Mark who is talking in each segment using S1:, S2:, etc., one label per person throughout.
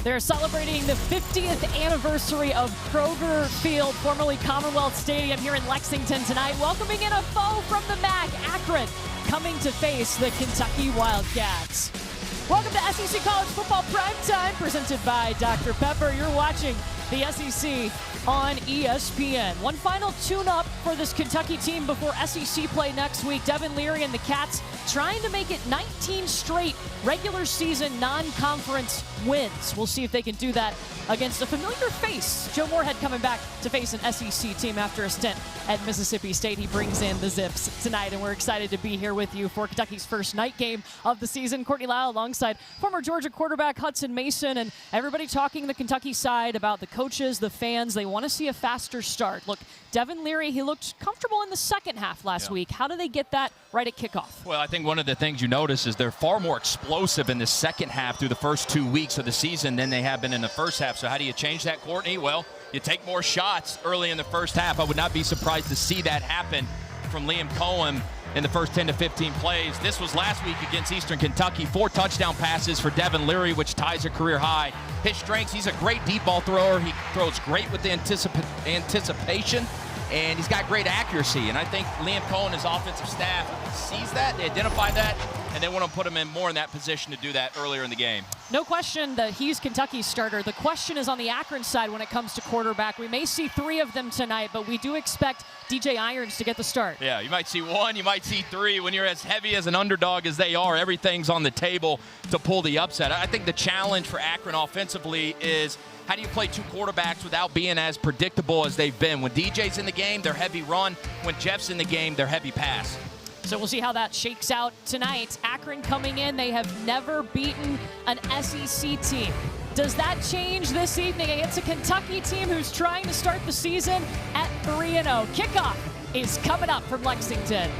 S1: They're celebrating the 50th anniversary of Kroger Field, formerly Commonwealth Stadium, here in Lexington tonight. Welcoming in a foe from the MAC, Akron, coming to face the Kentucky Wildcats. Welcome to SEC College Football Primetime, presented by Dr. Pepper. You're watching the SEC on ESPN. One final tune-up for this Kentucky team before SEC play next week. Devin Leary and the Cats trying to make it 19 straight regular season non-conference wins. We'll see if they can do that against a familiar face. Joe Moorhead coming back to face an SEC team after a stint at Mississippi State. He brings in the Zips tonight, and we're excited to be here with you for Kentucky's first night game of the season. Courtney Lau alongside former Georgia quarterback Hudson Mason, and everybody talking the Kentucky side about the coaches, the fans. They want to see a faster start. Look, Devin Leary, he looked comfortable in the second half last week. How do they get that right at kickoff?
S2: Well, I think one of the things you notice is they're far more explosive in the second half through the first 2 weeks of the season than they have been in the first half. So how do you change that, Courtney? Well, you take more shots early in the first half. I would not be surprised to see that happen from Liam Coen in the first 10 to 15 plays. This was last week against Eastern Kentucky. 4 touchdown passes for Devin Leary, which ties a career high. His strengths, he's a great deep ball thrower. He throws great with the anticipation, and he's got great accuracy. And I think Liam Coen, his offensive staff, sees that, they identify that, and they want to put him in more in that position to do that earlier in the game.
S1: No question that he's Kentucky's starter. The question is on the Akron side when it comes to quarterback. We may see 3 of them tonight, but we do expect DJ Irons to get the start.
S2: Yeah, you might see 1, you might see 3. When you're as heavy as an underdog as they are, everything's on the table to pull the upset. I think the challenge for Akron offensively is how do you play 2 quarterbacks without being as predictable as they've been? When DJ's in the game, they're heavy run. When Jeff's in the game, they're heavy pass.
S1: So we'll see how that shakes out tonight. Akron coming in, they have never beaten an SEC team. Does that change this evening against a Kentucky team who's trying to start the season at 3-0? Kickoff is coming up from Lexington.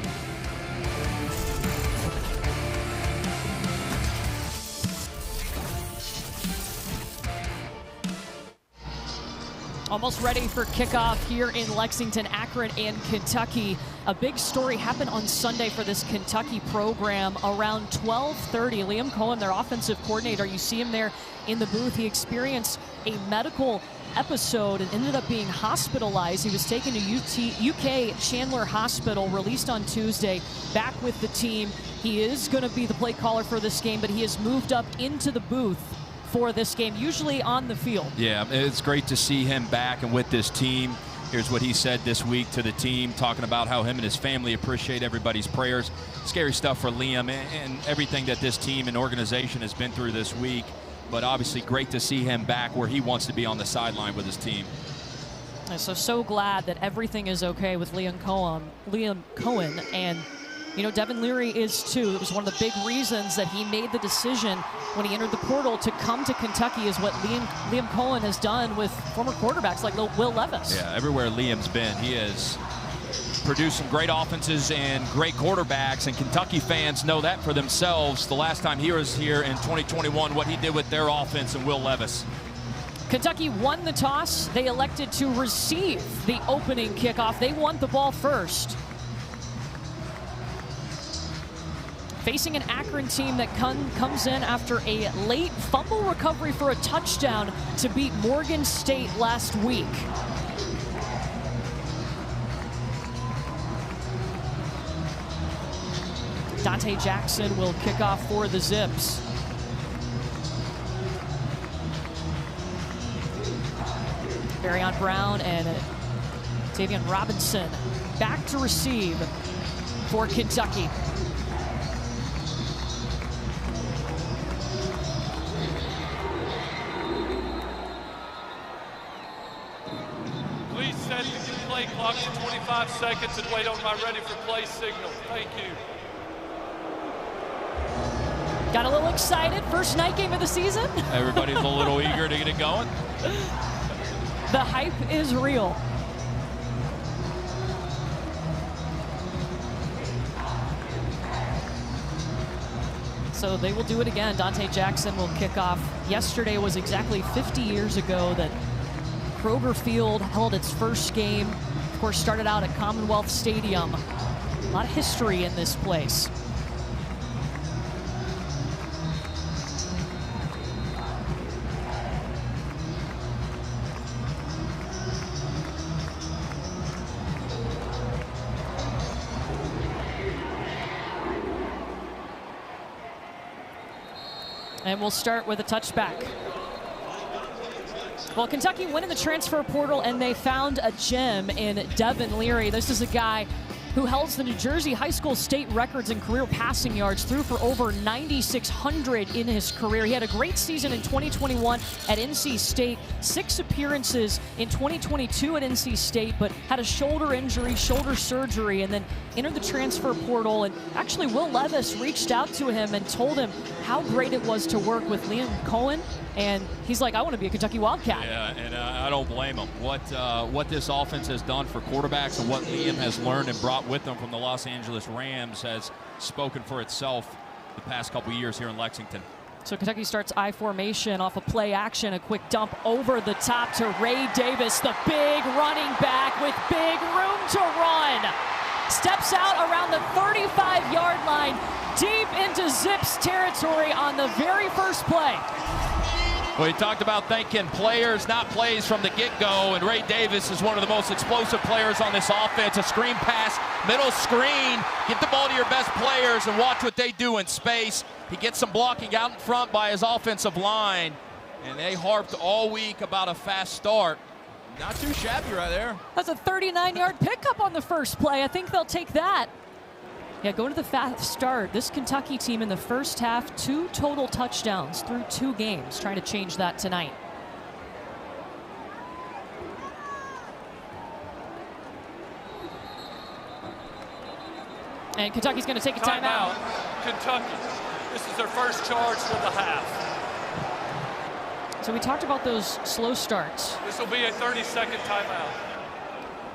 S1: Almost ready for kickoff here in Lexington, Akron, and Kentucky. A big story happened on Sunday for this Kentucky program around 12:30. Liam Coen, their offensive coordinator, you see him there in the booth. He experienced a medical episode and ended up being hospitalized. He was taken to UK Chandler Hospital, released on Tuesday, back with the team. He is going to be the play caller for this game, but he has moved up into the booth for this game, usually on the field.
S2: Yeah, it's great to see him back and with this team. Here's what he said this week to the team, talking about how him and his family appreciate everybody's prayers. Scary stuff for Liam and everything that this team and organization has been through this week. But obviously great to see him back where he wants to be on the sideline with his team.
S1: So glad that everything is okay with Liam Coen, and you know, Devin Leary is too. It was one of the big reasons that he made the decision when he entered the portal to come to Kentucky, is what Liam Coen has done with former quarterbacks like Will Levis.
S2: Yeah, everywhere Liam's been, he has produced some great offenses and great quarterbacks, and Kentucky fans know that for themselves. The last time he was here in 2021, what he did with their offense and Will Levis.
S1: Kentucky won the toss. They elected to receive the opening kickoff. They won the ball first. Facing an Akron team that comes in after a late fumble recovery for a touchdown to beat Morgan State last week. Dante Jackson will kick off for the Zips. Barion Brown and Tayvion Robinson back to receive for Kentucky.
S3: Please set the play clock to 25 seconds and wait on my ready for play signal. Thank you.
S1: Got a little excited. First night game of the season.
S2: Everybody's a little eager to get it going.
S1: The hype is real. So they will do it again. Dante Jackson will kick off. Yesterday was exactly 50 years ago that Kroger Field held its first game. Of course, started out at Commonwealth Stadium. A lot of history in this place. And we'll start with a touchback. Well, Kentucky went in the transfer portal and they found a gem in Devin Leary. This is a guy who holds the New Jersey high school state records in career passing yards, threw for over 9,600 in his career. He had a great season in 2021 at NC State, 6 appearances in 2022 at NC State, but had a shoulder injury, shoulder surgery, and then entered the transfer portal. And actually, Will Levis reached out to him and told him how great it was to work with Liam Coen. And he's like, I want to be a Kentucky Wildcat.
S2: Yeah, and I don't blame him. What this offense has done for quarterbacks and what Liam has learned and brought with them from the Los Angeles Rams has spoken for itself the past couple years here in Lexington.
S1: So Kentucky starts I formation off a play action, a quick dump over the top to Ray Davis, the big running back with big room to run. Steps out around the 35-yard line, deep into Zips territory on the very first play.
S2: Well, he talked about thinking players, not plays from the get-go, and Ray Davis is one of the most explosive players on this offense. A screen pass, middle screen, get the ball to your best players and watch what they do in space. He gets some blocking out in front by his offensive line, and they harped all week about a fast start. Not too shabby right there.
S1: That's a 39-yard pickup on the first play. I think they'll take that. Yeah, going to the fast start. This Kentucky team in the first half, 2 total touchdowns through 2 games. Trying to change that tonight. And Kentucky's going to take a timeout.
S3: Kentucky. This is their first charge for the half.
S1: So we talked about those slow starts.
S3: This will be a 30-second timeout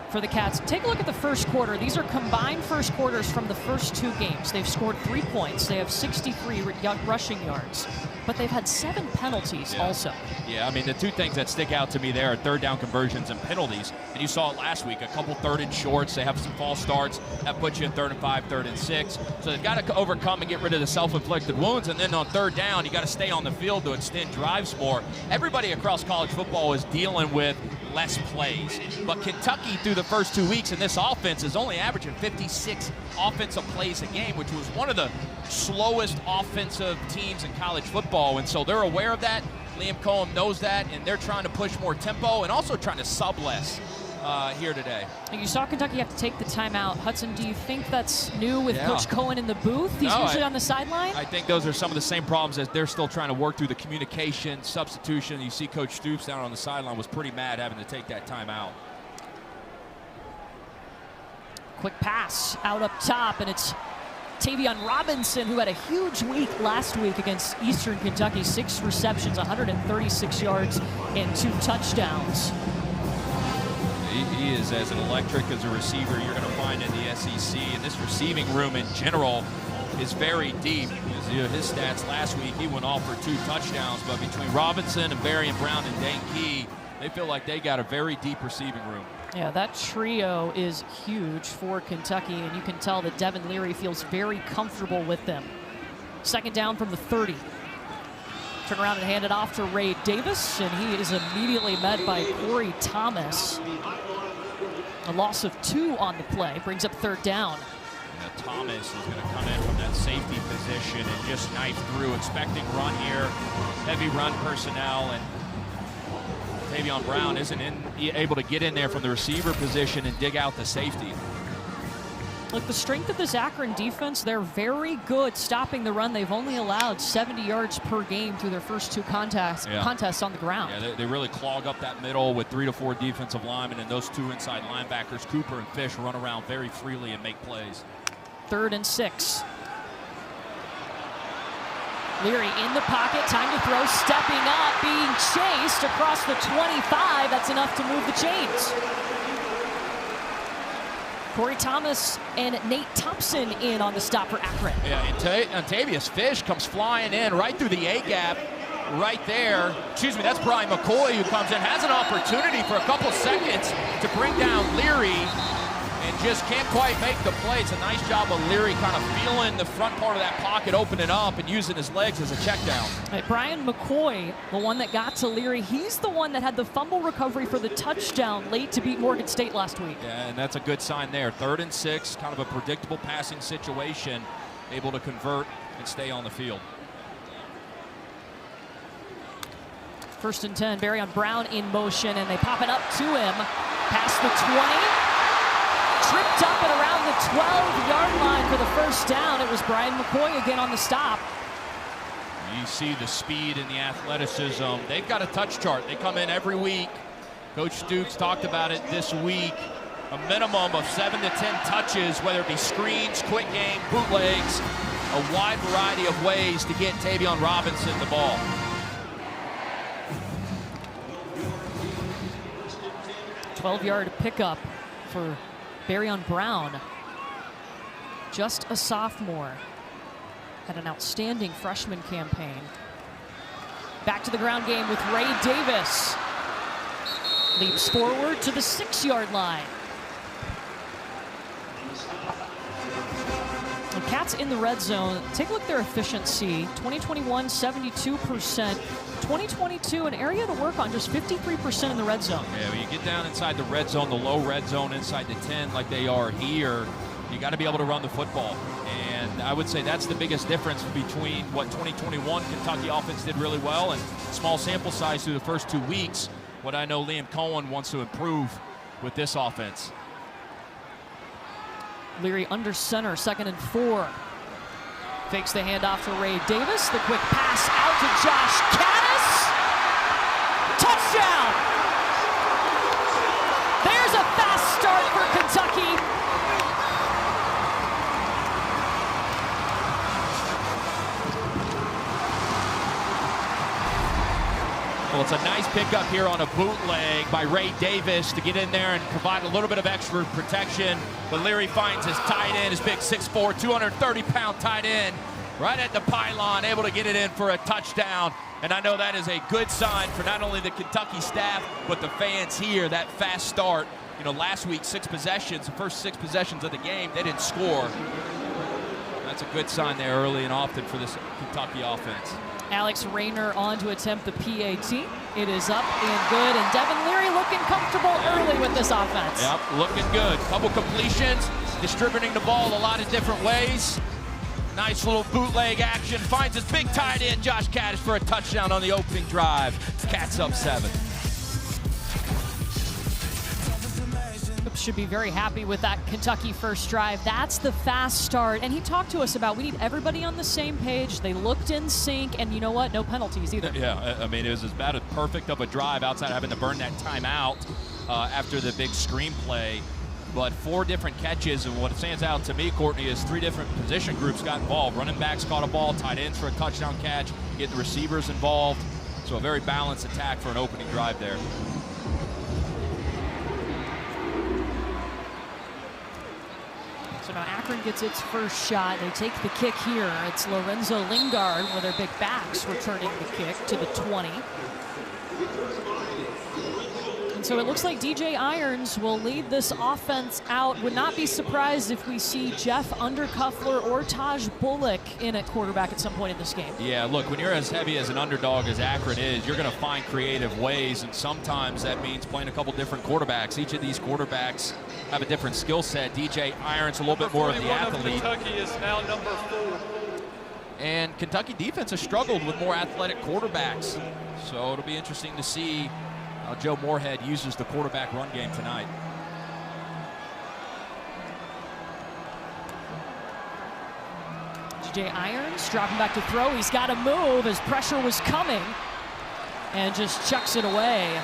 S1: for the Cats. Take a look at the first quarter. These are combined first quarters from the first 2 games. They've scored 3 points. They have 63 rushing yards, but they've had 7 penalties also.
S2: Yeah, I mean, the 2 things that stick out to me there are third down conversions and penalties. And you saw it last week, a couple third and shorts. They have some false starts. That puts you in 3rd and 5, 3rd and 6. So they've got to overcome and get rid of the self-inflicted wounds. And then on 3rd down, you got to stay on the field to extend drives more. Everybody across college football is dealing with less plays. But Kentucky, through the first 2 weeks in this offense, is only averaging 56 offensive plays a game, which was one of the slowest offensive teams in college football. And so they're aware of that. Liam Coen knows that, and they're trying to push more tempo and also trying to sub less here today.
S1: You saw Kentucky have to take the timeout. Hudson, do you think that's new with Coach Coen in the booth? He's usually on the sideline?
S2: I think those are some of the same problems as they're still trying to work through the communication, substitution. You see Coach Stoops down on the sideline was pretty mad having to take that timeout.
S1: Quick pass out up top, and it's Tayvion Robinson, who had a huge week last week against Eastern Kentucky. 6 receptions, 136 yards, and 2 touchdowns.
S2: He is as electric as a receiver you're going to find in the SEC. And this receiving room in general is very deep. His stats last week, he went off for 2 touchdowns. But between Robinson and Barion Brown and Dane Key, they feel like they got a very deep receiving room.
S1: Yeah, that trio is huge for Kentucky, and you can tell that Devin Leary feels very comfortable with them. 2nd down from the 30. Turn around and hand it off to Ray Davis, and he is immediately met by Corey Thomas. A loss of 2 on the play, brings up 3rd down.
S2: Yeah, Thomas is going to come in from that safety position and just knife through, expecting run here. Heavy run personnel, and Tayvion Brown isn't able to get in there from the receiver position and dig out the safety.
S1: Look, the strength of this Akron defense, they're very good stopping the run. They've only allowed 70 yards per game through their first 2 contests on the ground.
S2: Yeah, they really clog up that middle with 3 to 4 defensive linemen, and those 2 inside linebackers, Cooper and Fish, run around very freely and make plays.
S1: 3rd and 6. Leary in the pocket, time to throw, stepping up, being chased across the 25. That's enough to move the chains. Corey Thomas and Nate Thompson in on the stop for Akron.
S2: Yeah, and Tavius Fish comes flying in right through the A-gap right there. Excuse me, that's Brian McCoy who comes in, has an opportunity for a couple seconds to bring down Leary and just can't quite make the play. It's a nice job of Leary kind of feeling the front part of that pocket, opening up and using his legs as a check down.
S1: Right, Brian McCoy, the one that got to Leary, he's the one that had the fumble recovery for the touchdown late to beat Morgan State last week.
S2: Yeah, and that's a good sign there. 3rd and 6, kind of a predictable passing situation, able to convert and stay on the field.
S1: First and 10, Barion Brown in motion, and they pop it up to him. Past the 20. Tripped up at around the 12-yard line for the first down. It was Brian McCoy again on the stop.
S2: You see the speed and the athleticism. They've got a touch chart. They come in every week. Coach Dukes talked about it this week. A minimum of 7 to 10 touches, whether it be screens, quick game, bootlegs, a wide variety of ways to get Tayvion Robinson the ball.
S1: A 12-yard pickup for Barion Brown. Just a sophomore. Had an outstanding freshman campaign. Back to the ground game with Ray Davis. Leaps forward to the 6-yard line. The Cats in the red zone. Take a look at their efficiency. 2021, 72%. 2022, an area to work on, just 53% in the red zone.
S2: Yeah, when you get down inside the red zone, the low red zone inside the 10 like they are here, you got to be able to run the football. And I would say that's the biggest difference between what 2021 Kentucky offense did really well and small sample size through the first 2 weeks. What I know Liam Coen wants to improve with this offense.
S1: Leary under center, 2nd and 4. Fakes the handoff to Ray Davis. The quick pass out to Josh Caddis. Touchdown! There's a fast start for Kentucky.
S2: Well, it's a nice pickup here on a bootleg by Ray Davis to get in there and provide a little bit of extra protection. But Leary finds his tight end, his big 6'4", 230-pound tight end, right at the pylon, able to get it in for a touchdown. And I know that is a good sign for not only the Kentucky staff, but the fans here, that fast start. You know, last week, 6 possessions, the first 6 possessions of the game, they didn't score. That's a good sign there early and often for this Kentucky offense.
S1: Alex Rayner on to attempt the PAT. It is up and good, and Devin Leary looking comfortable early with this offense.
S2: Yep, looking good. Couple completions, distributing the ball a lot of different ways. Nice little bootleg action. Finds his big tight end, Josh Caddis, for a touchdown on the opening drive. Cats up 7.
S1: Should be very happy with that Kentucky first drive. That's the fast start. And he talked to us about we need everybody on the same page. They looked in sync, and you know what? No penalties either.
S2: Yeah, I mean, it was about as perfect of a drive outside having to burn that timeout after the big screenplay. But 4 different catches, and what stands out to me, Courtney, is 3 different position groups got involved. Running backs caught a ball, tight ends for a touchdown catch, get the receivers involved. So a very balanced attack for an opening drive there.
S1: So now Akron gets its first shot. They take the kick here. It's Lorenzo Lingard, one of their big backs, returning the kick to the 20. And so it looks like DJ Irons will lead this offense out. Would not be surprised if we see Jeff Undercuffler or Taj Bullock in at quarterback at some point in this game.
S2: Yeah, look, when you're as heavy as an underdog as Akron is, you're going to find creative ways, and sometimes that means playing a couple different quarterbacks. Each of these quarterbacks have a different skill set. DJ Irons a little bit more of the athlete.
S3: Kentucky is now number 4.
S2: And Kentucky defense has struggled with more athletic quarterbacks. So it'll be interesting to see how Joe Moorhead uses the quarterback run game tonight.
S1: DJ Irons dropping back to throw. He's got to move as pressure was coming and just chucks it away.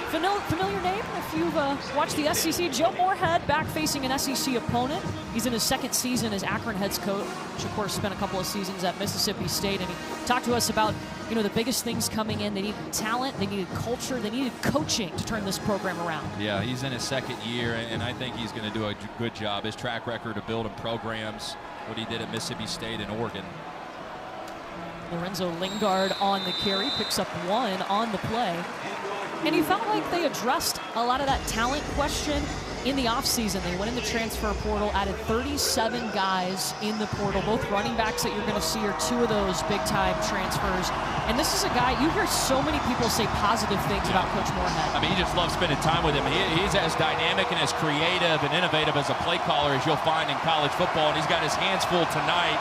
S1: Familiar name if you've watched the SEC. Joe Moorhead back facing an SEC opponent. He's in his 2nd season as Akron head coach. Of course, spent a couple of seasons at Mississippi State, and he talked to us about, you know, the biggest things coming in. They needed talent, they needed culture, they needed coaching to turn this program around.
S2: Yeah, he's in his 2nd year, and I think he's going to do a good job. His track record of building programs, what he did at Mississippi State and Oregon.
S1: Lorenzo Lingard on the carry, picks up 1 on the play. And he felt like they addressed a lot of that talent question in the offseason. They went in the transfer portal, added 37 guys in the portal. Both running backs that you're going to see are 2 of those big-time transfers. And this is a guy, you hear so many people say positive things about Coach Moorhead.
S2: I mean, he just loves spending time with him. He's as dynamic and as creative and innovative as a play caller as you'll find in college football. And he's got his hands full tonight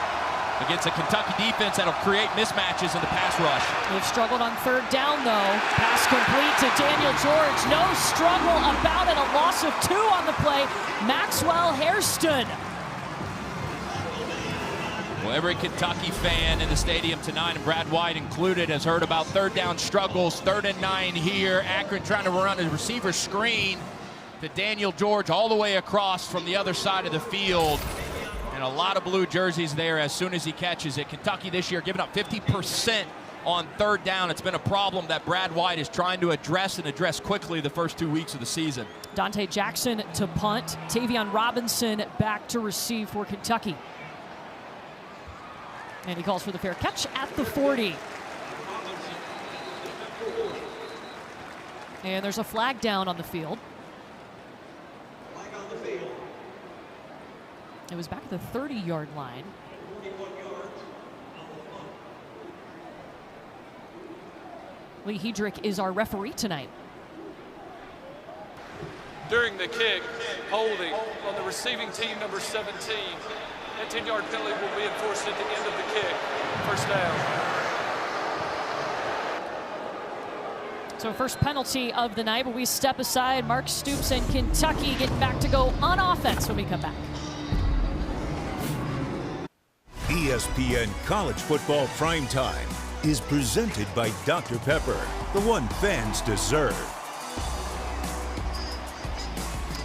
S2: against a Kentucky defense that'll create mismatches in the pass rush.
S1: They've struggled on third down, though. Pass complete to Daniel George. No struggle about it. A loss of 2 on the play. Maxwell Hairston.
S2: Well, every Kentucky fan in the stadium tonight, and Brad White included, has heard about third down struggles. 3rd and 9 here. Akron trying to run a receiver screen to Daniel George all the way across from the other side of the field. And a lot of blue jerseys there as soon as he catches it. Kentucky this year giving up 50% on third down. It's been a problem that Brad White is trying to address and address quickly the first 2 weeks of the season.
S1: Dante Jackson to punt. Tayvion Robinson back to receive for Kentucky. And he calls for the fair catch at the 40. And there's a flag down on the field. It was back at the 30-yard line. Lee Hedrick is our referee tonight.
S3: During the kick, holding on the receiving team, number 17. That 10-yard penalty will be enforced at the end of the kick. First down.
S1: So first penalty of the night, but we step aside. Mark Stoops and Kentucky getting back to go on offense when we come back.
S4: ESPN College Football Primetime is presented by Dr. Pepper, the one fans deserve.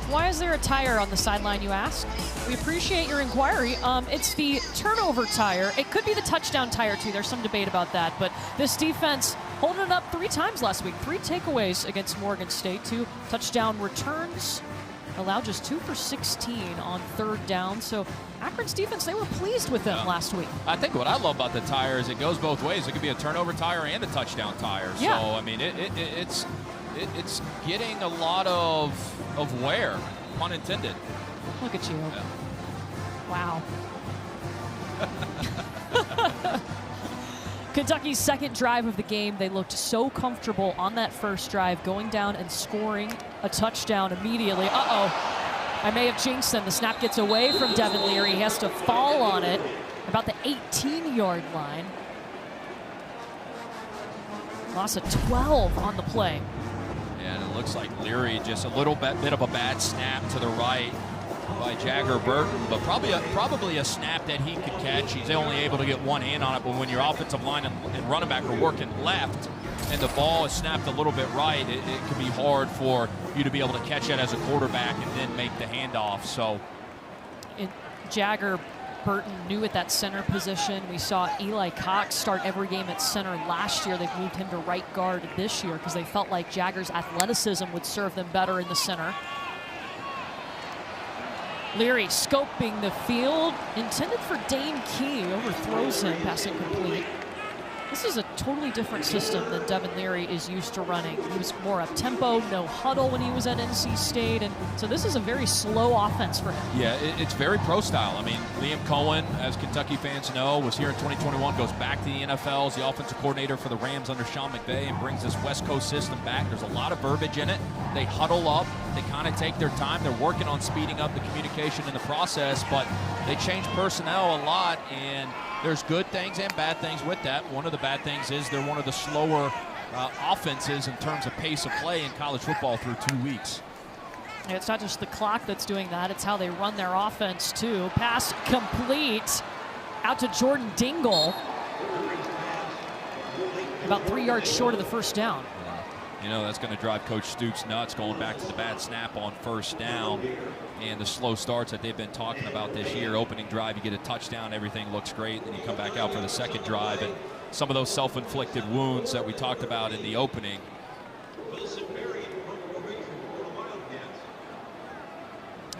S1: Why is there a tire on the sideline, you ask? We appreciate your inquiry. It's the turnover tire. It could be the touchdown tire, too. There's some debate about that. But this defense holding it up 3 times last week. 3 takeaways against Morgan State. 2 touchdown returns. Allowed just 2 for 16 on third down. So Akron's defense, they were pleased with them last week.
S2: I think what I love about the tire is it goes both ways. It could be a turnover tire and a touchdown tire.
S1: Yeah.
S2: So, I mean, it's getting a lot of wear, pun intended.
S1: Look at you.
S2: Yeah.
S1: Wow. Kentucky's second drive of the game, they looked so comfortable on that first drive, going down and scoring a touchdown immediately. Uh-oh. I may have jinxed them. The snap gets away from Devin Leary. He has to fall on it about the 18-yard line. Loss of 12 on the play.
S2: And it looks like Leary just a little bit of a bad snap to the right by Jagger Burton, but probably a snap that he could catch. He's only able to get one hand on it, but when your offensive line and running back are working left and the ball is snapped a little bit right, it can be hard for you to be able to catch it as a quarterback and then make the handoff. So
S1: Jagger Burton new at that center position. We saw Eli Cox start every game at center last year. They've moved him to right guard this year because they felt like Jagger's athleticism would serve them better in the center. Leary scoping the field, intended for Dane Key, overthrows him, pass incomplete. This is a totally different system than Devin Leary is used to running. He was more up-tempo, no huddle when he was at NC State, and so this is a very slow offense for him.
S2: Yeah, it's very pro-style. I mean, Liam Coen, as Kentucky fans know, was here in 2021, goes back to the NFL as the offensive coordinator for the Rams under Sean McVay and brings this West Coast system back. There's a lot of verbiage in it. They huddle up. They kind of take their time. They're working on speeding up the communication in the process, but they change personnel a lot, and there's good things and bad things with that. One of the bad things is they're one of the slower offenses in terms of pace of play in college football through 2 weeks.
S1: And it's not just the clock that's doing that, it's how they run their offense too. Pass complete out to Jordan Dingle. About 3 yards short of the first down.
S2: You know, that's going to drive Coach Stoops nuts, going back to the bad snap on first down and the slow starts that they've been talking about this year. Opening drive, you get a touchdown, everything looks great, then you come back out for the second drive, and some of those self-inflicted wounds that we talked about in the opening.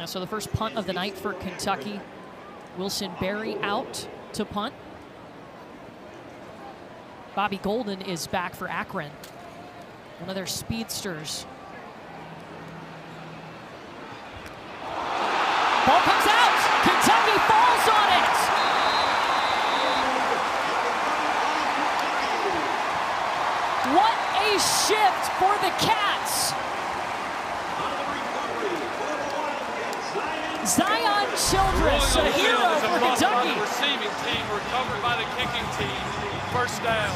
S1: So the first punt of the night for Kentucky. Wilson Berry out to punt. Bobby Golden is back for Akron, one of their speedsters. Ball comes out. Kentucky falls on it. What a shift for the Cats. Zion Childress, a hero for Kentucky.
S3: receiving team, recovered by the kicking team. First down.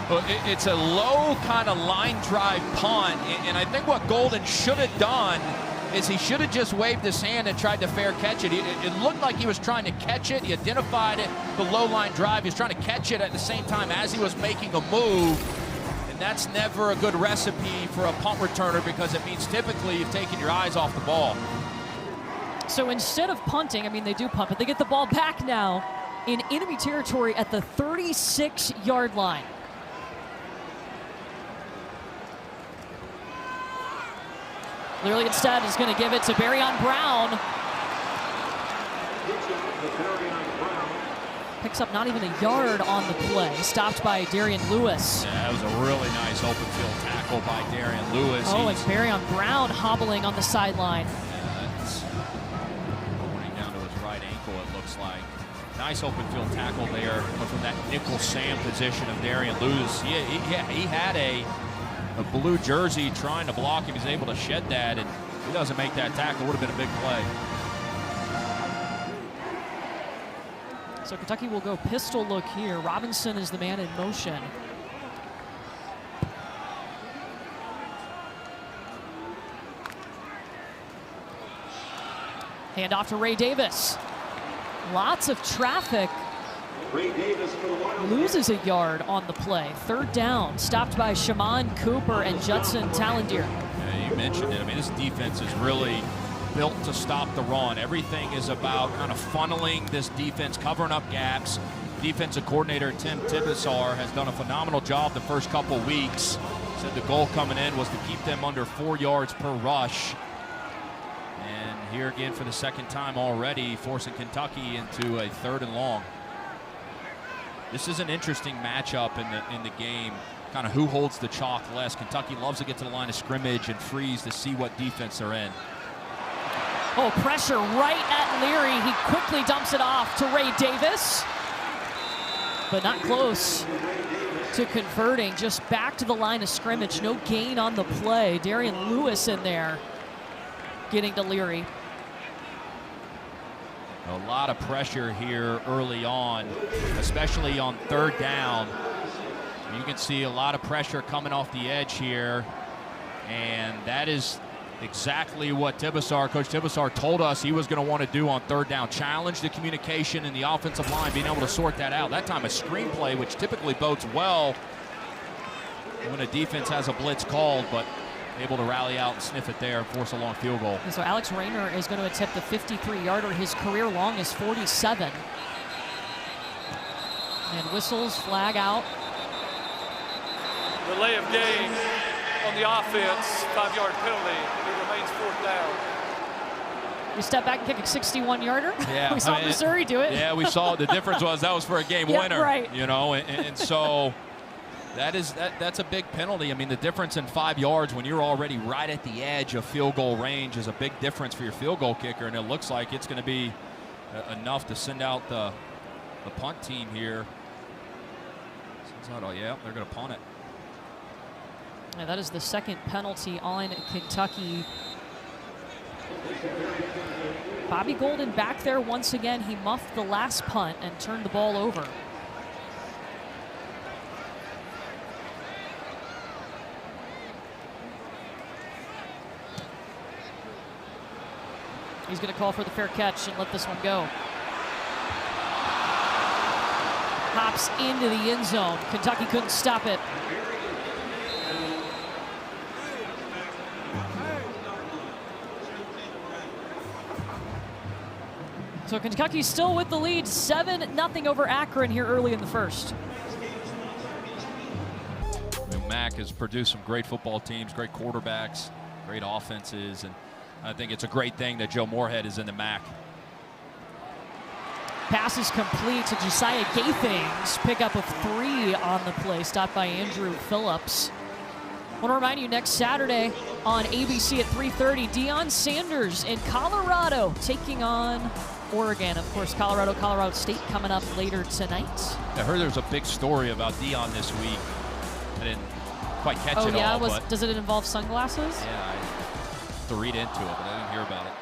S2: Well, it's a low kind of line drive punt, and I think what Golden should have done is he should have just waved his hand and tried to fair catch it. It looked like he was trying to catch it. He identified it, the low line drive. He was trying to catch it at the same time as he was making a move. And that's never a good recipe for a punt returner, because it means typically you've taken your eyes off the ball.
S1: So instead of punting, I mean, they do punt, but they get the ball back now in enemy territory at the 36-yard line. Leary instead is going to give it to Barion Brown. Picks up not even a yard on the play. Stopped by Darian Lewis.
S2: Yeah, that was a really nice open field tackle by Darian Lewis.
S1: Oh, and Barion Brown hobbling on the sideline.
S2: Yeah, that's going down to his right ankle, it looks like. Nice open field tackle there from that nickel Sam position of Darian Lewis. He had a blue jersey trying to block him. He's able to shed that, and he doesn't make that tackle. Would have been a big play.
S1: So Kentucky will go pistol look here. Robinson is the man in motion. Hand off to Ray Davis. Lots of traffic. Loses a yard on the play. Third down, stopped by Shaman Cooper and Judson Tallendier.
S2: Yeah, you mentioned it. I mean, this defense is really built to stop the run. Everything is about kind of funneling this defense, covering up gaps. Defensive coordinator Tim Tibesar has done a phenomenal job the first couple weeks. Said the goal coming in was to keep them under 4 yards per rush. And here again for the second time already, forcing Kentucky into a 3rd and long. This is an interesting matchup in the game, kind of who holds the chalk less. Kentucky loves to get to the line of scrimmage and freeze to see what defense they're in.
S1: Oh, pressure right at Leary. He quickly dumps it off to Ray Davis, but not close to converting. Just back to the line of scrimmage. No gain on the play. Darian Lewis in there getting to Leary.
S2: A lot of pressure here early on, especially on 3rd down. You can see a lot of pressure coming off the edge here, and that is exactly what Coach Tibesar told us he was going to want to do on 3rd down. Challenge the communication in the offensive line, being able to sort that out. That time a screenplay, which typically bodes well when a defense has a blitz called, but able to rally out and sniff it there and force a long field goal.
S1: And so Alex Rayner is going to attempt a 53-yarder. His career long is 47. And whistles, flag out.
S3: Delay of game on the offense, 5-yard penalty. It remains 4th down.
S1: You step back and kick a 61-yarder.
S2: Yeah,
S1: we saw Missouri do it.
S2: Yeah, we saw. The difference was that was for a game winner.
S1: Right.
S2: You know, and so that's a big penalty. I mean, the difference in 5 yards when you're already right at the edge of field goal range is a big difference for your field goal kicker, and it looks like it's going to be enough to send out the punt team here. Yeah, they're going to punt it.
S1: Yeah, that is the 2nd penalty on Kentucky. Bobby Golden back there once again. He muffed the last punt and turned the ball over. He's going to call for the fair catch and let this one go. Hops into the end zone. Kentucky couldn't stop it. So Kentucky still with the lead, 7-0 over Akron here early in the first.
S2: MAC has produced some great football teams, great quarterbacks, great offenses, and I think it's a great thing that Joe Moorhead is in the MAC.
S1: Pass is complete to Josiah Gaithings. Pickup of 3 on the play, stopped by Andrew Phillips. I want to remind you, next Saturday on ABC at 3:30, Deion Sanders in Colorado taking on Oregon. Of course, Colorado State coming up later tonight.
S2: I heard there was a big story about Deion this week. I didn't quite catch it all. But
S1: does it involve sunglasses?
S2: Yeah, I have to read into it, but I didn't hear about it.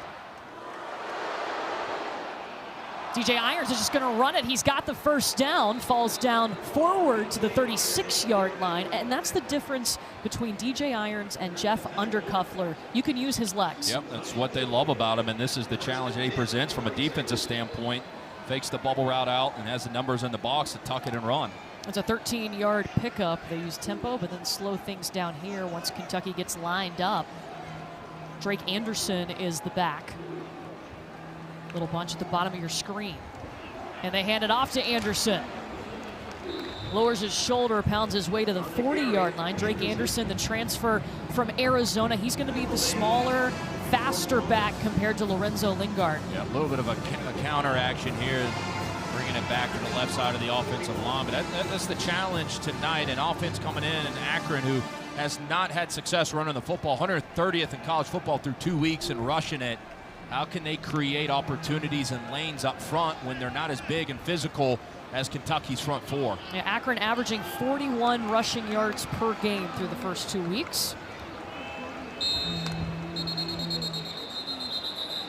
S1: DJ Irons is just going to run it. He's got the first down, falls down forward to the 36-yard line, and that's the difference between DJ Irons and Jeff Undercuffler. You can use his legs.
S2: Yep, that's what they love about him, and this is the challenge that he presents from a defensive standpoint. Fakes the bubble route out and has the numbers in the box to tuck it and run.
S1: It's a 13-yard pickup. They use tempo, but then slow things down here once Kentucky gets lined up. Drake Anderson is the back. Little bunch at the bottom of your screen. And they hand it off to Anderson. Lowers his shoulder, pounds his way to the 40-yard line. Drake Anderson, the transfer from Arizona. He's going to be the smaller, faster back compared to Lorenzo Lingard.
S2: Yeah, a little bit of a counter action here, bringing it back to the left side of the offensive line. But that's the challenge tonight. An offense coming in Akron who has not had success running the football. 130th in college football through 2 weeks and rushing it. How can they create opportunities and lanes up front when they're not as big and physical as Kentucky's front four?
S1: Yeah, Akron averaging 41 rushing yards per game through the first 2 weeks.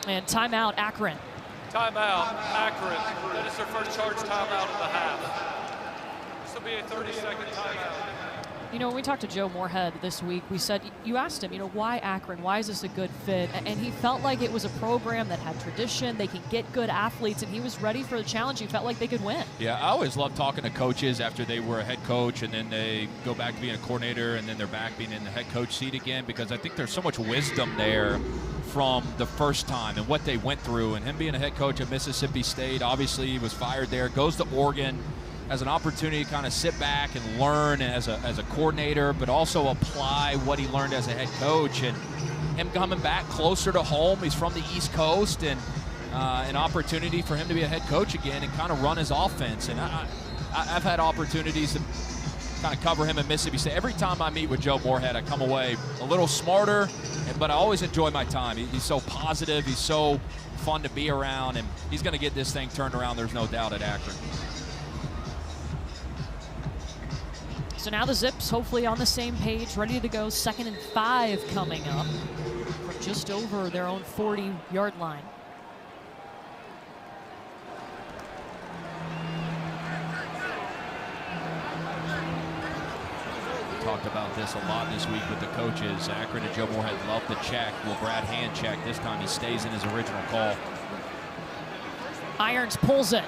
S1: And timeout, Akron.
S3: Timeout, Akron. That is their first charge timeout of the half. This will be a 30-second timeout.
S1: You know, when we talked to Joe Moorhead this week, we said, you asked him, why Akron? Why is this a good fit? And he felt like it was a program that had tradition. They can get good athletes, and he was ready for the challenge. He felt like they could win.
S2: Yeah, I always love talking to coaches after they were a head coach, and then they go back to being a coordinator, and then they're back being in the head coach seat again, because I think there's so much wisdom there from the first time and what they went through. And him being a head coach at Mississippi State, obviously he was fired there, goes to Oregon, as an opportunity to kind of sit back and learn as a coordinator, but also apply what he learned as a head coach. And him coming back closer to home, he's from the East Coast, and an opportunity for him to be a head coach again and kind of run his offense. And I've had opportunities to kind of cover him at Mississippi State. Every time I meet with Joe Moorhead, I come away a little smarter, but I always enjoy my time. He's so positive, he's so fun to be around, and he's going to get this thing turned around, there's no doubt, at Akron.
S1: So now the Zips hopefully on the same page, ready to go. 2nd and 5 coming up from just over their own 40-yard line.
S2: We talked about this a lot this week with the coaches. Akron and Joe Moorhead love the check. Will Brad hand check? This time he stays in his original call.
S1: Irons pulls it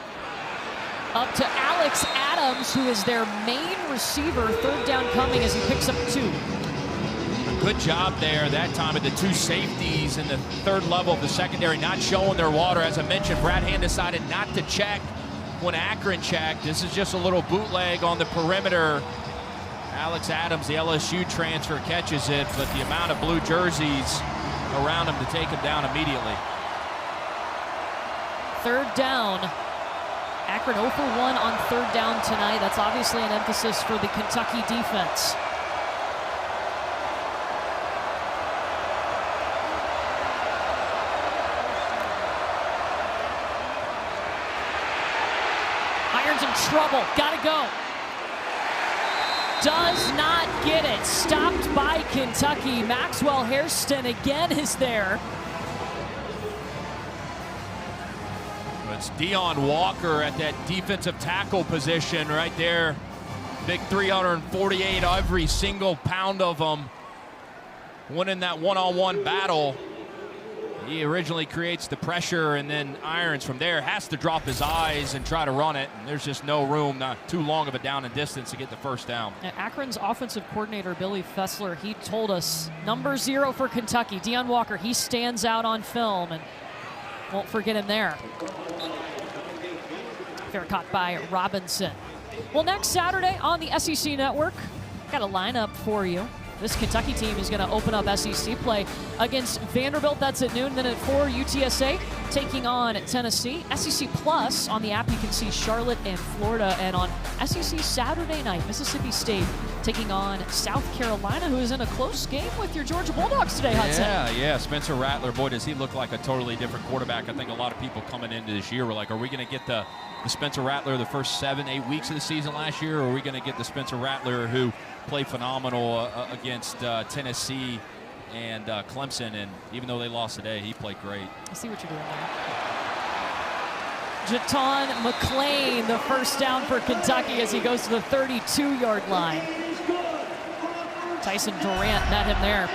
S1: up to Alex Adams, who is their main receiver. 3rd down coming as he picks up 2.
S2: Good job there that time at the 2 safeties in the 3rd level of the secondary, not showing their water. As I mentioned, Brad Hand decided not to check when Akron checked. This is just a little bootleg on the perimeter. Alex Adams, the LSU transfer, catches it, but the amount of blue jerseys around him to take him down immediately.
S1: 3rd down. Akron 0 for 1 on 3rd down tonight. That's obviously an emphasis for the Kentucky defense. Irons in trouble. Gotta go. Does not get it. Stopped by Kentucky. Maxwell Hairston again is there.
S2: It's Deon Walker at that defensive tackle position right there. Big 348 every single pound of them. Winning that one-on-one battle. He originally creates the pressure, and then Irons from there has to drop his eyes and try to run it. And there's just no room, not too long of a down and distance to get the first down.
S1: Akron's offensive coordinator, Billy Fessler, he told us, number 0 for Kentucky, Deon Walker, he stands out on film, and won't forget him there. Fair caught by Robinson. Well, next Saturday on the SEC Network, got a lineup for you. This Kentucky team is going to open up SEC play against Vanderbilt. That's at noon. Then at 4, UTSA taking on Tennessee. SEC Plus on the app, you can see Charlotte and Florida. And on SEC Saturday night, Mississippi State taking on South Carolina, who is in a close game with your Georgia Bulldogs today, Hudson.
S2: Yeah. Spencer Rattler, boy, does he look like a totally different quarterback. I think a lot of people coming into this year were like, are we going to get the Spencer Rattler the first 7-8 weeks of the season last year, or are we going to get the Spencer Rattler who played phenomenal against Tennessee and Clemson? And even though they lost today, he played great.
S1: I see what you're doing there. JuTahn McClain, the first down for Kentucky as he goes to the 32-yard line. Tyson Durant met him there.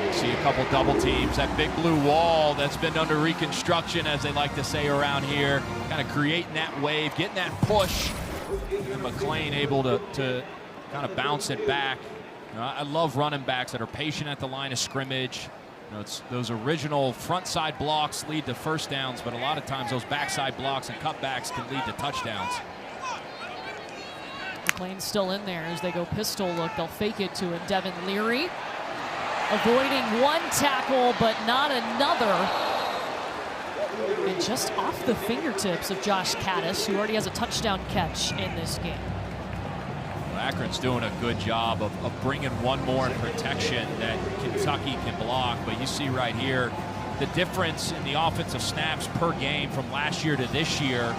S2: You see a couple double teams, that big blue wall that's been under reconstruction, as they like to say around here, kind of creating that wave, getting that push. And McClain able to kind of bounce it back. You know, I love running backs that are patient at the line of scrimmage. You know, it's those original front side blocks lead to first downs, but a lot of times those backside blocks and cutbacks can lead to touchdowns.
S1: McClain's still in there as they go pistol look. They'll fake it to him. Devin Leary avoiding one tackle, but not another. And just off the fingertips of Josh Caddis, who already has a touchdown catch in this game.
S2: Well, Akron's doing a good job of bringing one more in protection that Kentucky can block. But you see right here the difference in the offensive snaps per game from last year to this year.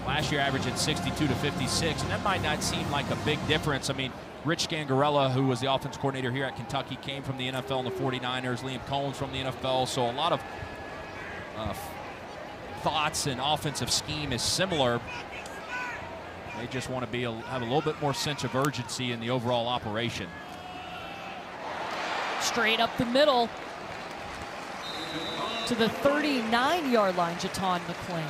S2: Last year averaging 62 to 56, and that might not seem like a big difference. I mean, Rich Scangarella, who was the offense coordinator here at Kentucky, came from the NFL and the 49ers. Liam Coen's from the NFL, so a lot of thoughts and offensive scheme is similar. They just want to have a little bit more sense of urgency in the overall operation.
S1: Straight up the middle to the 39-yard line, JuTahn McClain.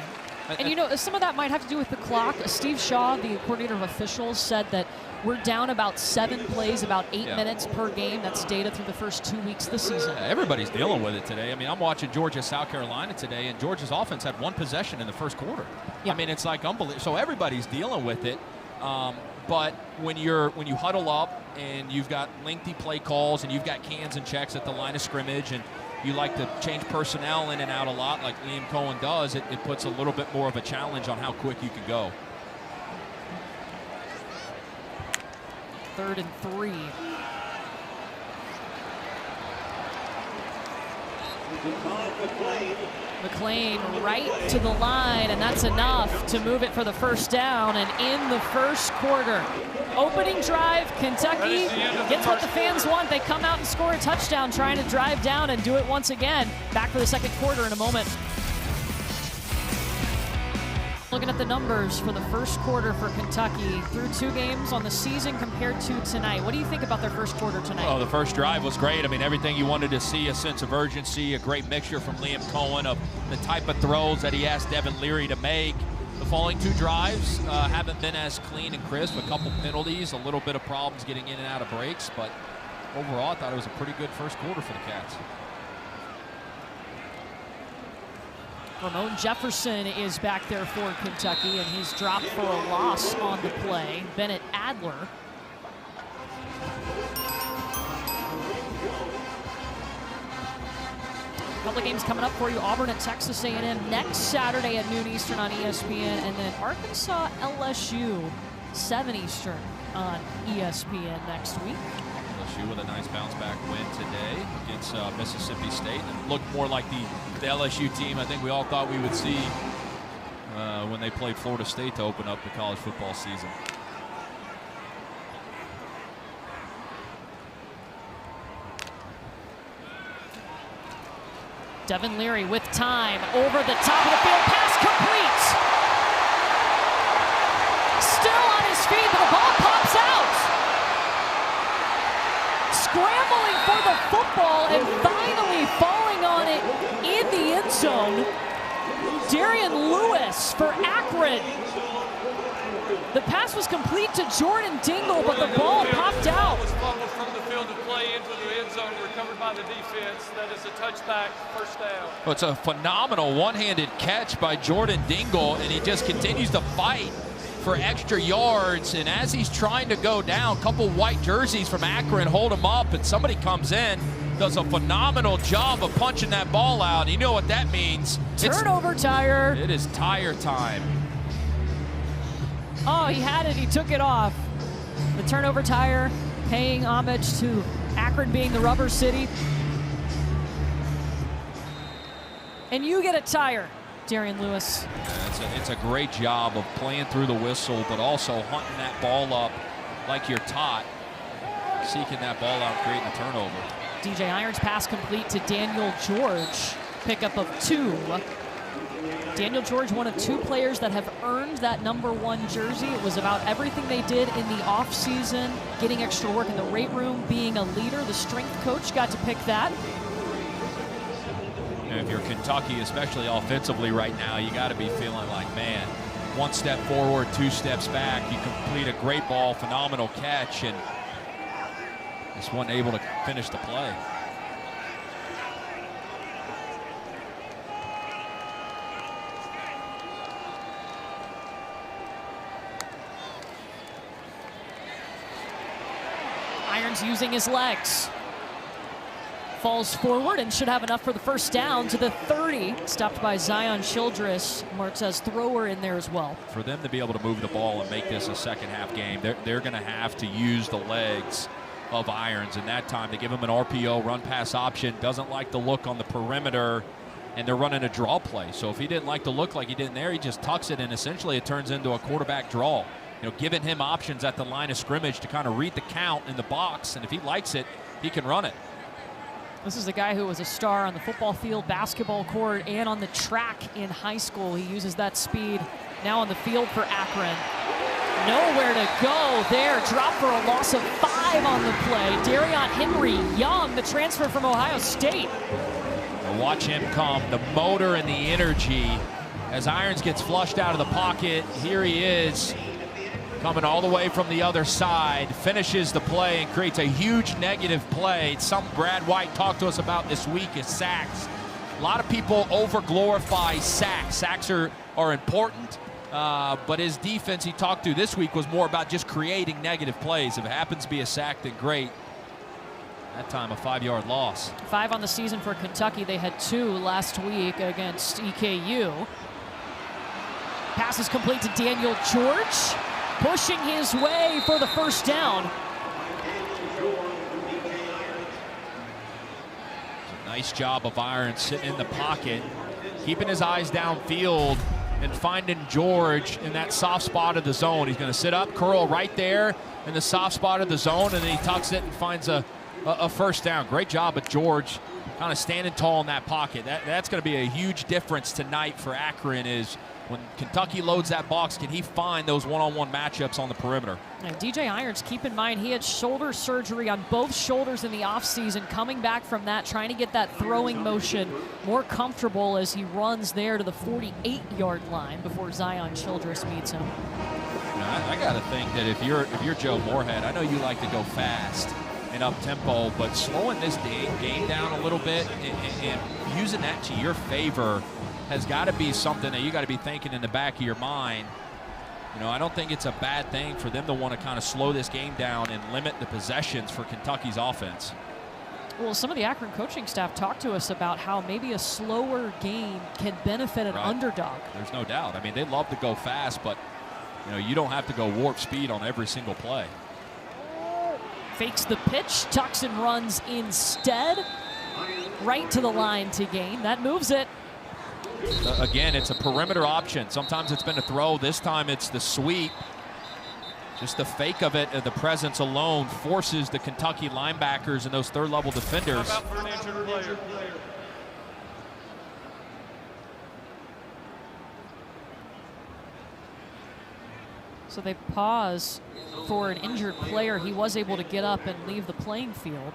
S1: And you know, some of that might have to do with the clock. Steve Shaw, the coordinator of officials, said that we're down about 7 plays, about 8 minutes per game. That's data through the first 2 weeks of the season.
S2: Everybody's dealing with it today. I mean, I'm watching Georgia, South Carolina today, and Georgia's offense had 1 possession in the first quarter. I mean, it's like unbelievable. So everybody's dealing with it. But when you huddle up and you've got lengthy play calls and you've got cans and checks at the line of scrimmage, and you like to change personnel in and out a lot like Liam Coen does, it puts a little bit more of a challenge on how quick you can go.
S1: 3rd and 3. McClain right to the line, and that's enough to move it for the first down. And in the first quarter, opening drive, Kentucky gets what the fans want. They come out and score a touchdown, trying to drive down and do it once again. Back for the second quarter in a moment. Looking at the numbers for the first quarter for Kentucky through 2 games on the season compared to tonight. What do you think about their first quarter tonight?
S2: Oh, the first drive was great. I mean, everything you wanted to see, a sense of urgency, a great mixture from Liam Coen of the type of throws that he asked Devin Leary to make. The following 2 drives haven't been as clean and crisp. A couple penalties, a little bit of problems getting in and out of breaks, but overall I thought it was a pretty good first quarter for the Cats.
S1: Ramon Jefferson is back there for Kentucky, and he's dropped for a loss on the play. Bennett Adler. A couple of games coming up for you. Auburn at Texas A&M next Saturday at noon Eastern on ESPN, and then Arkansas LSU 7 Eastern on ESPN next week.
S2: LSU with a nice bounce back win today against Mississippi State, and looked more like the LSU team I think we all thought we would see when they played Florida State to open up the college football season.
S1: Devin Leary with time over the top of the field, pass complete. Still on his feet, but the ball pops out. Scrambling for the football and finally falling on it in the end zone. Darian Lewis for Akron. The pass was complete to Jordan Dingle, but the ball popped out.
S3: The ball was fumbled from the field to play into the end zone, recovered by the defense. That is a touchback, first down.
S2: Well, it's a phenomenal one-handed catch by Jordan Dingle, and he just continues to fight for extra yards. And as he's trying to go down, a couple white jerseys from Akron hold him up, and somebody comes in, does a phenomenal job of punching that ball out. You know what that means.
S1: Turnover tire.
S2: It is tire time.
S1: Oh, he had it, he took it off. The turnover tire, paying homage to Akron being the rubber city. And you get a tire, Darian Lewis.
S2: Yeah, it's a great job of playing through the whistle, but also hunting that ball up like you're taught, seeking that ball out, creating a turnover.
S1: DJ Irons pass complete to Daniel George. Pickup of 2 Daniel George, one of 2 players that have earned that #1 jersey. It was about everything they did in the offseason, getting extra work in the weight room, being a leader. The strength coach got to pick that.
S2: And if you're Kentucky, especially offensively right now, you got to be feeling like, man, 1 step forward, 2 steps back. You complete a great ball, phenomenal catch, and just wasn't able to finish the play.
S1: Irons using his legs. Falls forward and should have enough for the first down to the 30. Stopped by Zion Childress. Marks as thrower in there as well.
S2: For them to be able to move the ball and make this a second-half game, they're going to have to use the legs of Irons. And that time, they give him an RPO, run-pass option. Doesn't like the look on the perimeter, and they're running a draw play. So if he didn't like the look like he did in there, he just tucks it, and essentially it turns into a quarterback draw. You know, giving him options at the line of scrimmage to kind of read the count in the box, and if he likes it, he can run it.
S1: This is a guy who was a star on the football field, basketball court, and on the track in high school. He uses that speed now on the field for Akron. Nowhere to go there. Drop for a loss of 5 on the play. Darion Henry Young, the transfer from Ohio State.
S2: Now watch him come, the motor and the energy as Irons gets flushed out of the pocket. Here he is, coming all the way from the other side, finishes the play and creates a huge negative play. It's something Brad White talked to us about this week is sacks. A lot of people over-glorify sacks. Sacks are important, but his defense he talked to this week was more about just creating negative plays. If it happens to be a sack, then great. That time a 5-yard loss. 5
S1: on the season for Kentucky. They had 2 last week against EKU. Pass is complete to Daniel George, pushing his way for the first down.
S2: Nice job of Irons sitting in the pocket, keeping his eyes downfield and finding George in that soft spot of the zone. He's going to sit up, curl right there in the soft spot of the zone, and then he tucks it and finds a first down. Great job of George kind of standing tall in that pocket. That's going to be a huge difference tonight for Akron is when Kentucky loads that box, can he find those one-on-one matchups on the perimeter?
S1: And DJ Irons, keep in mind, he had shoulder surgery on both shoulders in the offseason, coming back from that, trying to get that throwing motion more comfortable as he runs there to the 48-yard line before Zion Childress meets him.
S2: You know, I got to think that if you're Joe Moorhead, I know you like to go fast and up-tempo, but slowing this game down a little bit and using that to your favor has got to be something that you got to be thinking in the back of your mind. You know, I don't think it's a bad thing for them to want to kind of slow this game down and limit the possessions for Kentucky's offense.
S1: Well, some of the Akron coaching staff talked to us about how maybe a slower game can benefit an underdog.
S2: There's no doubt. I mean, they love to go fast, but you know, you don't have to go warp speed on every single play.
S1: Fakes the pitch, tucks and runs instead. Right to the line to gain. That moves it.
S2: Again, it's a perimeter option. Sometimes it's been a throw. This time it's the sweep. Just the fake of it, the presence alone forces the Kentucky linebackers and those third-level defenders.
S3: How about for an injured player?
S1: So they pause for an injured player. He was able to get up and leave the playing field.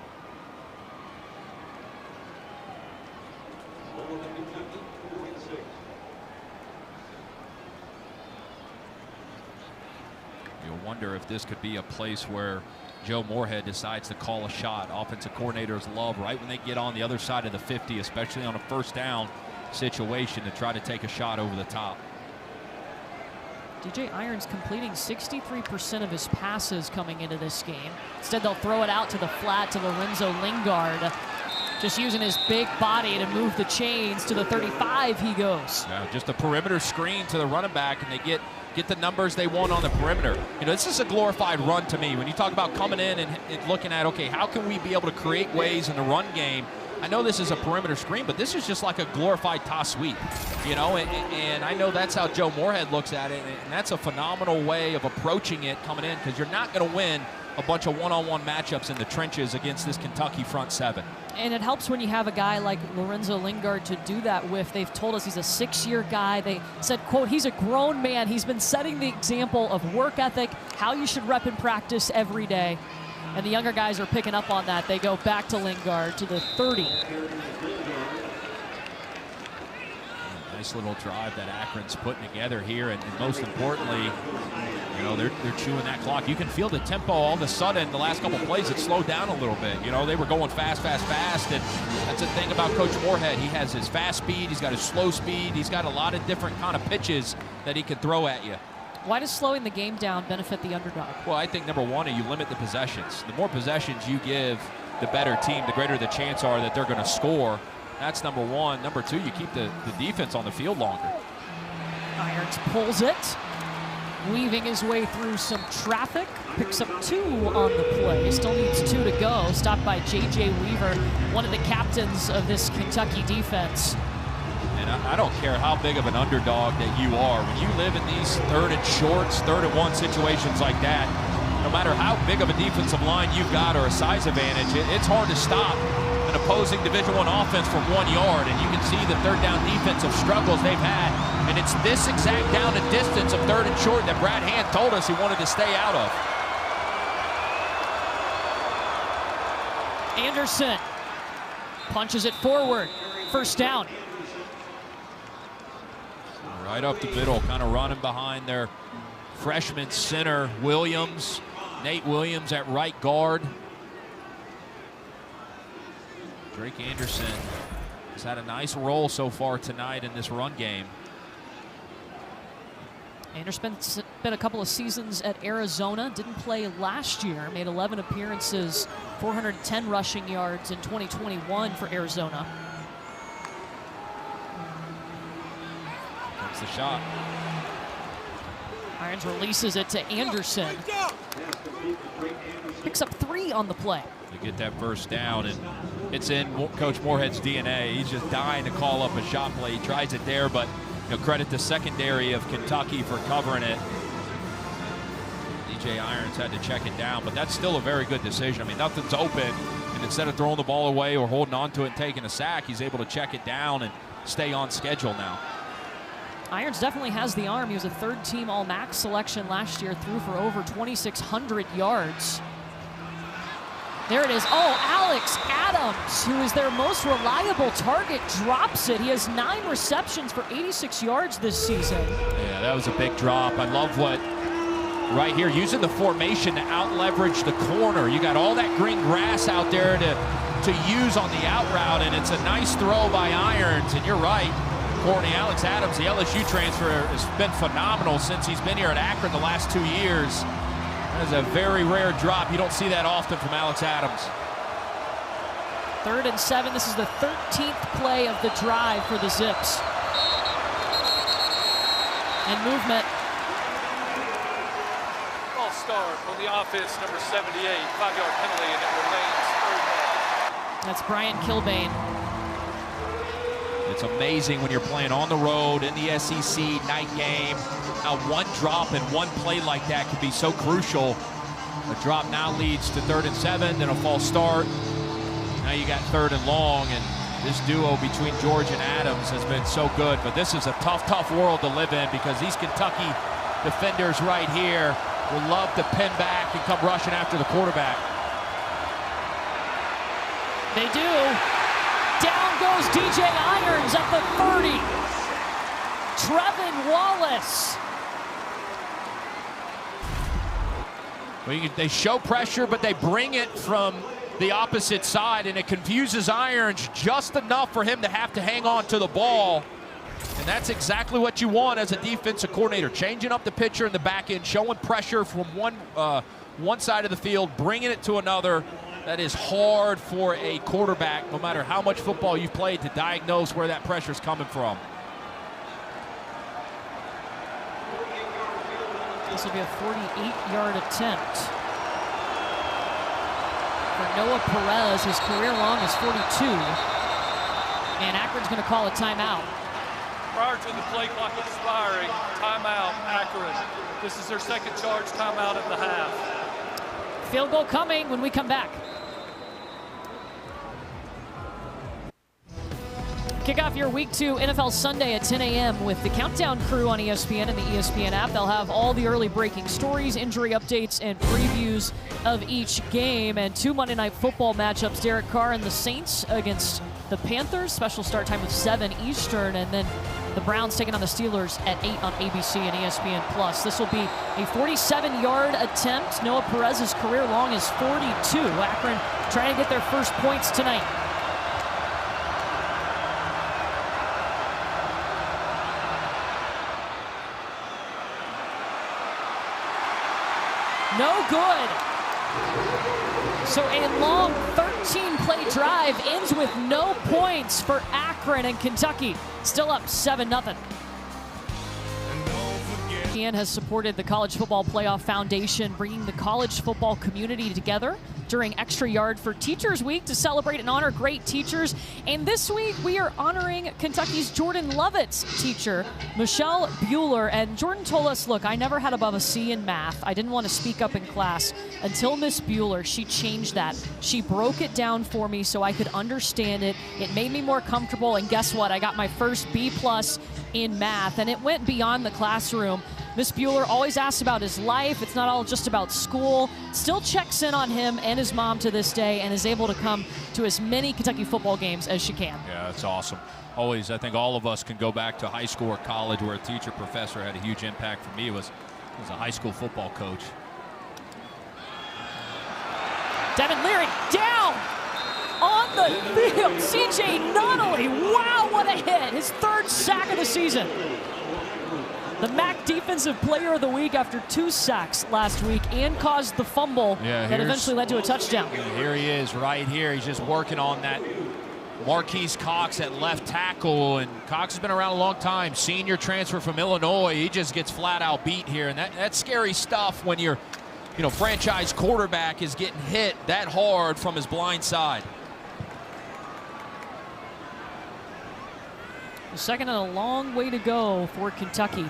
S2: You'll wonder if this could be a place where Joe Moorhead decides to call a shot. Offensive coordinators love right when they get on the other side of the 50, especially on a first down situation, to try to take a shot over the top.
S1: DJ Irons completing 63% of his passes coming into this game. Instead, they'll throw it out to the flat to Lorenzo Lingard. Just using his big body to move the chains to the 35 he goes.
S2: Yeah, just a perimeter screen to the running back, and they get the numbers they want on the perimeter. You know, this is a glorified run to me. When you talk about coming in and looking at, okay, how can we be able to create ways in the run game? I know this is a perimeter screen, but this is just like a glorified toss sweep, you know, and I know that's how Joe Moorhead looks at it, and that's a phenomenal way of approaching it coming in, because you're not going to win a bunch of one-on-one matchups in the trenches against this Kentucky front seven.
S1: And it helps when you have a guy like Lorenzo Lingard to do that with. They've told us he's a 6-year guy. They said, quote, he's a grown man. He's been setting the example of work ethic, how you should rep in practice every day. And the younger guys are picking up on that. They go back to Lingard to the 30.
S2: Nice little drive that Akron's putting together here, and most importantly, you know, they're chewing that clock. You can feel the tempo all of a sudden. The last couple plays, it slowed down a little bit. You know, they were going fast, and that's the thing about Coach Moorhead. He has his fast speed, he's got his slow speed, he's got a lot of different kind of pitches that he can throw at you.
S1: Why does slowing the game down benefit the underdog?
S2: Well, I think number one, you limit the possessions. The more possessions you give the better team, the greater the chance are that they're going to score. That's number one. Number two, you keep the defense on the field longer.
S1: Irons pulls it, weaving his way through some traffic, picks up 2 on the play, still needs 2 to go. Stopped by J.J. Weaver, one of the captains of this Kentucky defense.
S2: And I don't care how big of an underdog that you are. When you live in these 3rd and shorts, 3rd and 1 situations like that, no matter how big of a defensive line you've got or a size advantage, it's hard to stop an opposing Division I offense from 1 yard. And you can see the 3rd down defensive struggles they've had. And it's this exact down and distance of 3rd and short that Brad Hand told us he wanted to stay out of.
S1: Anderson punches it forward. First down.
S2: Right up the middle, kind of running behind their freshman center, Williams. Nate Williams at right guard. Drake Anderson has had a nice role so far tonight in this run game.
S1: Anderson's been a couple of seasons at Arizona, didn't play last year, made 11 appearances, 410 rushing yards in 2021 for Arizona.
S2: That's the shot.
S1: Irons releases it to Anderson. Picks up 3 on the play.
S2: To get that first down, and it's in Coach Moorhead's DNA. He's just dying to call up a shot play. He tries it there, but you know, credit the secondary of Kentucky for covering it. DJ Irons had to check it down, but that's still a very good decision. I mean, nothing's open, and instead of throwing the ball away or holding on to it and taking a sack, he's able to check it down and stay on schedule now.
S1: Irons definitely has the arm. He was a 3rd-team All-MAC selection last year, threw for over 2,600 yards. There it is. Oh, Alex Adams, who is their most reliable target, drops it. He has 9 receptions for 86 yards this season.
S2: Yeah, that was a big drop. I love what, right here, using the formation to out-leverage the corner. You got all that green grass out there to use on the out route, and it's a nice throw by Irons, and you're right. Courtney, Alex Adams, the LSU transfer, has been phenomenal since he's been here at Akron the last 2 years. That is a very rare drop. You don't see that often from Alex Adams.
S1: 3rd and 7. This is the 13th play of the drive for the Zips. And movement.
S3: False start on the offense, number 78, 5-yard penalty, and it remains 3rd down.
S1: That's Brian Kilbane.
S2: It's amazing when you're playing on the road in the SEC night game, how one drop and one play like that can be so crucial. A drop now leads to 3rd and 7, then a false start. Now you got 3rd and long, and this duo between George and Adams has been so good. But this is a tough, tough world to live in, because these Kentucky defenders right here will love to pin back and come rushing after the quarterback.
S1: They do. Down goes DJ Irons at the 30. Trevin Wallace.
S2: Well, they show pressure, but they bring it from the opposite side, and it confuses Irons just enough for him to have to hang on to the ball. And that's exactly what you want as a defensive coordinator, changing up the pitcher in the back end, showing pressure from one side of the field, bringing it to another. That is hard for a quarterback, no matter how much football you've played, to diagnose where that pressure is coming from.
S1: This will be a 48-yard attempt for Noah Perez. His career long is 42. And Akron's going to call a timeout.
S3: Prior to the play clock expiring, timeout, Akron. This is their second charge timeout of the half.
S1: field goal coming when we come back. Kick off your Week 2 NFL Sunday at 10 a.m. with the Countdown crew on ESPN and the ESPN app. They'll have all the early breaking stories, injury updates, and previews of each game. And 2 Monday Night Football matchups, Derek Carr and the Saints against the Panthers. Special start time of 7 Eastern. And then the Browns taking on the Steelers at 8 on ABC and ESPN+. This will be a 47-yard attempt. Noah Perez's career long is 42. Akron trying to get their first points tonight. No good. So a long 13-play drive ends with no points for Akron, and Kentucky still up 7-0. ESPN has supported the College Football Playoff Foundation, bringing the college football community together during Extra Yard for Teachers Week to celebrate and honor great teachers. And this week, we are honoring Kentucky's Jordan Lovett's teacher, Michelle Bueller. And Jordan told us, look, I never had above a C in math. I didn't want to speak up in class until Miss Bueller. She changed that. She broke it down for me so I could understand it. It made me more comfortable. And guess what? I got my first B+ in math. And it went beyond the classroom. Miss Bueller always asks about his life. It's not all just about school. Still checks in on him and his mom to this day, and is able to come to as many Kentucky football games as she can.
S2: Yeah, that's awesome. Always, I think all of us can go back to high school or college where a teacher, professor had a huge impact for me. Was a high school football coach.
S1: Devin Leary down on the field. C.J. Nunnally, wow, what a hit. His 3rd sack of the season. The MAC Defensive Player of the Week after 2 sacks last week and caused the fumble that eventually led to a touchdown.
S2: Here he is right here. He's just working on that Marquise Cox at left tackle, and Cox has been around a long time. Senior transfer from Illinois. He just gets flat out beat here, and that's scary stuff when your franchise quarterback is getting hit that hard from his blind side.
S1: The second and a long way to go for Kentucky.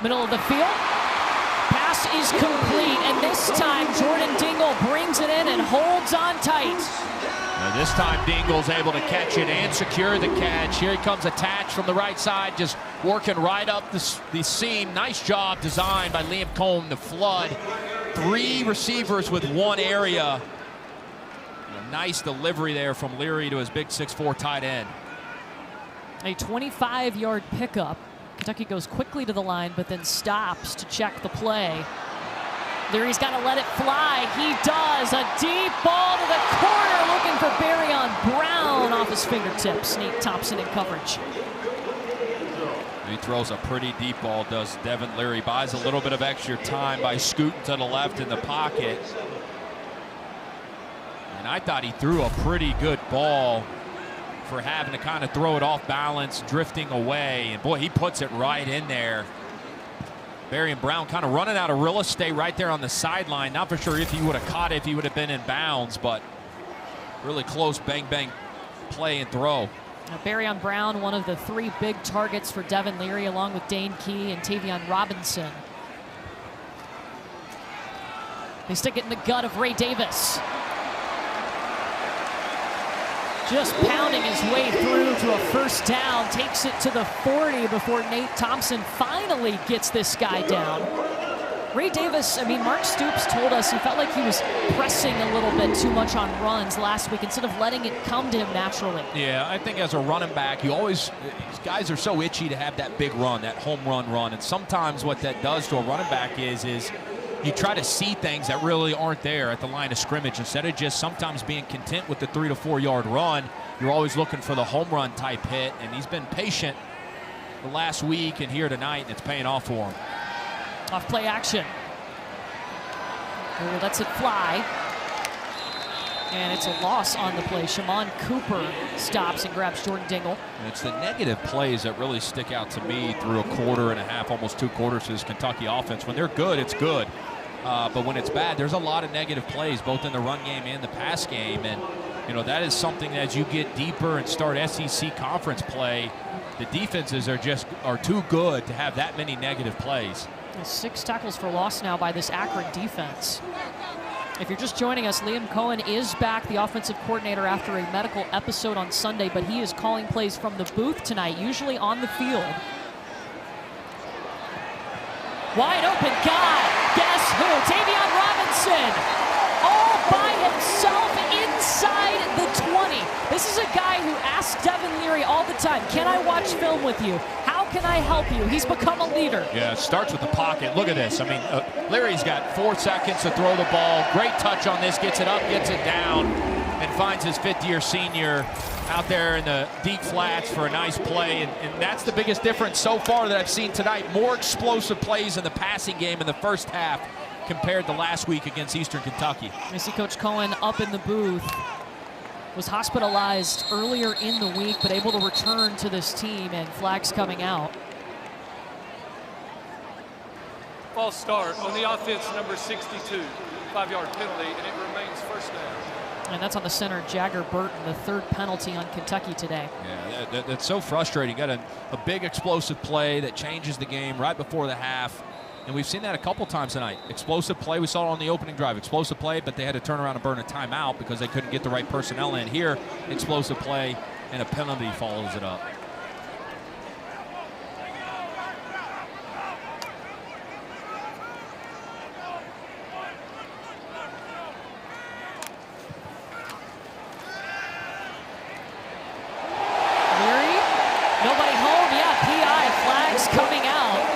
S1: Middle of the field. Pass is complete, and this time Jordan Dingle brings it in and holds on tight.
S2: Now this time Dingle's able to catch it and secure the catch. Here he comes attached from the right side, just working right up the seam. Nice job designed by Liam Coen to flood 3 receivers with 1 area. A nice delivery there from Leary to his big 6'4" tight end.
S1: A 25-yard pickup. Kentucky goes quickly to the line, but then stops to check the play. Leary's got to let it fly. He does. A deep ball to the corner, looking for Barion Brown off his fingertips. Nate Thompson in coverage.
S2: He throws a pretty deep ball, does Devin Leary. Buys a little bit of extra time by scooting to the left in the pocket. And I thought he threw a pretty good ball for having to kind of throw it off balance, drifting away. And boy, he puts it right in there. Barion Brown kind of running out of real estate right there on the sideline. Not for sure if he would have caught it, if he would have been in bounds, but really close bang play and throw.
S1: Now, Barion Brown, one of the 3 big targets for Devin Leary, along with Dane Key and Tayvion Robinson. They stick it in the gut of Ray Davis. Just pounding his way through to a first down, takes it to the 40 before Nate Thompson finally gets this guy down. Ray Davis, Mark Stoops told us he felt like he was pressing a little bit too much on runs last week instead of letting it come to him naturally.
S2: Yeah, I think as a running back, these guys are so itchy to have that big run, that home run. And sometimes what that does to a running back is you try to see things that really aren't there at the line of scrimmage. Instead of just sometimes being content with the 3 to 4 yard run, you're always looking for the home run type hit. And he's been patient the last week and here tonight, and it's paying off for him.
S1: Off play action. Lets it fly. And it's a loss on the play. Shimon Cooper stops and grabs Jordan Dingle.
S2: And it's the negative plays that really stick out to me through a quarter and a half, almost 2 quarters to this Kentucky offense. When they're good, it's good. But when it's bad, there's a lot of negative plays, both in the run game and the pass game. And You know, that is something as you get deeper and start SEC conference play, the defenses are too good to have that many negative plays.
S1: 6 tackles for loss now by this Akron defense. If you're just joining us, Liam Coen is back, the offensive coordinator, after a medical episode on Sunday, but he is calling plays from the booth tonight, usually on the field. Wide open guy. Guess who? Tayvion Robinson, all by himself inside the 20. This is a guy who asks Devin Leary all the time, can I watch film with you? How can I help you? He's become a leader.
S2: Yeah, it starts with the pocket. Look at this. I mean, Leary's got 4 seconds to throw the ball. Great touch on this. Gets it up, gets it down, and finds his 5th-year senior out there in the deep flats for a nice play. And that's the biggest difference so far that I've seen tonight. More explosive plays in the passing game in the first half compared to last week against Eastern Kentucky.
S1: I see Coach Coen up in the booth. Was hospitalized earlier in the week, but able to return to this team, and flags coming out.
S3: False start on the offense, number 62. 5-yard penalty, and it remains first down.
S1: And that's on the center, Jagger Burton, the 3rd penalty on Kentucky today.
S2: Yeah, that's so frustrating. Got a big explosive play that changes the game right before the half. And we've seen that a couple times tonight. Explosive play, we saw it on the opening drive. Explosive play, but they had to turn around and burn a timeout because they couldn't get the right personnel in. Here, explosive play, and a penalty follows it up.
S1: Leary, nobody home. Yeah, PI, flags coming out.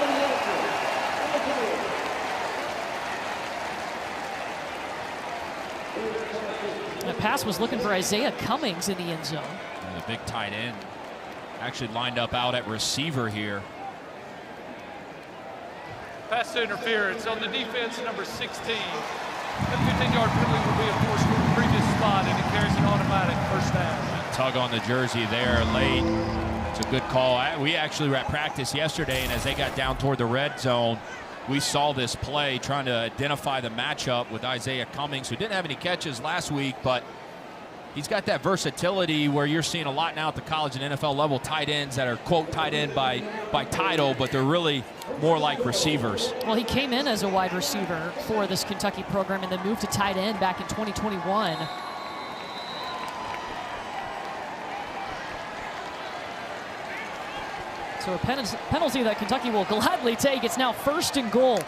S1: The pass was looking for Isaiah Cummings in the end zone.
S2: And the big tight end actually lined up out at receiver here.
S3: Pass interference on the defense, number 16. The 15-yard penalty will be enforced from the previous spot, and it carries an automatic first down.
S2: Tug on the jersey there late. It's a good call. We actually were at practice yesterday, and as they got down toward the red zone, we saw this play trying to identify the matchup with Isaiah Cummings, who didn't have any catches last week, but he's got that versatility where you're seeing a lot now at the college and NFL level, tight ends that are, quote, tight end by title, but they're really more like receivers.
S1: Well, he came in as a wide receiver for this Kentucky program and then moved to tight end back in 2021. So a penalty that Kentucky will gladly take. It's now 1st and goal.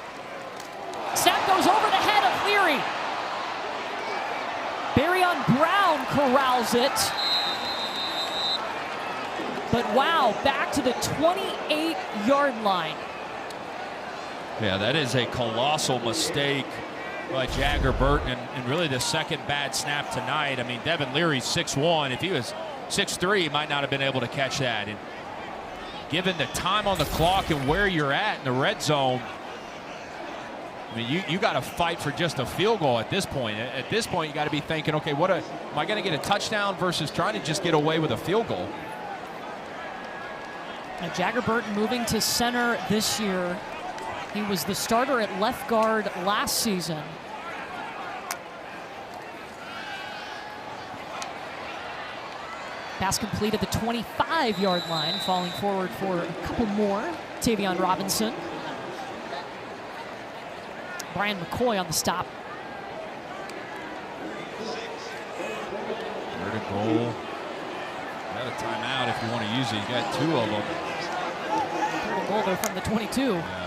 S1: Snap goes over the head of Leary. Barion Brown corrals it. But wow, back to the 28-yard line.
S2: Yeah, that is a colossal mistake by Jagger Burton, and really the second bad snap tonight. I mean, Devin Leary's 6'1". If he was 6'3", he might not have been able to catch that. And given the time on the clock and where you're at in the red zone, I mean, you got to fight for just a field goal at this point. At this point, you got to be thinking, okay, am I going to get a touchdown versus trying to just get away with a field goal?
S1: And Jagger Burton moving to center this year. He was the starter at left guard last season. Pass complete at the 25-yard line, falling forward for a couple more. Tayvion Robinson. Brian McCoy on the stop.
S2: 3rd and goal. Got a timeout if you want to use it. You got 2 of them.
S1: 3rd and goal, though, from the 22.
S2: Yeah.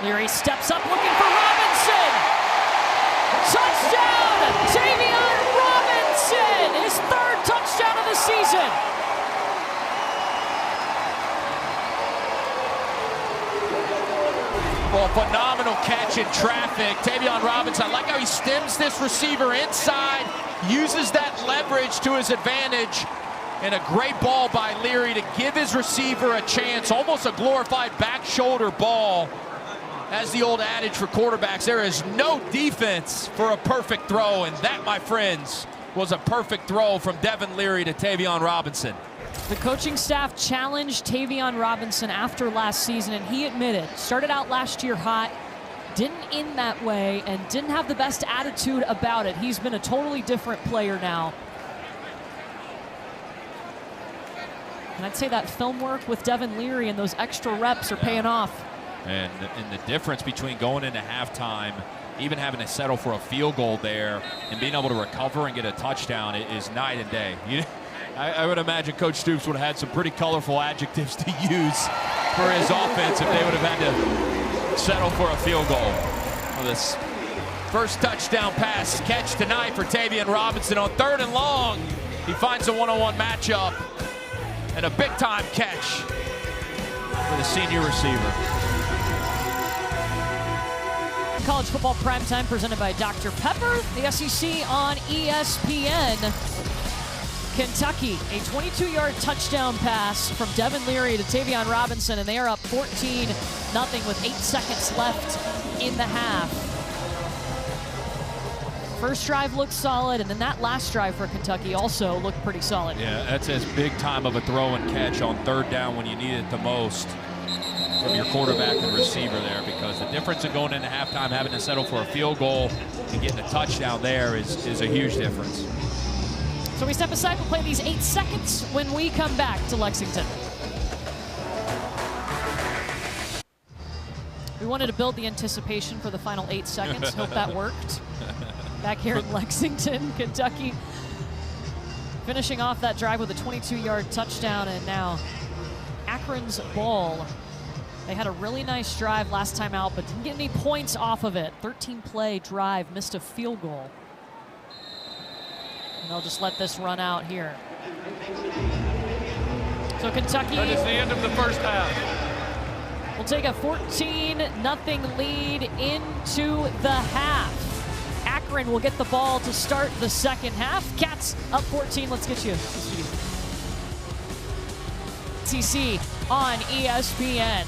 S1: Leary steps up looking for Robinson. Touchdown! Tayvion Robinson! His 3rd touchdown of the season.
S2: Well, phenomenal catch in traffic. Tayvion Robinson, I like how he stems this receiver inside, uses that leverage to his advantage, and a great ball by Leary to give his receiver a chance, almost a glorified back shoulder ball. As the old adage for quarterbacks, there is no defense for a perfect throw, and that, my friends, was a perfect throw from Devin Leary to Tayvion Robinson.
S1: The coaching staff challenged Tayvion Robinson after last season, and he admitted, started out last year hot, didn't end that way, and didn't have the best attitude about it. He's been a totally different player now. And I'd say that film work with Devin Leary and those extra reps are paying off.
S2: And the difference between going into halftime, even having to settle for a field goal there, and being able to recover and get a touchdown is night and day. I would imagine Coach Stoops would have had some pretty colorful adjectives to use for his offense if they would have had to settle for a field goal. Well, this first touchdown pass catch tonight for Tayvion Robinson on 3rd and long. He finds a one-on-one matchup and a big-time catch for the senior receiver.
S1: College football primetime presented by Dr. Pepper, the SEC on ESPN. Kentucky, a 22-yard touchdown pass from Devin Leary to Tayvion Robinson, and they are up 14-0 with 8 seconds left in the half. First drive looked solid, and then that last drive for Kentucky also looked pretty solid.
S2: Yeah, that's as big time of a throw and catch on 3rd down when you need it the most from your quarterback and receiver there, because the difference in going into halftime, having to settle for a field goal and getting a touchdown there is a huge difference.
S1: So we step aside, we'll play these 8 seconds when we come back to Lexington. We wanted to build the anticipation for the final 8 seconds. Hope that worked. Back here in Lexington, Kentucky, finishing off that drive with a 22-yard touchdown, and now Akron's ball. They had a really nice drive last time out, but didn't get any points off of it. 13-play drive, missed a field goal. And they'll just let this run out here. So Kentucky.
S3: That is the end of the first half.
S1: Will take a 14-0 lead into the half. Akron will get the ball to start the second half. Cats up 14. Let's get you. SEC on ESPN.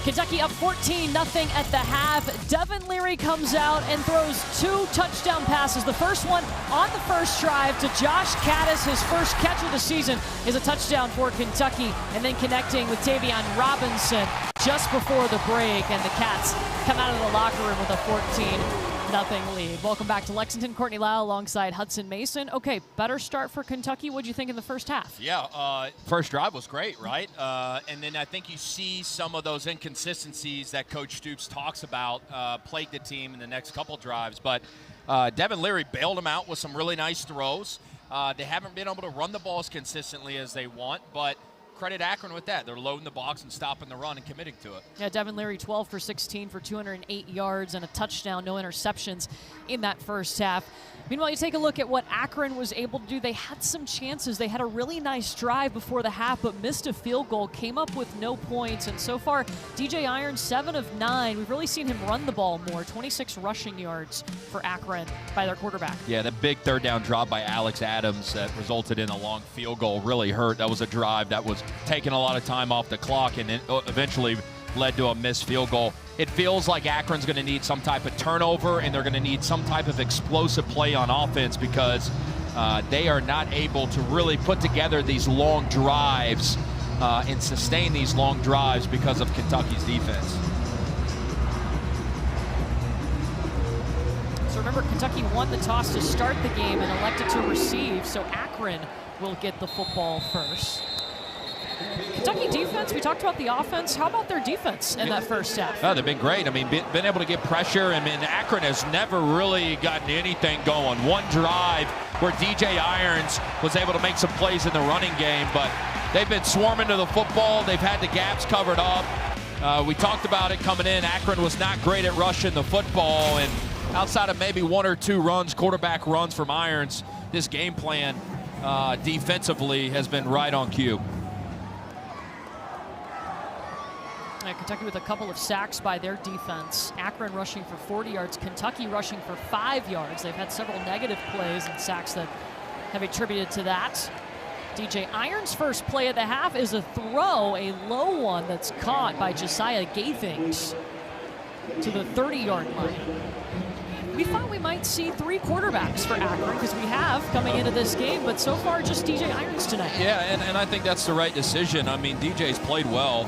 S1: Kentucky up 14-0 at the half. Devin Leary comes out and throws 2 touchdown passes. The first one on the first drive to Josh Caddis. His first catch of the season is a touchdown for Kentucky, and then connecting with Tayvion Robinson just before the break, and the Cats come out of the locker room with a 14-0 lead. Welcome back to Lexington. Courtney Lau alongside Hudson Mason. Okay, better start for Kentucky. What'd you think in the first half?
S2: Yeah, first drive was great, right? And then I think you see some of those inconsistencies that Coach Stoops talks about plague the team in the next couple drives. But Devin Leary bailed him out with some really nice throws. They haven't been able to run the ball as consistently as they want, but credit Akron with that. They're loading the box and stopping the run and committing to it.
S1: Yeah, Devin Leary 12 for 16 for 208 yards and a touchdown, no interceptions in that first half. Meanwhile, you take a look at what Akron was able to do. They had some chances. They had a really nice drive before the half, but missed a field goal, came up with no points. And so far, DJ Irons, 7 of 9. We've really seen him run the ball more, 26 rushing yards for Akron by their quarterback.
S2: Yeah, the big 3rd down drop by Alex Adams that resulted in a long field goal really hurt. That was a drive that was taking a lot of time off the clock, and it eventually led to a missed field goal. It feels like Akron's going to need some type of turnover, and they're going to need some type of explosive play on offense, because they are not able to really put together these long drives and sustain these long drives because of Kentucky's defense.
S1: So remember, Kentucky won the toss to start the game and elected to receive, so Akron will get the football first. Kentucky defense, we talked about the offense. How about their defense in that first half?
S2: Oh, they've been great. I mean, been able to get pressure. I mean, Akron has never really gotten anything going. One drive where DJ Irons was able to make some plays in the running game, but they've been swarming to the football. They've had the gaps covered up. We talked about it coming in. Akron was not great at rushing the football, and outside of maybe 1 or 2 runs, quarterback runs from Irons, this game plan defensively has been right on cue.
S1: Kentucky with a couple of sacks by their defense. Akron rushing for 40 yards. Kentucky rushing for 5 yards. They've had several negative plays and sacks that have attributed to that. DJ Irons' first play of the half is a throw, a low one that's caught by Josiah Gathings to the 30-yard line. We thought we might see 3 quarterbacks for Akron because we have coming into this game, but so far just DJ Irons tonight.
S2: Yeah, and I think that's the right decision. I mean, DJ's played well.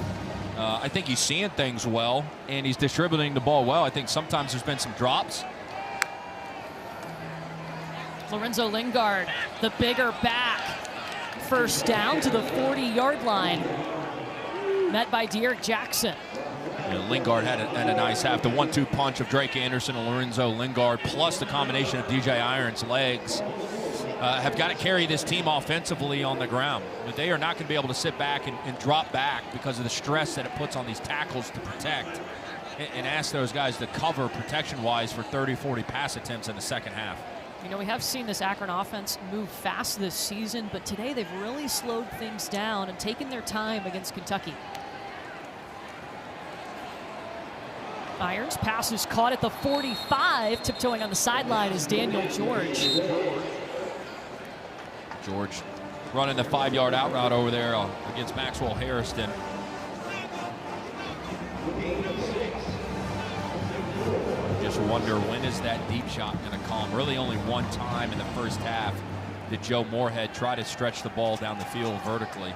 S2: I think he's seeing things well, and he's distributing the ball well. I think sometimes there's been some drops.
S1: Lorenzo Lingard, the bigger back. First down to the 40-yard line. Met by De'Eric Jackson.
S2: Yeah, Lingard had a nice half. The 1-2 punch of Drake Anderson and Lorenzo Lingard, plus the combination of DJ Irons' legs, have got to carry this team offensively on the ground. But they are not going to be able to sit back and drop back because of the stress that it puts on these tackles to protect and ask those guys to cover protection-wise for 30, 40 pass attempts in the second half.
S1: You know, we have seen this Akron offense move fast this season, but today they've really slowed things down and taken their time against Kentucky. Irons pass is caught at the 45. Tiptoeing on the sideline is Daniel George.
S2: George running the 5-yard out route over there against Maxwell Hairston. Just wonder, when is that deep shot going to come? Really only one time in the first half did Joe Moorhead try to stretch the ball down the field vertically.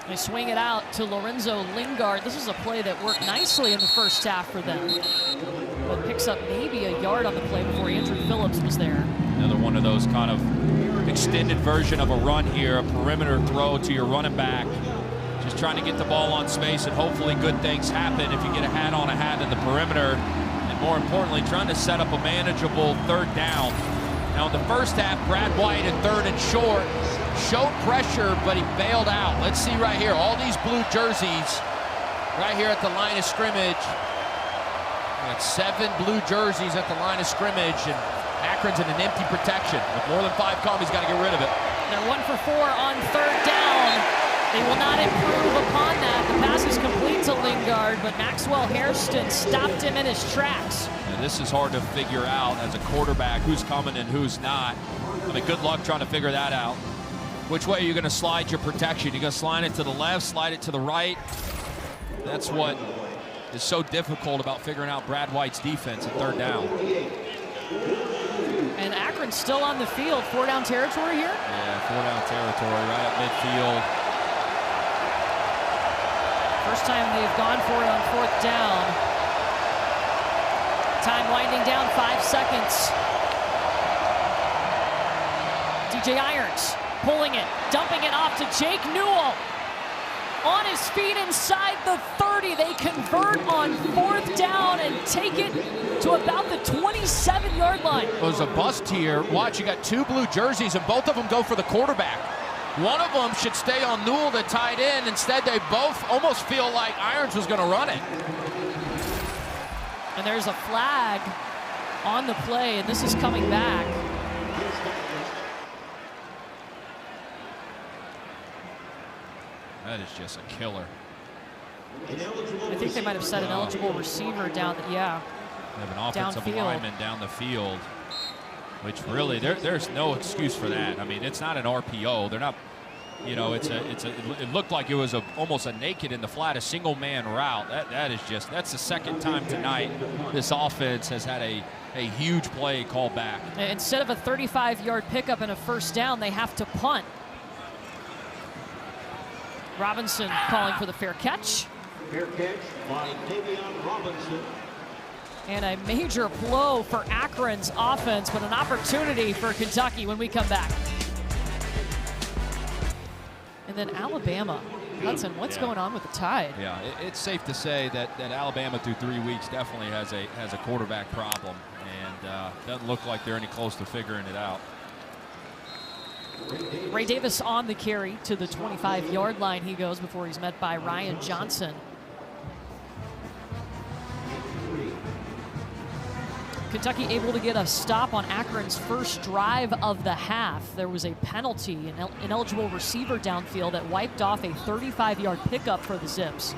S1: They swing it out to Lorenzo Lingard. This is a play that worked nicely in the first half for them. But picks up maybe a yard on the play before Andrew Phillips was there.
S2: Another one of those kind of extended version of a run here, a perimeter throw to your running back. Just trying to get the ball on space, and hopefully good things happen if you get a hat on a hat in the perimeter. And more importantly, trying to set up a manageable third down. Now in the first half, Brad White at 3rd and short showed pressure, but he bailed out. Let's see right here, all these blue jerseys right here at the line of scrimmage. We got 7 blue jerseys at the line of scrimmage, and Akron's in an empty protection. With more than 5 come, he's got to get rid of it.
S1: They're 1 for 4 on 3rd down. They will not improve upon that. The pass is complete to Lingard, but Maxwell Hairston stopped him in his tracks.
S2: And this is hard to figure out as a quarterback, who's coming and who's not. I mean, good luck trying to figure that out. Which way are you going to slide your protection? You're going to slide it to the left, slide it to the right. That's what is so difficult about figuring out Brad White's defense at 3rd down.
S1: And Akron's still on the field. 4-down territory here?
S2: Yeah, 4-down territory right at midfield.
S1: First time they've gone for it on 4th down. Time winding down, 5 seconds. DJ Irons pulling it, dumping it off to Jake Newell. On his feet inside the 30. They convert on 4th down and take it to about the 27-yard line.
S2: It was a bust here. Watch, you got 2 blue jerseys, and both of them go for the quarterback. One of them should stay on Newell to tight end. Instead, they both almost feel like Irons was going to run it.
S1: And there's a flag on the play, and this is coming back.
S2: That is just a killer.
S1: I think they might have set an eligible receiver down. Yeah.
S2: They have an offensive
S1: Downfield.
S2: lineman down the field, which really there's no excuse for that. I mean, it's not an RPO. They're not, you know, it looked like it was almost a naked in the flat, a single man route. That's the second time tonight this offense has had a huge play called back.
S1: Instead of a 35-yard pickup and a first down, they have to punt. Robinson calling for the fair catch.
S5: Fair catch by Tayvion Robinson.
S1: And a major blow for Akron's offense, but an opportunity for Kentucky when we come back. And then Alabama. Hudson, what's going on with the Tide?
S2: Yeah, it's safe to say that Alabama through 3 weeks definitely has a quarterback problem, and doesn't look like they're any close to figuring it out.
S1: Ray Davis on the carry to the 25-yard line he goes before he's met by Ryan Johnson. Kentucky able to get a stop on Akron's first drive of the half. There was a penalty, an ineligible receiver downfield that wiped off a 35-yard pickup for the Zips.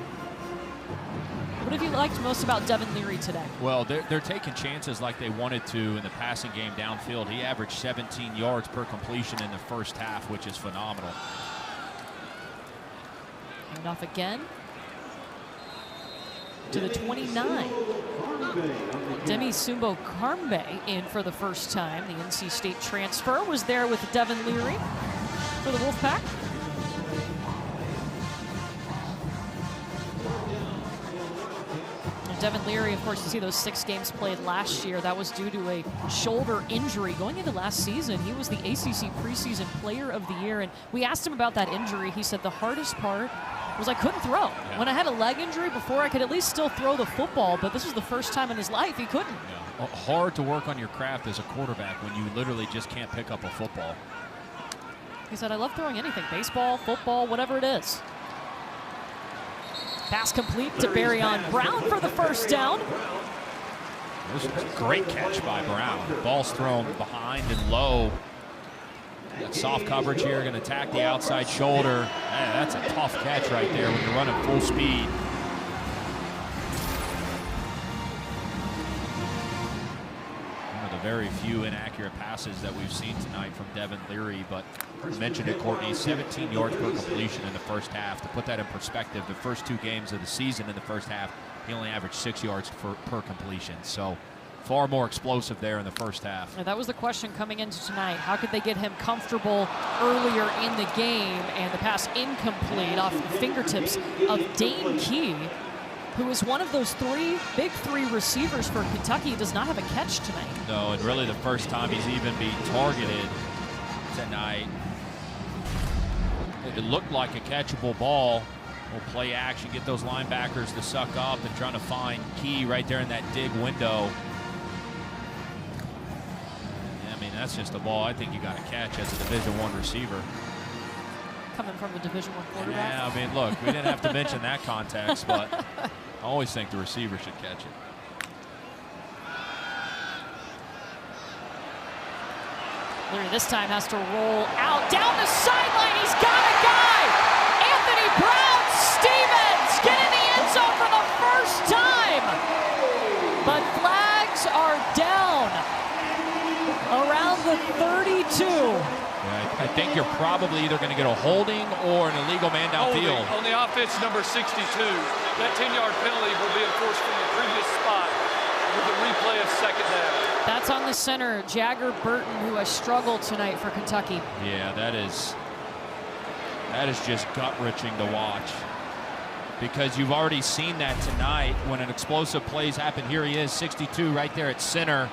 S1: What have you liked most about Devin Leary today?
S2: Well, they're taking chances like they wanted to in the passing game downfield. He averaged 17 yards per completion in the first half, which is phenomenal.
S1: And off again. to the 29. Demie Sumo-Karngbaye in for the first time. The NC State transfer was there with Devin Leary for the Wolfpack. Devin Leary, of course, you see those 6 games played last year. That was due to a shoulder injury. Going into last season, he was the ACC preseason player of the year, and we asked him about that injury. He said the hardest part was I couldn't throw. Yeah. When I had a leg injury before, I could at least still throw the football, but this was the first time in his life he couldn't.
S6: Yeah. Hard to work on your craft as a quarterback when you literally just can't pick up a football.
S1: He said, I love throwing anything, baseball, football, whatever it is. Pass complete to Barion Brown for the first down.
S6: This was a great catch by Brown. The ball's thrown behind and low. Got soft coverage here, going to attack the outside shoulder. Man, that's a tough catch right there when you're running full speed. One of the very few inaccurate passes that we've seen tonight from Devin Leary, but you mentioned it, Courtney, 17 yards per completion in the first half. To put that in perspective, the first 2 games of the season in the first half, he only averaged 6 yards per completion. So far more explosive there in the first half.
S1: That was the question coming into tonight. How could they get him comfortable earlier in the game? And the pass incomplete off the fingertips of Dane Key, who is one of those big three receivers for Kentucky. Does not have a catch tonight.
S6: No, and really the first time he's even been targeted tonight. It looked like a catchable ball. We'll play action, get those linebackers to suck up and trying to find Key right there in that dig window. I mean, that's just a ball I think you got to catch as a Division I receiver.
S1: Coming from a Division I quarterback.
S6: Yeah, I mean, look, we didn't have to mention that context, but I always think the receiver should catch it.
S1: Leary this time has to roll out down the sideline. He's got a guy. Anthony Brown Stevens get in the end zone for the first time. But flags are down around the 32.
S6: Yeah, I think you're probably either going to get a holding or an illegal man downfield.
S3: On the offense, number 62. That 10-yard penalty will be enforced from the previous spot with the replay of second down.
S1: That's on the center, Jagger Burton, who has struggled tonight for Kentucky.
S6: Yeah, that is just gut-wrenching to watch, because you've already seen that tonight when an explosive plays happen. Here he is, 62 right there at center.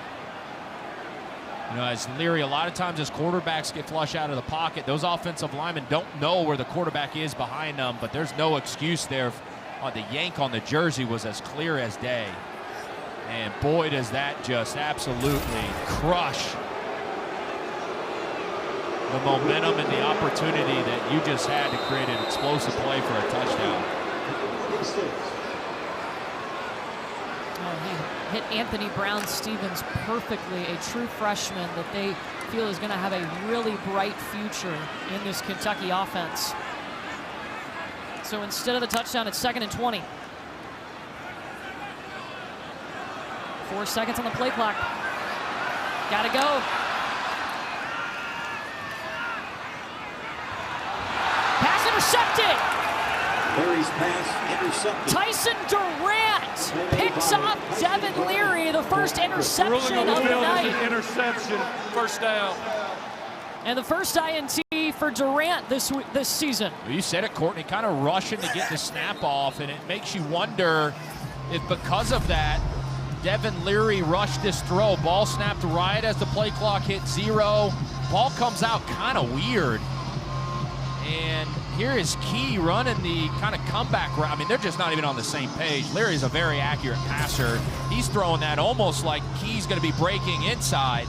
S6: You know, as Leary, a lot of times as quarterbacks get flush out of the pocket, those offensive linemen don't know where the quarterback is behind them, but there's no excuse there. The yank on the jersey was as clear as day. And boy, does that just absolutely crush the momentum and the opportunity that you just had to create an explosive play for a touchdown.
S1: Oh, he hit Anthony Brown Stevens perfectly, a true freshman that they feel is going to have a really bright future in this Kentucky offense. So instead of the touchdown, it's 2nd and 20. 4 seconds on the play clock. Gotta go. Pass intercepted.
S5: Leary's pass intercepted.
S1: Tyson Durant picks off Devin Leary, the first interception of the night.
S3: Interception, first down.
S1: And the first INT for Durant this season.
S6: Well, you said it, Courtney, kind of rushing to get the snap off, and it makes you wonder if because of that, Devin Leary rushed this throw. Ball snapped right as the play clock hit 0. Ball comes out kind of weird. And here is Key running the kind of comeback route. I mean, they're just not even on the same page. Leary's a very accurate passer. He's throwing that almost like Key's going to be breaking inside.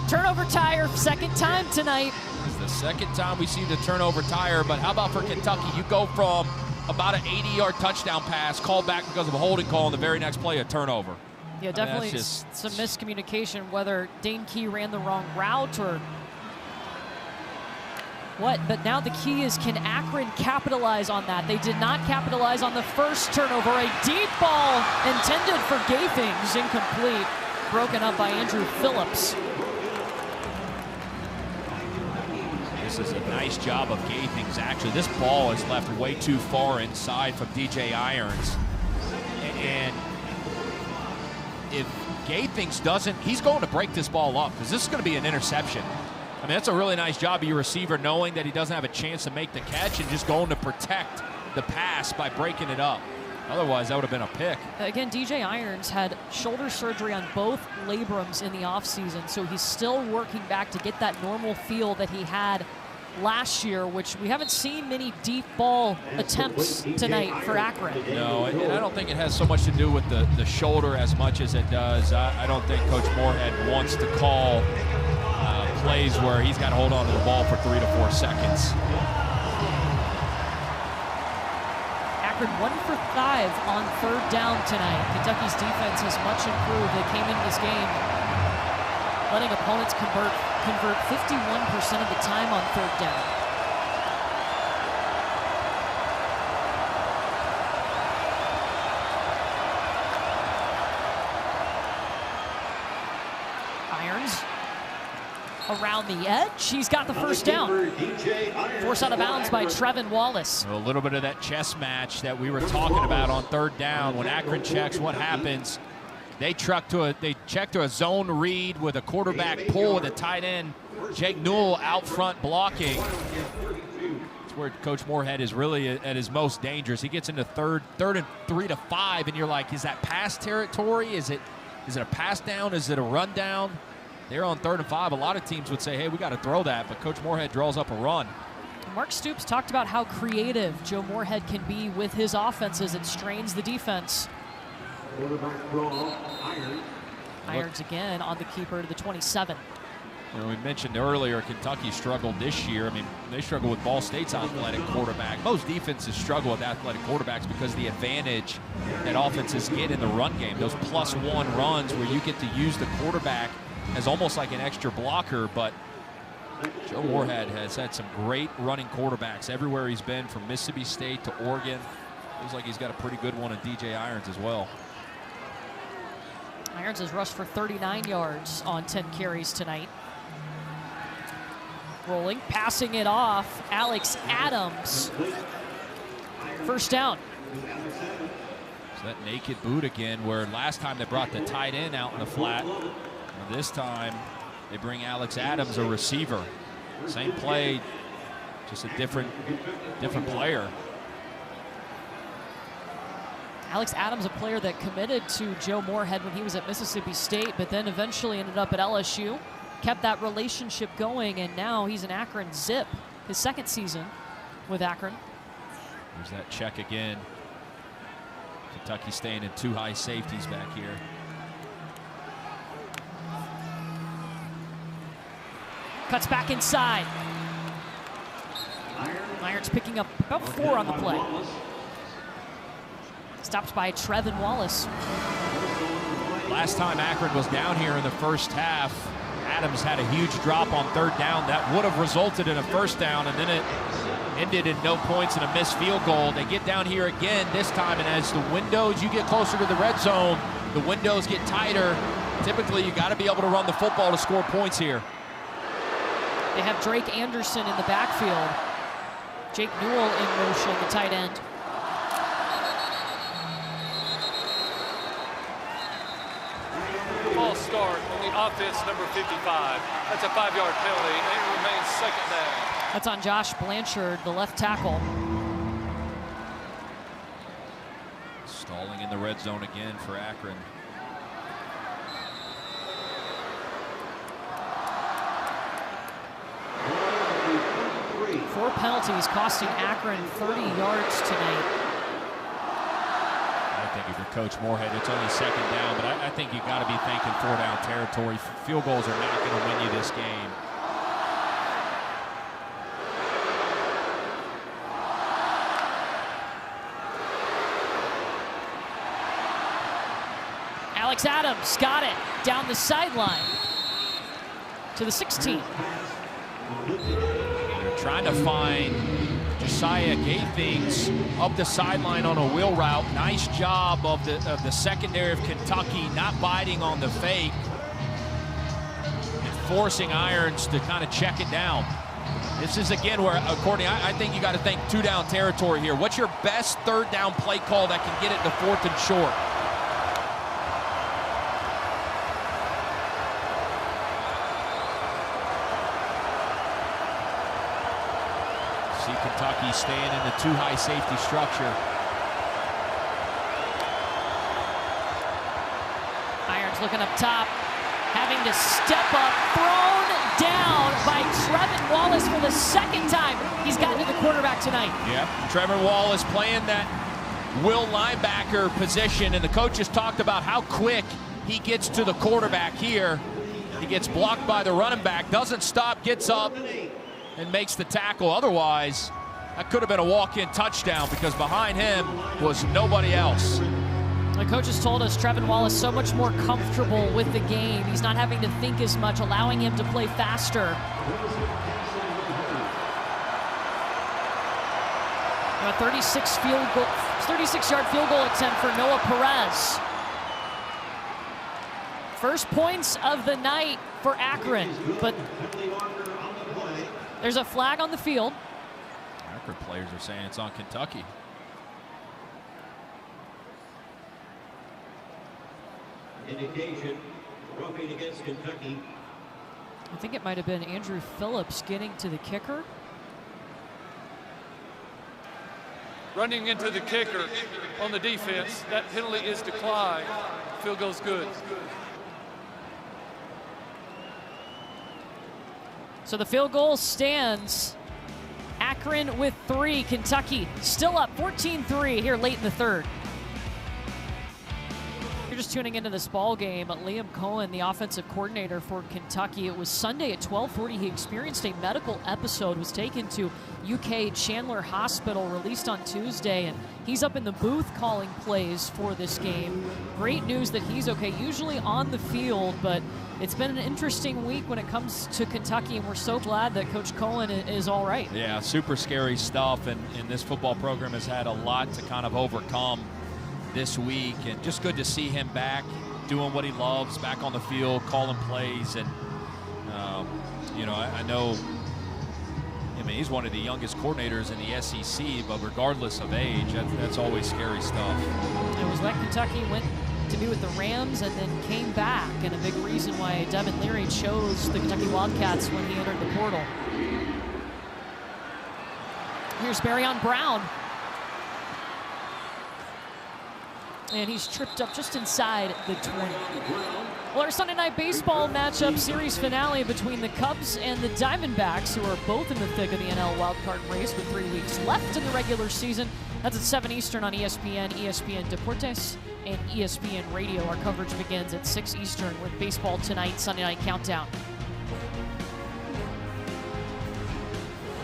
S1: Turnover tire, second time tonight.
S6: It's the second time we see the turnover tire, but how about for Kentucky? You go from about an 80-yard touchdown pass called back because of a holding call, and the very next play, a turnover.
S1: Yeah, definitely some miscommunication, whether Dane Key ran the wrong route or what. But now the key is, can Akron capitalize on that? They did not capitalize on the first turnover. A deep ball intended for Gaithings, incomplete, broken up by Andrew Phillips.
S6: This is a nice job of Gaithings. Actually, this ball is left way too far inside from DJ Irons. And if Gaithings doesn't, he's going to break this ball up because this is going to be an interception. I mean, that's a really nice job of your receiver knowing that he doesn't have a chance to make the catch and just going to protect the pass by breaking it up. Otherwise, that would have been a pick.
S1: Again, DJ Irons had shoulder surgery on both labrums in the offseason, so he's still working back to get that normal feel that he had last year, which we haven't seen many deep ball attempts tonight for Akron.
S6: No, and I don't think it has so much to do with the shoulder as much as it does. I don't think Coach Moorhead wants to call plays where he's got to hold on to the ball for 3 to 4 seconds.
S1: Akron 1 for 5 on 3rd down tonight. Kentucky's defense has much improved. They came into this game letting opponents convert 51% of the time on 3rd down. Irons around the edge. He's got the first down. Forced out of bounds by Trevin Wallace.
S6: A little bit of that chess match that we were talking about on 3rd down. When Akron checks, what happens? They check to a zone read with a quarterback pull with a tight end. Jake Newell out front blocking. It's where Coach Moorhead is really at his most dangerous. He gets into third and 3 to 5, and you're like, is that pass territory? Is it a pass down? Is it a run down? They're on 3rd and 5. A lot of teams would say, hey, we got to throw that, but Coach Moorhead draws up a run.
S1: Mark Stoops talked about how creative Joe Moorhead can be with his offenses. It strains the defense. Irons again on the keeper to the 27.
S6: You know, we mentioned earlier Kentucky struggled this year. I mean, they struggle with Ball State's athletic quarterback. Most defenses struggle with athletic quarterbacks because of the advantage that offenses get in the run game. Those +1 runs where you get to use the quarterback as almost like an extra blocker. But Joe Moorhead has had some great running quarterbacks everywhere he's been, from Mississippi State to Oregon. Feels like he's got a pretty good one in DJ Irons as well.
S1: Irons has rushed for 39 yards on 10 carries tonight. Rolling, passing it off, Alex Adams. First down.
S6: So that naked boot again, where last time they brought the tight end out in the flat. This time they bring Alex Adams, a receiver. Same play, just a different player.
S1: Alex Adams, a player that committed to Joe Moorhead when he was at Mississippi State, but then eventually ended up at LSU. Kept that relationship going, and now he's an Akron Zip, his 2nd season with Akron.
S6: There's that check again. Kentucky staying in 2 high safeties back here.
S1: Cuts back inside. Irons picking up about 4 on the play. Stopped by Trevin Wallace.
S6: Last time Akron was down here in the first half, Adams had a huge drop on 3rd down that would have resulted in a first down, and then it ended in no points and a missed field goal. They get down here again this time, and as the windows, you get closer to the red zone, the windows get tighter. Typically, you got to be able to run the football to score points here.
S1: They have Drake Anderson in the backfield. Jake Newell in motion, the tight end.
S3: False start on the offense, number 55. That's a 5-yard penalty, and it remains 2nd down.
S1: That's on Josh Blanchard, the left tackle.
S6: Stalling in the red zone again for Akron.
S1: Four penalties costing Akron 30 yards tonight.
S6: I think if you're Coach Moorhead, it's only 2nd down, but I think you got to be thinking 4-down territory. Field goals are not going to win you this game.
S1: Alex Adams got it down the sideline to the 16.
S6: They're trying to find Josiah Gaithings up the sideline on a wheel route. Nice job of the secondary of Kentucky not biting on the fake and forcing Irons to kind of check it down. This is again where, Courtney, I think you got to think 2-down territory here. What's your best 3rd down play call that can get it to 4th and short? See Kentucky staying in the too high safety structure.
S1: Irons looking up top, having to step up, thrown down by Trevin Wallace for the second time. He's gotten to the quarterback tonight.
S6: Yep, Trevor Wallace playing that will linebacker position, and the coaches talked about how quick he gets to the quarterback here. He gets blocked by the running back, doesn't stop, gets up, and makes the tackle. Otherwise, that could have been a walk-in touchdown because behind him was nobody else.
S1: The coaches told us Trevin Wallace so much more comfortable with the game. He's not having to think as much, allowing him to play faster. A 36-yard field goal attempt for Noah Perez. First points of the night for Akron, but there's a flag on the field.
S6: Akron players are saying it's on Kentucky.
S5: Indication, roughing against Kentucky.
S1: I think it might have been Andrew Phillips getting to the kicker.
S3: Running into the kicker on the defense, that penalty is declined. Field goal's good.
S1: So the field goal stands. Akron with 3. Kentucky still up 14-3 here late in the third. You're just tuning into this ball game. Liam Coen, the offensive coordinator for Kentucky. It was Sunday at 12:40. He experienced a medical episode, was taken to UK Chandler Hospital, released on Tuesday, and he's up in the booth calling plays for this game. Great news that he's okay, usually on the field, but it's been an interesting week when it comes to Kentucky, and we're so glad that Coach Coen is all right.
S6: Yeah, super scary stuff, and this football program has had a lot to kind of overcome this week, and just good to see him back doing what he loves, back on the field, calling plays. And you know, I know, I mean, he's one of the youngest coordinators in the SEC, but regardless of age, that's always scary stuff.
S1: It was like Kentucky went to be with the Rams and then came back, and a big reason why Devin Leary chose the Kentucky Wildcats when he entered the portal. Here's Barion Brown. And he's tripped up just inside the 20. Well, our Sunday Night Baseball matchup series finale between the Cubs and the Diamondbacks, who are both in the thick of the NL wildcard race with 3 weeks left in the regular season. That's at 7 Eastern on ESPN, ESPN Deportes, and ESPN Radio. Our coverage begins at 6 Eastern with Baseball Tonight Sunday Night Countdown.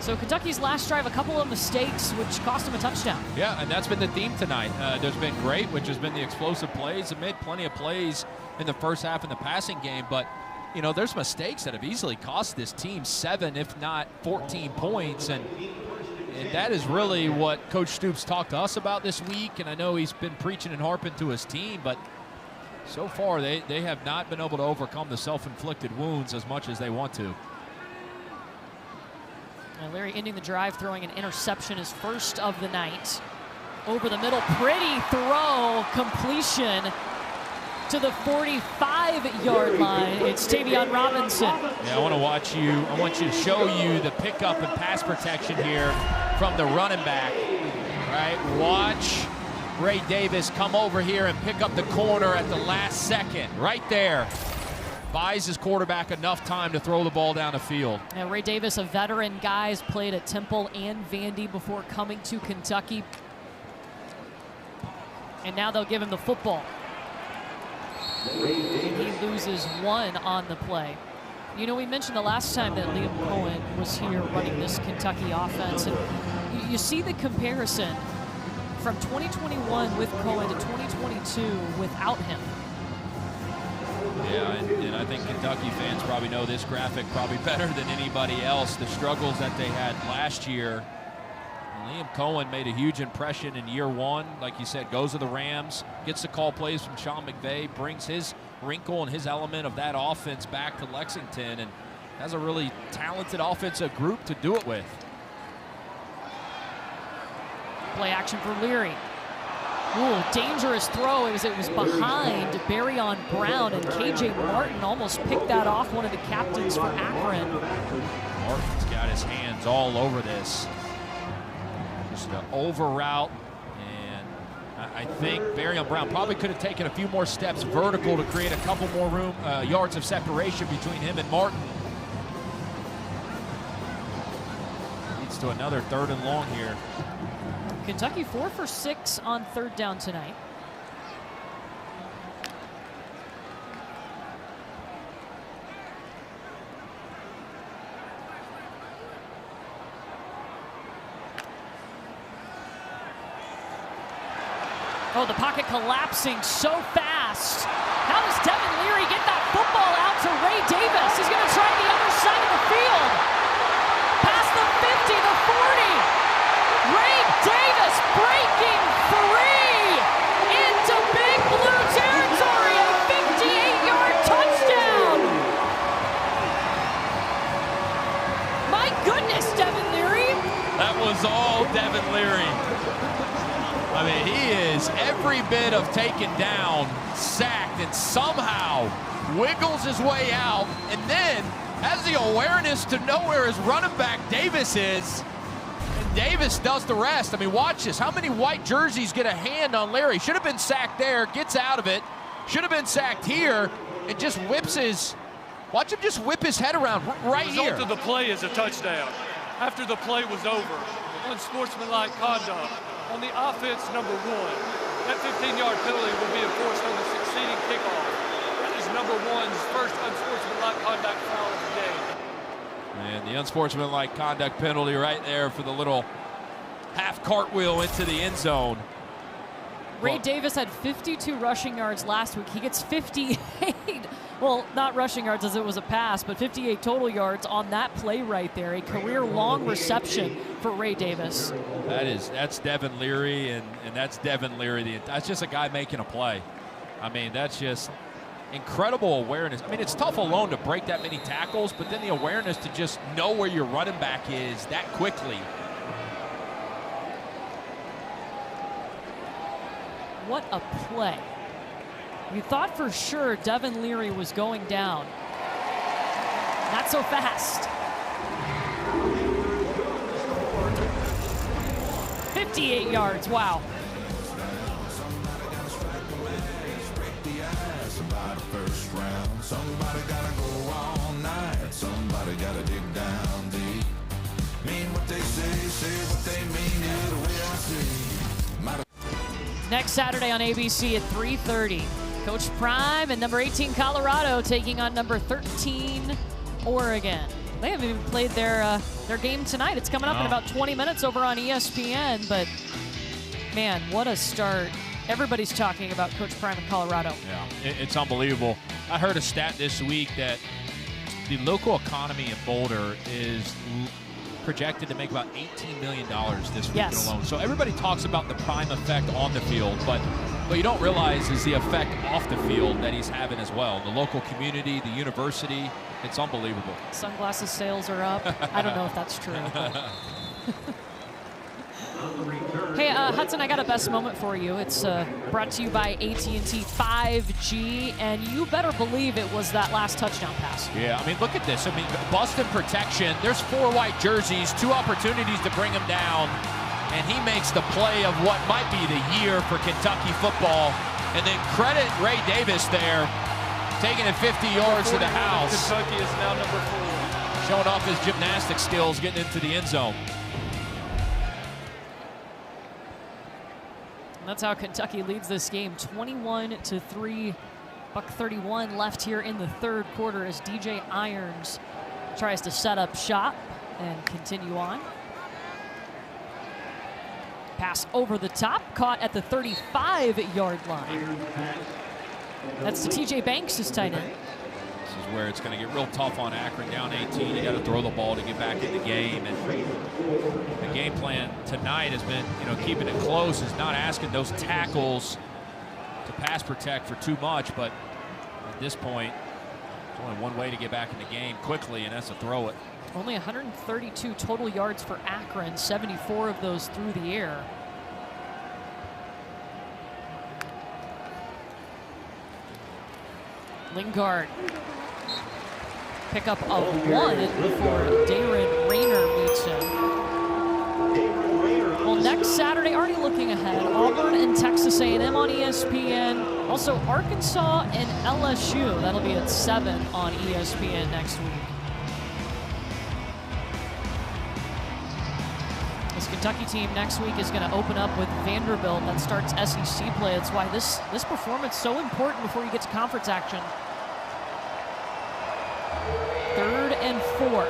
S1: So Kentucky's last drive, a couple of mistakes, which cost him a touchdown.
S6: Yeah, and that's been the theme tonight. There's been great, which has been the explosive plays. They made plenty of plays in the first half in the passing game, but you know, there's mistakes that have easily cost this team 7, if not 14 points, and that is really what Coach Stoops talked to us about this week. And I know he's been preaching and harping to his team, but so far they have not been able to overcome the self-inflicted wounds as much as they want to.
S1: Leary ending the drive, throwing an interception, his first of the night. Over the middle, pretty throw, completion to the 45-yard line. It's Tayvion Robinson.
S6: Yeah, I want you to show you the pickup and pass protection here from the running back. Right, watch Ray Davis come over here and pick up the corner at the last second, right there. Buys his quarterback enough time to throw the ball down the field.
S1: And Ray Davis, a veteran guy, has played at Temple and Vandy before coming to Kentucky. And now they'll give him the football. And he loses 1 on the play. You know, we mentioned the last time that Liam Coen was here running this Kentucky offense, and you see the comparison from 2021 with Coen to 2022 without him.
S6: Yeah, and I think Kentucky fans probably know this graphic probably better than anybody else. The struggles that they had last year. Liam Coen made a huge impression in year 1. Like you said, goes to the Rams, gets the call plays from Sean McVay, brings his wrinkle and his element of that offense back to Lexington, and has a really talented offensive group to do it with.
S1: Play action for Leary. Ooh, dangerous throw. It was behind Barion Brown, and KJ Martin almost picked that off, one of the captains for Akron.
S6: Martin's got his hands all over this. The over route, and I think Barion Brown probably could have taken a few more steps vertical to create a couple more yards of separation between him and Martin. Leads to another 3rd and long here.
S1: Kentucky 4 for 6 on 3rd down tonight. Oh, the pocket collapsing so fast. How does Devin Leary get that football out to Ray Davis? He's going to try the other side of the field. Past the 50, the 40. Ray Davis breaking free into Big Blue territory. A 58-yard touchdown. My goodness, Devin Leary.
S6: That was all Devin Leary. I mean, he is every bit of taken down, sacked, and somehow wiggles his way out, and then has the awareness to know where his running back Davis is, and Davis does the rest. I mean, watch this. How many white jerseys get a hand on Leary? Should have been sacked there, gets out of it. Should have been sacked here, and just whips his, watch him just whip his head around right here.
S3: The result of the play is a touchdown. After the play was over, unsportsmanlike conduct. On the offense, number 1, that 15-yard penalty will be enforced on the succeeding kickoff. That is number 1's first unsportsmanlike conduct foul of the game.
S6: And the unsportsmanlike conduct penalty right there for the little half cartwheel into the end zone.
S1: Ray Davis had 52 rushing yards last week. He gets 58. Well, not rushing yards as it was a pass, but 58 total yards on that play right there. A career-long reception for Ray Davis.
S6: That's Devin Leary, and that's Devin Leary. That's just a guy making a play. I mean, that's just incredible awareness. I mean, it's tough alone to break that many tackles, but then the awareness to just know where your running back is that quickly.
S1: What a play. You thought for sure Devin Leary was going down. Not so fast. 58 yards, wow.
S7: Somebody gotta go all night. Somebody gotta dig down deep. Mean what they say what they mean, yeah, the way I see.
S1: Next Saturday on ABC at 3:30. Coach Prime and number 18 Colorado taking on number 13 Oregon. They haven't even played their game tonight. It's coming up in about 20 minutes over on ESPN, but man, what a start. Everybody's talking about Coach Prime in Colorado.
S6: Yeah, it's unbelievable. I heard a stat this week that the local economy in Boulder is projected to make about $18 million this weekend alone. So everybody talks about the Prime effect on the field, but what you don't realize is the effect off the field that he's having as well. The local community, the university, it's unbelievable.
S1: Sunglasses sales are up. I don't know if that's true. Hey, Hudson, I got a best moment for you. It's brought to you by AT&T 5G, and you better believe it was that last touchdown pass.
S6: Yeah, I mean, look at this. I mean, busted protection. There's 4 white jerseys, 2 opportunities to bring him down, and he makes the play of what might be the year for Kentucky football. And then credit Ray Davis there, taking it 50 yards to the house.
S3: Kentucky is now number 4.
S6: Showing off his gymnastic skills, getting into the end zone.
S1: That's how Kentucky leads this game, 21-3. Buck 31 left here in the third quarter as DJ Irons tries to set up shop and continue on. Pass over the top, caught at the 35-yard line. That's to TJ Banks, his tight end.
S6: This is where it's going to get real tough on Akron, down 18. You got to throw the ball to get back in the game. And the game plan tonight has been, keeping it close, is not asking those tackles to pass protect for too much. But at this point, there's only one way to get back in the game quickly, and that's to throw it.
S1: Only 132 total yards for Akron, 74 of those through the air. Lingard. Pick up of 1 before Darren Rayner meets him. Well, next Saturday, already looking ahead, Auburn and Texas A&M on ESPN. Also, Arkansas and LSU. That'll be at 7 on ESPN next week. This Kentucky team next week is going to open up with Vanderbilt. That starts SEC play. That's why this performance is so important before you get to conference action. 3rd and 4.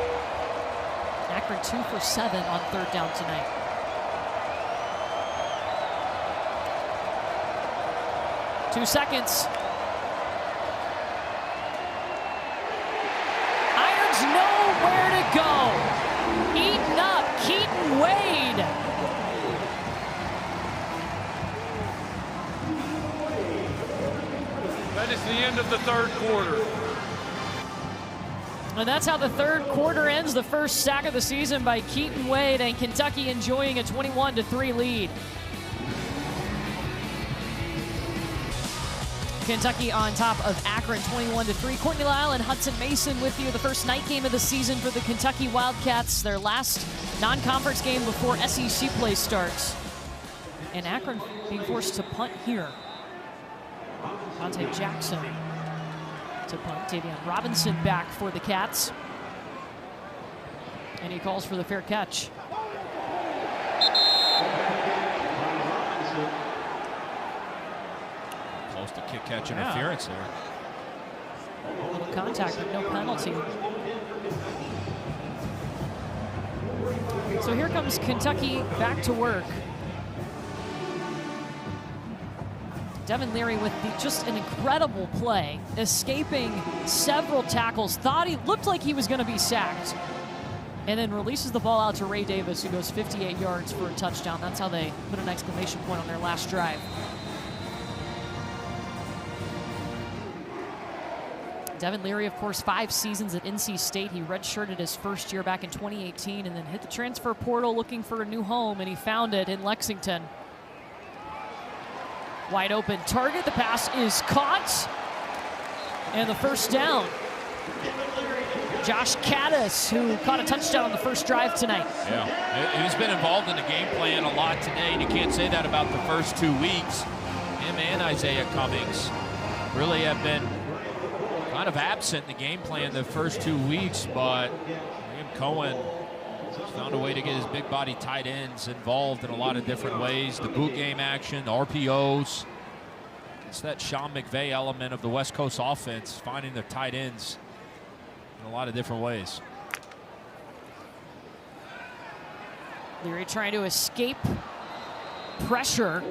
S1: Akron 2 for 7 on 3rd down tonight. Two seconds. Irons nowhere to go. Eaten up, Keaton Wade.
S3: That is the end of the 3rd quarter.
S1: And that's how the 3rd quarter ends. The first sack of the season by Keaton Wade, and Kentucky enjoying a 21-3 lead. Kentucky on top of Akron 21-3. Courtney Lyle and Hudson Mason with you. The first night game of the season for the Kentucky Wildcats. Their last non-conference game before SEC play starts. And Akron being forced to punt here. Dante Jackson to punt. Tayvion Robinson back for the Cats. And he calls for the fair catch.
S6: Close to kick-catch interference there.
S1: A little contact, but no penalty. So here comes Kentucky back to work. Devin Leary with just an incredible play, escaping several tackles. Thought he looked like he was going to be sacked. And then releases the ball out to Ray Davis, who goes 58 yards for a touchdown. That's how they put an exclamation point on their last drive. Devin Leary, of course, 5 seasons at NC State. He redshirted his first year back in 2018 and then hit the transfer portal looking for a new home, and he found it in Lexington. Wide open target. The pass is caught. And the first down. Josh Caddis, who caught a touchdown on the first drive tonight.
S6: Yeah, he's been involved in the game plan a lot today, and you can't say that about the first 2 weeks. Him and Isaiah Cummings really have been kind of absent in the game plan the first 2 weeks, but Coen found a way to get his big body tight ends involved in a lot of different ways. The boot game action, the RPOs. It's that Sean McVay element of the West Coast offense, finding their tight ends in a lot of different ways.
S1: Leary trying to escape pressure.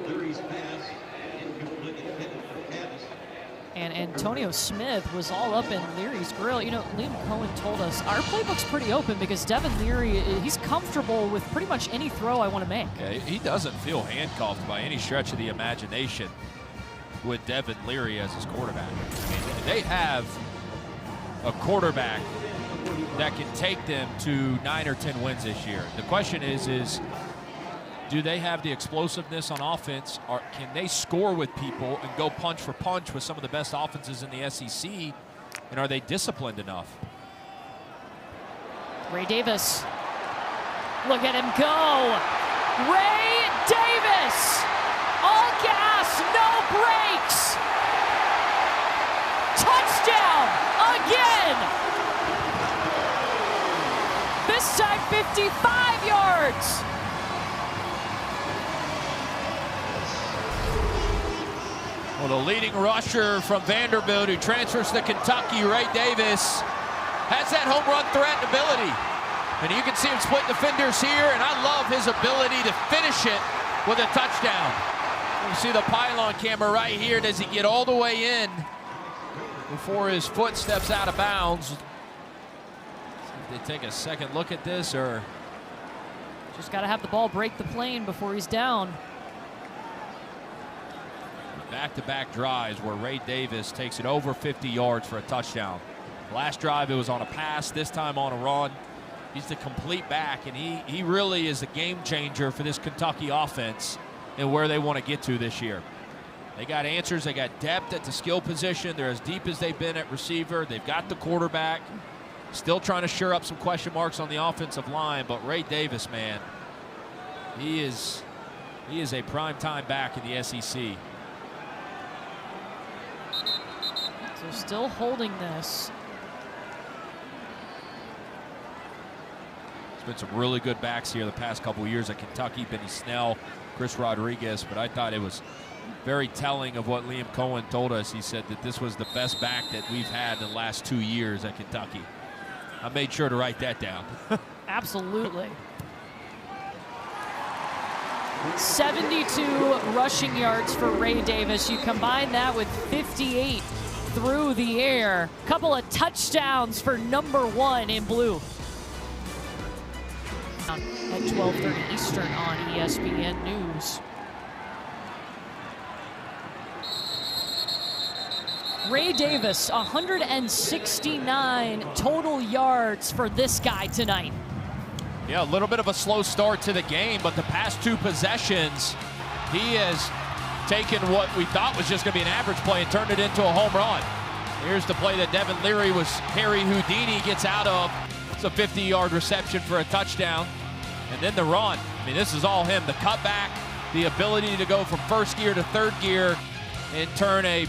S1: And Antonio Smith was all up in Leary's grill. You know, Liam Coen told us our playbook's pretty open because Devin Leary, he's comfortable with pretty much any throw I want to make.
S6: Yeah, he doesn't feel handcuffed by any stretch of the imagination with Devin Leary as his quarterback. I mean, they have a quarterback that can take them to 9 or 10 wins this year. The question is do they have the explosiveness on offense, or can they score with people and go punch for punch with some of the best offenses in the SEC, and are they disciplined enough?
S1: Ray Davis, look at him go. Ray Davis, all gas, no brakes. Touchdown again. This time 55 yards.
S6: Well, the leading rusher from Vanderbilt who transfers to Kentucky, Ray Davis, has that home run threat and ability. And you can see him split defenders here, and I love his ability to finish it with a touchdown. You see the pylon camera right here. Does he get all the way in before his foot steps out of bounds? See if they take a second look at this, or
S1: just got to have the ball break the plane before he's down.
S6: Back-to-back drives where Ray Davis takes it over 50 yards for a touchdown. Last drive, it was on a pass, this time on a run. He's the complete back, and he really is a game changer for this Kentucky offense and where they want to get to this year. They got answers. They got depth at the skill position. They're as deep as they've been at receiver. They've got the quarterback. Still trying to shore up some question marks on the offensive line, but Ray Davis, man, He is a prime-time back in the SEC.
S1: So still holding this.
S6: There's been some really good backs here the past couple years at Kentucky. Benny Snell, Chris Rodriguez, but I thought it was very telling of what Liam Coen told us. He said that this was the best back that we've had in the last 2 years at Kentucky. I made sure to write that down.
S1: Absolutely. 72 rushing yards for Ray Davis. You combine that with 58 through the air. Couple of touchdowns for number 1 in blue. At 12:30 Eastern on ESPN News. Ray Davis, 169 total yards for this guy tonight.
S6: Yeah, a little bit of a slow start to the game, but the past 2 possessions, he has taken what we thought was just going to be an average play and turned it into a home run. Here's the play that Devin Leary was Harry Houdini gets out of. It's a 50-yard reception for a touchdown. And then the run. I mean, this is all him. The cutback, the ability to go from first gear to third gear and turn a,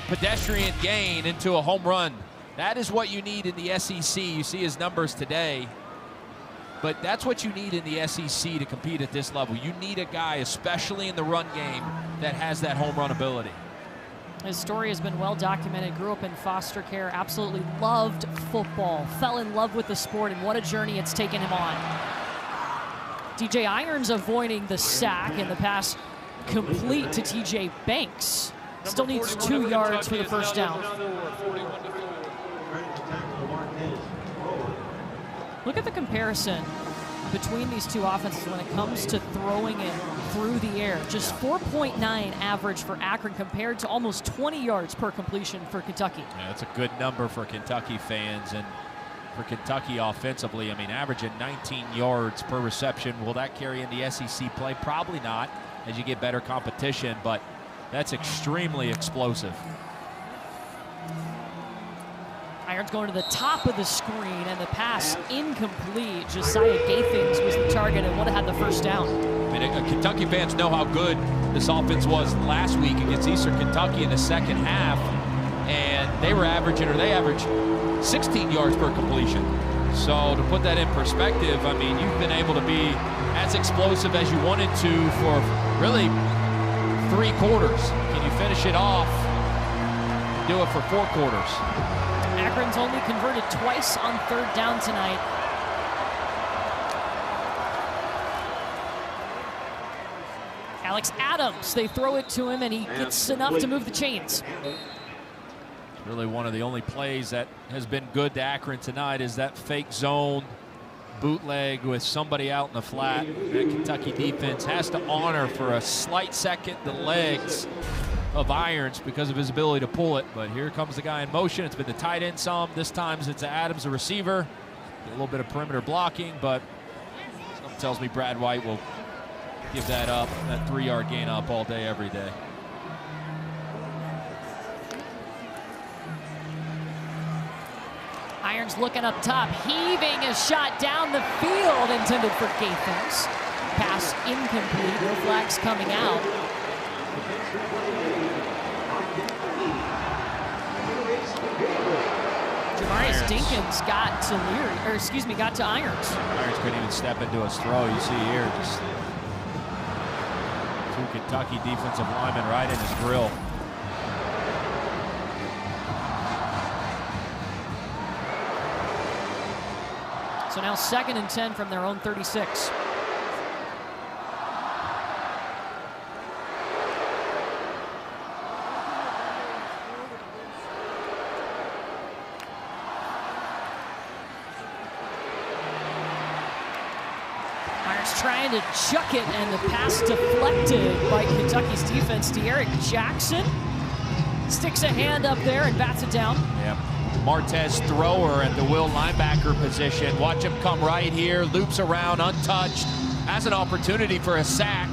S6: pedestrian gain into a home run. That is what you need in the SEC. You see his numbers today. But that's what you need in the SEC to compete at this level. You need a guy, especially in the run game, that has that home run ability.
S1: His story has been well documented. Grew up in foster care, absolutely loved football, fell in love with the sport, and what a journey it's taken him on. DJ Irons avoiding the sack, and the pass complete to TJ Banks. Still needs 2 yards for the first down. Look at the comparison between these two offenses when it comes to throwing it through the air. Just 4.9 average for Akron compared to almost 20 yards per completion for Kentucky.
S6: Yeah, that's a good number for Kentucky fans. And for Kentucky offensively, I mean, averaging 19 yards per reception. Will that carry in the SEC play? Probably not, as you get better competition, but that's extremely explosive.
S1: Irons going to the top of the screen, and the pass incomplete. Josiah Gathings was the target and would have had the first down.
S6: I mean, Kentucky fans know how good this offense was last week against Eastern Kentucky in the second half, and they averaged 16 yards per completion. So to put that in perspective, I mean, you've been able to be as explosive as you wanted to for really 3 quarters. Can you finish it off and do it for 4 quarters?
S1: Akron's only converted twice on 3rd down tonight. Alex Adams, they throw it to him, and he gets enough to move the chains.
S6: It's really one of the only plays that has been good to Akron tonight is that fake zone bootleg with somebody out in the flat. That Kentucky defense has to honor for a slight second the legs of Irons because of his ability to pull it. But here comes the guy in motion. It's been the tight end some. This time it's Adams, the receiver. A little bit of perimeter blocking, but something tells me Brad White will give that up, that 3-yard gain up all day, every day.
S1: Irons looking up top, heaving a shot down the field, intended for Gathings. Pass incomplete, no flags coming out. Jamarius Dinkins got to Leary, got to Irons.
S6: Irons couldn't even step into his throw. You see here, just 2 Kentucky defensive linemen right in his grill.
S1: So now 2nd and 10 from their own 36. Trying to chuck it, and the pass deflected by Kentucky's defense. De'Eric Jackson sticks a hand up there and bats it down.
S6: Yeah, Martez thrower at the will linebacker position. Watch him come right here, loops around untouched, has an opportunity for a sack.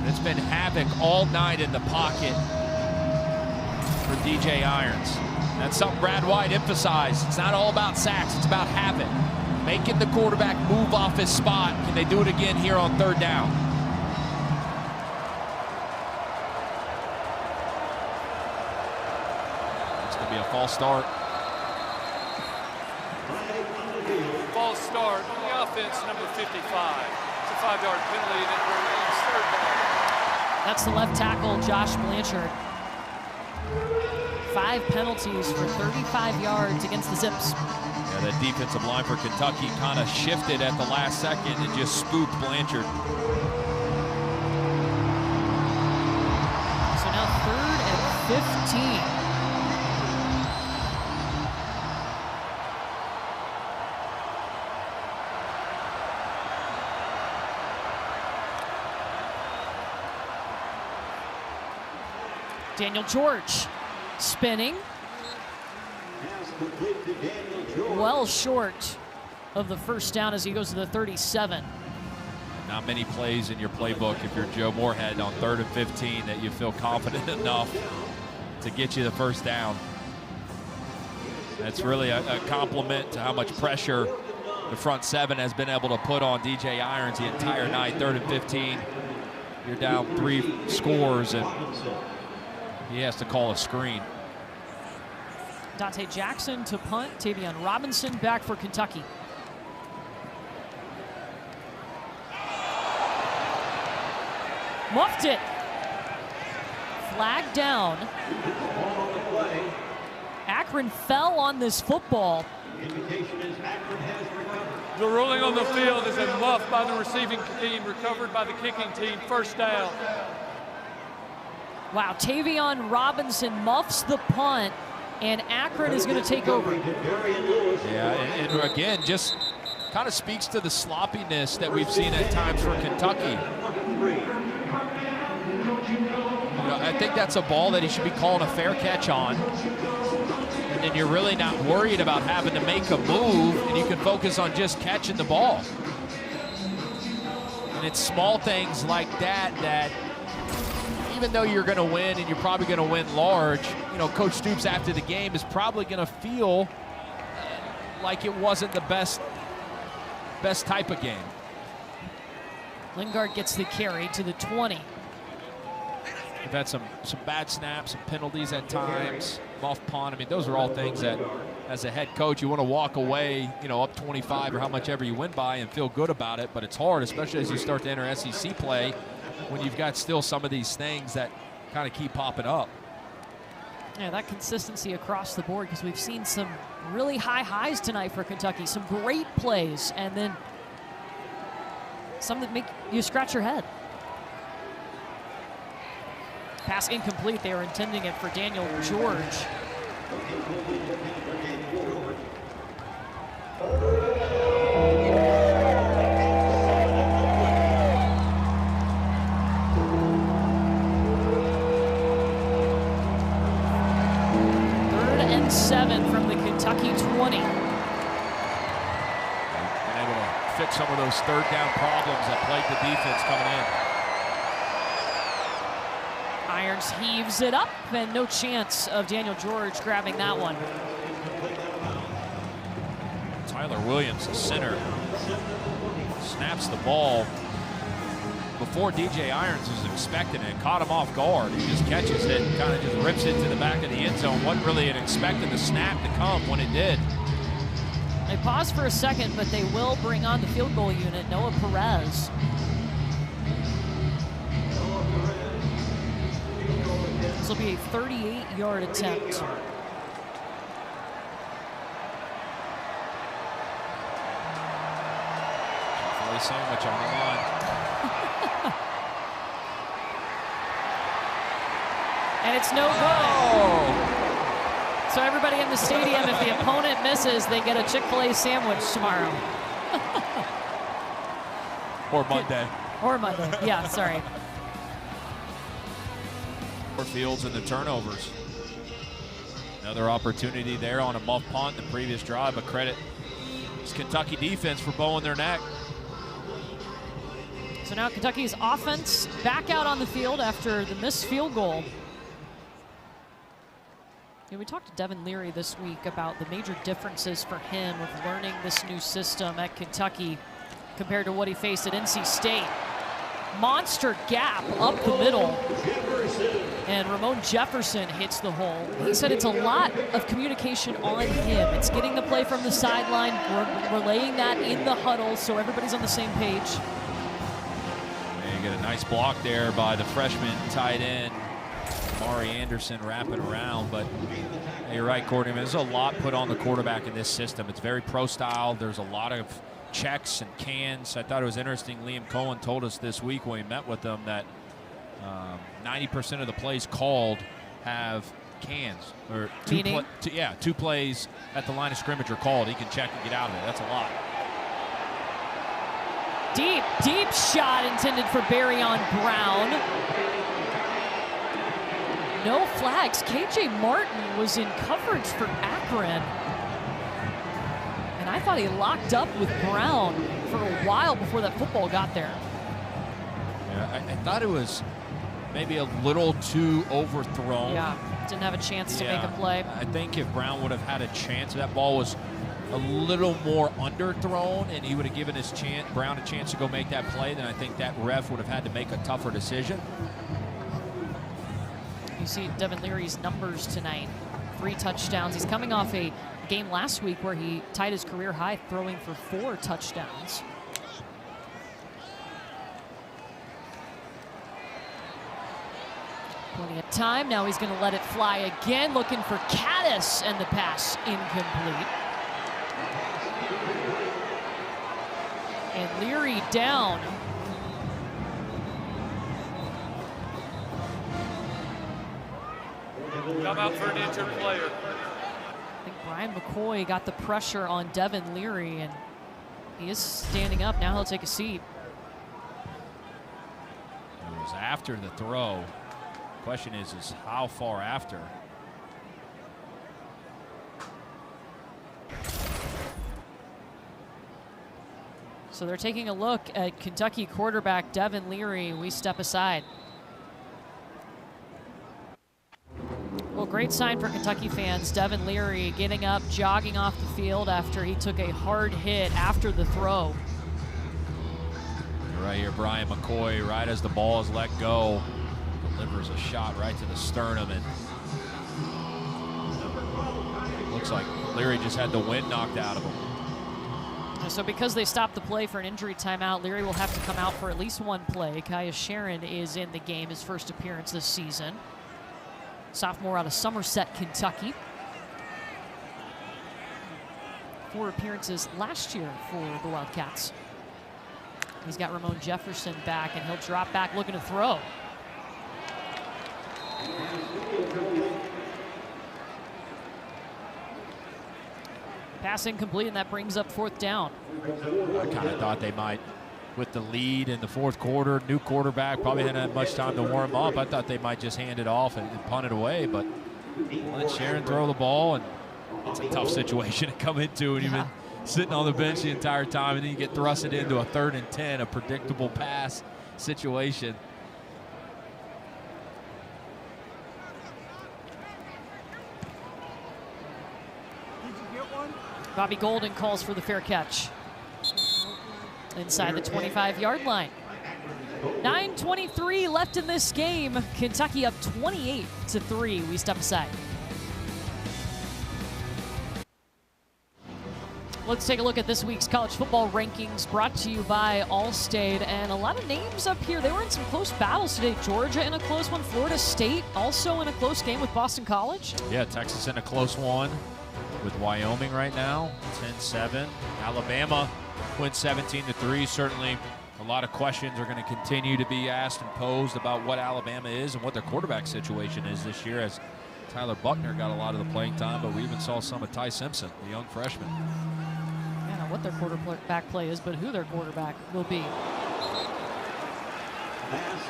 S6: It's been havoc all night in the pocket for DJ Irons. That's something Brad White emphasized. It's not all about sacks, it's about havoc. making the quarterback move off his spot. Can they do it again here on 3rd down? It's going to be a false start.
S3: False start on the offense, number 55. It's a 5-yard penalty, and it remains 3rd down.
S1: That's the left tackle, Josh Blanchard. 5 penalties for 35 yards against the Zips.
S6: Yeah, that defensive line for Kentucky kind of shifted at the last second and just spooked Blanchard.
S1: So now 3rd and 15. Daniel George spinning. Well short of the 1st down as he goes to the 37.
S6: Not many plays in your playbook if you're Joe Moorhead on 3rd and 15 that you feel confident enough to get you the 1st down. That's really a compliment to how much pressure the front 7 has been able to put on DJ Irons the entire night. 3rd and 15, you're down 3 scores and he has to call a screen.
S1: Dante Jackson to punt. Tayvion Robinson back for Kentucky. Muffed it. Flag down. Akron fell on this football.
S3: The ruling on the field is a muff by the receiving team, recovered by the kicking team, 1st down.
S1: Wow, Tayvion Robinson muffs the punt, and Akron is going to take over.
S6: Yeah, and again, just kind of speaks to the sloppiness that we've seen at times for Kentucky. You know, I think that's a ball that he should be calling a fair catch on. And then you're really not worried about having to make a move, and you can focus on just catching the ball. And it's small things like that that even though you're going to win and you're probably going to win large, you know, Coach Stoops after the game is probably going to feel like it wasn't the best type of game.
S1: Lingard gets the carry to the 20.
S6: We've had some bad snaps, some penalties at times, muff punt. I mean, those are all things that, as a head coach, you want to walk away, you know, up 25 or how much ever you win by and feel good about it. But it's hard, especially as you start to enter SEC play, when you've got still some of these things that kind of keep popping up.
S1: Yeah, that consistency across the board, because we've seen some really high highs tonight for Kentucky, some great plays, and then some that make you scratch your head. Pass incomplete. They were intending it for Daniel George. Third and 7 from the Kentucky 20.
S6: Been able to fix some of those 3rd down problems that plagued the defense coming in.
S1: Irons heaves it up, and no chance of Daniel George grabbing that one.
S6: Tyler Williams, the center, snaps the ball before DJ Irons was expecting it. Caught him off guard. He just catches it and kind of just rips it to the back of the end zone. Wasn't really expecting the snap to come when it did.
S1: They pause for a second, but they will bring on the field goal unit, Noah Perez. This will be a 38-yard attempt.
S6: Filet sandwich on the line.
S1: And it's no good. So everybody in the stadium, if the opponent misses, they get a Chick-fil-A sandwich tomorrow.
S6: Or Monday.
S1: Or Monday, yeah, sorry.
S6: Fields and the turnovers. Another opportunity there on a muff punt the previous drive, but credit this Kentucky defense for bowing their neck.
S1: So now Kentucky's offense back out on the field after the missed field goal. We talked to Devin Leary this week about the major differences for him of learning this new system at Kentucky compared to what he faced at NC State. Monster gap up the middle, and Ramon Jefferson hits the hole. He said it's a lot of communication on him. It's getting the play from the sideline, relaying that in the huddle so everybody's on the same page.
S6: And you get a nice block there by the freshman tight end, Mari Anderson, wrapping around. But you're right, Courtney. I mean, there's a lot put on the quarterback in this system. It's very pro style. There's a lot of checks and cans. I thought it was interesting. Liam Coen told us this week when we met with them that 90% of the plays called have cans, or two plays at the line of scrimmage are called. He can check and get out of it. That's a lot.
S1: Deep shot intended for Barion Brown. No flags. KJ Martin was in coverage for Akron. I thought he locked up with Brown for a while before that football got there.
S6: Yeah, I thought it was maybe a little too overthrown.
S1: Yeah, didn't have a chance to make a play.
S6: I think if Brown would have had a chance, that ball was a little more underthrown, and he would have given Brown a chance to go make that play, then I think that ref would have had to make a tougher decision.
S1: You see Devin Leary's numbers tonight. 3 touchdowns. He's coming off a game last week where he tied his career high throwing for 4 touchdowns. Plenty of time. Now he's going to let it fly again, looking for Caddis, and the pass incomplete. And Leary down.
S3: Come out for an injured player.
S1: I think Brian McCoy got the pressure on Devin Leary, and he is standing up. Now he'll take a seat.
S6: It was after the throw. Question is how far after?
S1: So they're taking a look at Kentucky quarterback Devin Leary. We step aside. Well, great sign for Kentucky fans. Devin Leary getting up, jogging off the field after he took a hard hit after the throw.
S6: Right here, Brian McCoy, right as the ball is let go, delivers a shot right to the sternum, and looks like Leary just had the wind knocked out of him.
S1: So because they stopped the play for an injury timeout, Leary will have to come out for at least 1 play. Kaiya Sharon is in the game, his first appearance this season. Sophomore out of Somerset, Kentucky. 4 appearances last year for the Wildcats. He's got Ramon Jefferson back, and he'll drop back looking to throw. Pass incomplete, and that brings up 4th down.
S6: I kind of thought they might, with the lead in the 4th quarter, new quarterback, probably hadn't had much time to warm up. I thought they might just hand it off and punt it away, but let Sharon throw the ball, and it's a tough situation to come into, and you've been sitting on the bench the entire time, and then you get thrusted into a 3rd and 10, a predictable pass situation.
S1: Bobby Golden calls for the fair catch. Inside the 25-yard line. 9:23 left in this game. Kentucky up 28-3. We step aside. Let's take a look at this week's college football rankings brought to you by Allstate. And a lot of names up here. They were in some close battles today. Georgia in a close one. Florida State also in a close game with Boston College.
S6: Yeah, Texas in a close one with Wyoming right now, 10-7. Alabama wins 17-3. Certainly a lot of questions are going to continue to be asked and posed about what Alabama is and what their quarterback situation is this year, as Tyler Buckner got a lot of the playing time, but we even saw some of Ty Simpson, the young freshman.
S1: I don't know what their quarterback play is, but who their quarterback will be.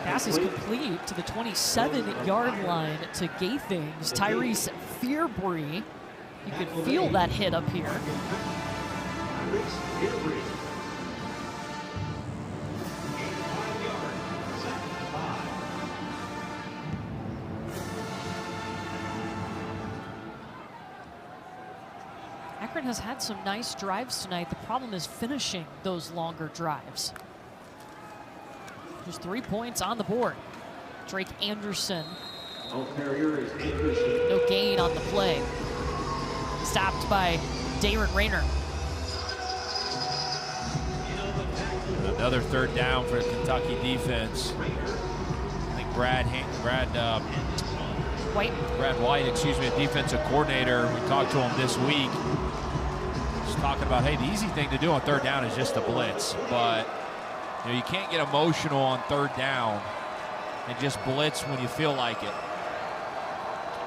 S1: Pass is complete to the 27-yard line to Gaithings. Tyrese Fearbury. You could feel that hit up here. Akron has had some nice drives tonight. The problem is finishing those longer drives. There's 3 points on the board. Drake Anderson. No gain on the play. Stopped by Darren Rayner.
S6: Another third down for the Kentucky defense. I think Brad White, excuse me, a defensive coordinator. We talked to him this week. He's talking about, hey, the easy thing to do on third down is just to blitz, but you can't get emotional on third down and just blitz when you feel like it.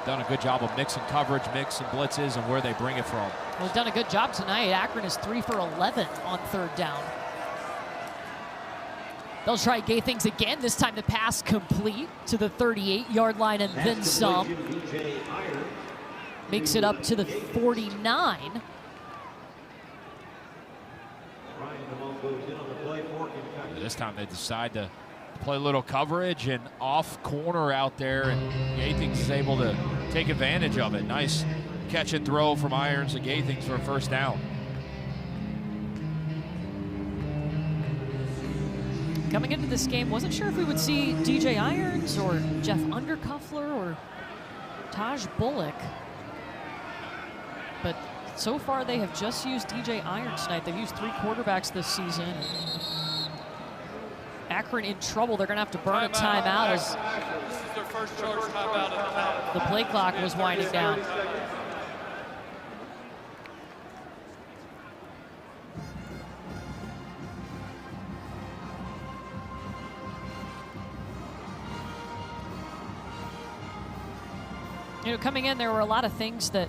S6: Done a good job of mixing coverage, mixing blitzes, and where they bring it from.
S1: Well, he's done a good job tonight. Akron is 3 for 11 on third down. They'll try Gay things again. This time the pass complete to the 38-yard line and then some. Makes it up to the 49.
S6: This time they decide to play a little coverage and off corner out there, and Gaithings is able to take advantage of it. Nice catch and throw from Irons to Gaithings for a first down.
S1: Coming into this game, wasn't sure if we would see DJ Irons or Jeff Undercuffler or Taj Bullock. But so far they have just used DJ Irons tonight. They've used 3 quarterbacks this season. Akron in trouble. They're gonna have to burn a timeout as
S3: This is their first charge timeout of the half.
S1: the play clock was winding down. Coming in, there were a lot of things that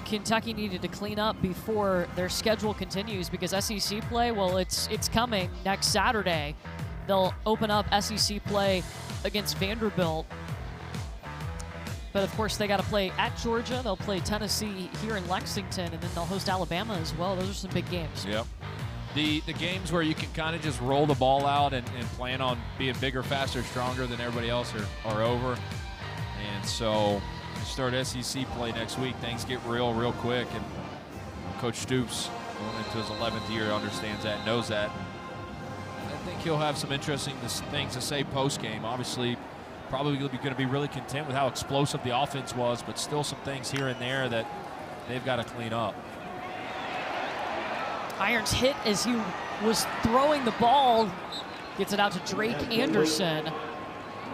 S1: Kentucky needed to clean up before their schedule continues, because SEC play, well, it's coming next Saturday. They'll open up SEC play against Vanderbilt. But of course, they got to play at Georgia. They'll play Tennessee here in Lexington, and then they'll host Alabama as well. Those are some big games.
S6: Yep. The games where you can kind of just roll the ball out and plan on being bigger, faster, stronger than everybody else are over. And so we start SEC play next week. Things get real quick, and Coach Stoops, going into his 11th year, understands that, knows that. I think he'll have some interesting things to say post-game. Obviously, probably going to be really content with how explosive the offense was, but still some things here and there that they've got to clean up.
S1: Irons hit as he was throwing the ball. Gets it out to Drake Anderson.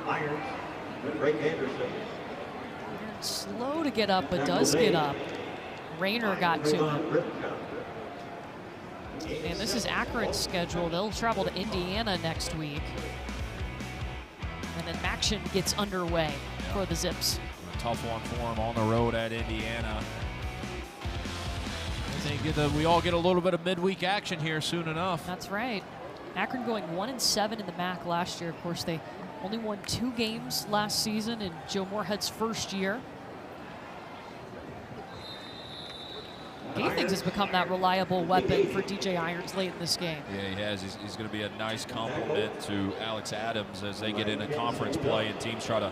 S5: Irons, Drake Anderson.
S1: Slow to get up, but does get up. Rayner got to him. And this is Akron's schedule. They'll travel to Indiana next week. And then action gets underway for the Zips.
S6: Tough one for them on the road at Indiana. I think we all get a little bit of midweek action here soon enough.
S1: That's right. Akron going 1-7 in the MAC last year. Of course, they only won 2 games last season in Joe Moorhead's first year. Gaithings has become that reliable weapon for DJ Irons late in this game.
S6: Yeah, he has. He's going to be a nice compliment to Alex Adams as they get into conference play and teams try to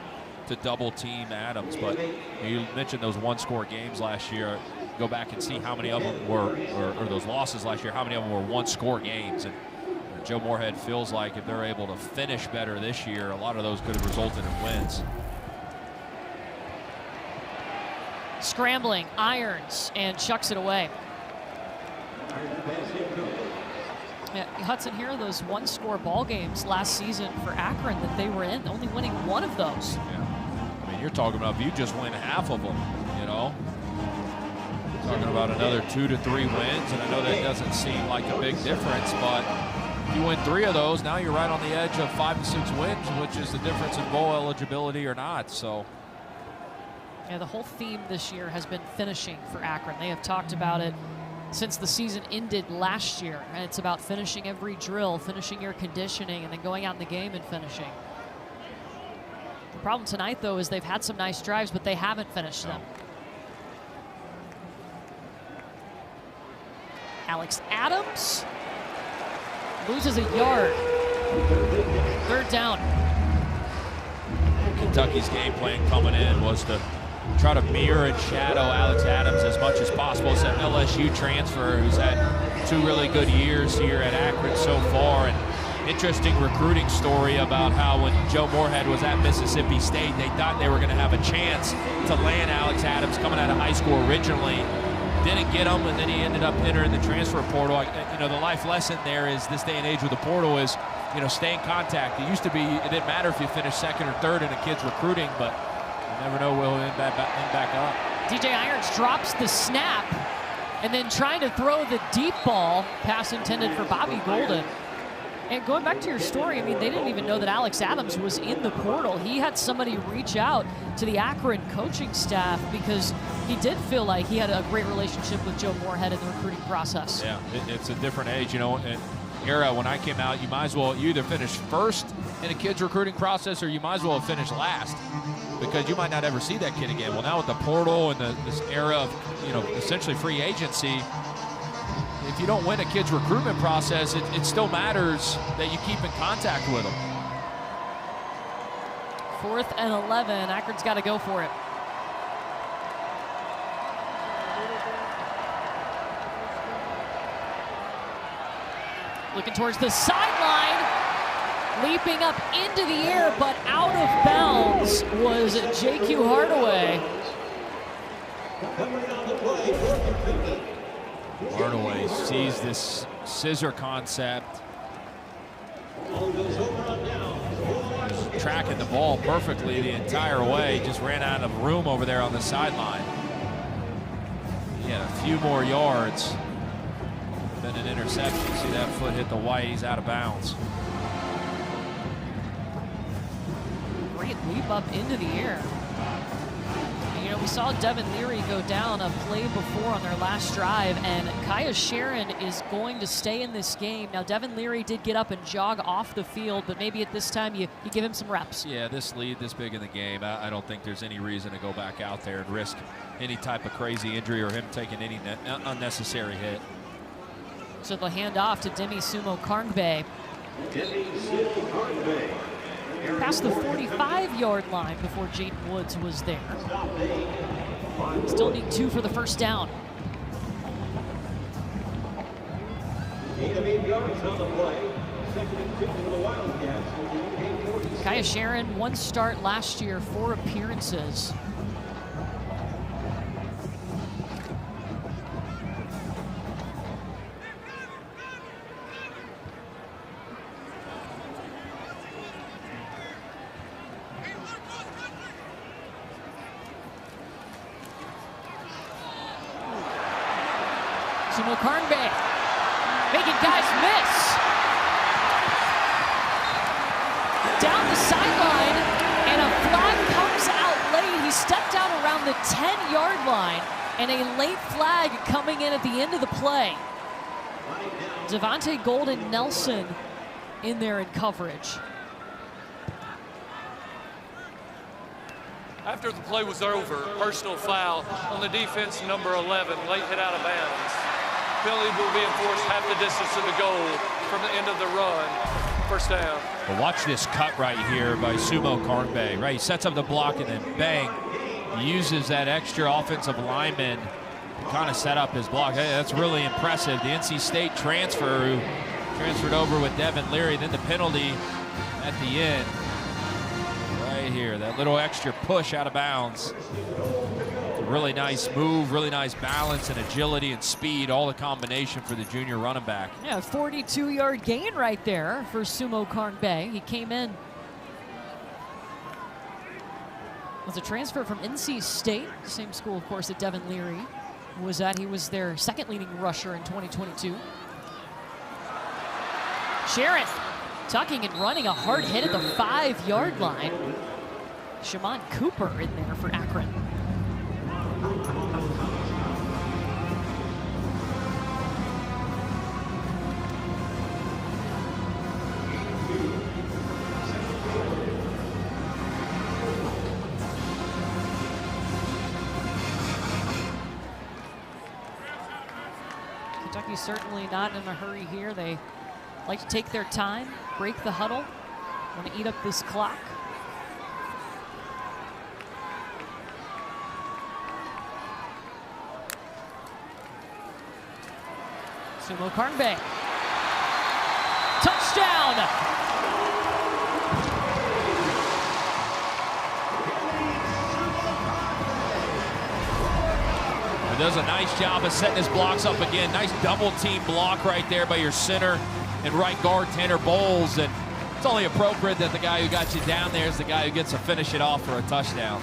S6: double team Adams. But you mentioned those one-score games last year. Go back and see how many of them were, or those losses last year, how many of them were one-score games. And Joe Moorhead feels like if they're able to finish better this year, a lot of those could have resulted in wins.
S1: Scrambling, Irons, and chucks it away. Yeah, Hudson, here are those one-score ball games last season for Akron that they were in, only winning 1 of those.
S6: Yeah. I mean, you're talking about if you just win half of them, you know. Talking about another 2 to 3 wins, and I know that doesn't seem like a big difference, but if you win 3 of those, now you're right on the edge of 5 to 6 wins, which is the difference in bowl eligibility or not. So,
S1: yeah, the whole theme this year has been finishing for Akron. They have talked about it since the season ended last year, and it's about finishing every drill, finishing your conditioning, and then going out in the game and finishing. The problem tonight, though, is they've had some nice drives, but they haven't finished them. Alex Adams loses a yard. Third down.
S6: Kentucky's game plan coming in was to try to mirror and shadow Alex Adams as much as possible. It's an LSU transfer who's had 2 really good years here at Akron so far. And interesting recruiting story about how when Joe Moorhead was at Mississippi State, they thought they were going to have a chance to land Alex Adams coming out of high school originally. Didn't get him, and then he ended up entering the transfer portal. You know, the life lesson there is this day and age with the portal is, you know, stay in contact. It used to be it didn't matter if you finished 2nd or 3rd in a kid's recruiting, but you never know will end back up.
S1: DJ Irons drops the snap and then trying to throw the deep ball, pass intended for Bobby Golden. And going back to your story, I mean, they didn't even know that Alex Adams was in the portal. He had somebody reach out to the Akron coaching staff because he did feel like he had a great relationship with Joe Moorhead in the recruiting process.
S6: Yeah, it's a different age, you know, and era when I came out, you either finish first in a kid's recruiting process or you might as well have finished last because you might not ever see that kid again. Well, now with the portal and this era of, you know, essentially free agency, if you don't win a kid's recruitment process, it still matters that you keep in contact with them.
S1: 4th and 11, Akron's got to go for it. Looking towards the sideline, leaping up into the air, but out of bounds was J.Q. Hardaway.
S6: Hardaway sees this scissor concept. Just tracking the ball perfectly the entire way. Just ran out of room over there on the sideline. He had a few more yards. Been an interception. See that foot hit the white. He's out of bounds.
S1: Great leap up into the air. You know, we saw Devin Leary go down a play before on their last drive, and Kaya Sharon is going to stay in this game. Now, Devin Leary did get up and jog off the field, but maybe at this time you give him some reps.
S6: Yeah, this lead this big in the game, I don't think there's any reason to go back out there and risk any type of crazy injury or him taking any unnecessary hit.
S1: So they'll hand off to Demie Sumo-Karngbaye.
S5: Demie Sumo-Karngbaye.
S1: Past the 45-yard line before Jaden Woods was there. Still need 2 for the first down. Kaya Sharon, 1 start last year, 4 appearances. Sumo-Karngbaye making guys miss. Down the sideline, and a flag comes out late. He stepped out around the 10-yard line, and a late flag coming in at the end of the play. Devontae Golden Nelson in there in coverage.
S3: After the play was over, personal foul on the defense, number 11, late hit out of bounds. Penalty will be enforced half the distance to the goal from the end of the run. First down.
S6: Well, watch this cut right here by Sumo-Karngbaye. Right, he sets up the block and then bang, he uses that extra offensive lineman to kind of set up his block. Hey, that's really impressive. The NC State transfer who transferred over with Devin Leary. Then the penalty at the end. Right here, that little extra push out of bounds. Really nice move, really nice balance and agility and speed, all the combination for the junior running back.
S1: Yeah, 42-yard gain right there for Sumo-Karngbaye. He came in as a transfer from NC State, same school, of course, that Devin Leary was at. He was their second leading rusher in 2022. Sharon tucking and running a hard hit at the 5-yard line. Shaman Cooper in there for Akron. Kentucky's certainly not in a hurry here. They like to take their time, break the huddle, want to eat up this clock. Sumo-Karngbaye. Touchdown!
S6: He does a nice job of setting his blocks up again. Nice double team block right there by your center and right guard, Tanner Bowles. And it's only appropriate that the guy who got you down there is the guy who gets to finish it off for a touchdown.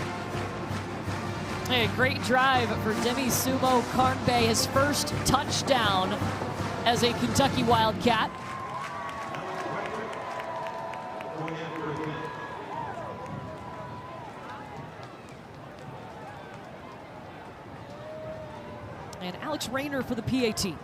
S1: A great drive for Demie Sumo-Karngbaye, his first touchdown as a Kentucky Wildcat. And Alex Rayner for the PAT.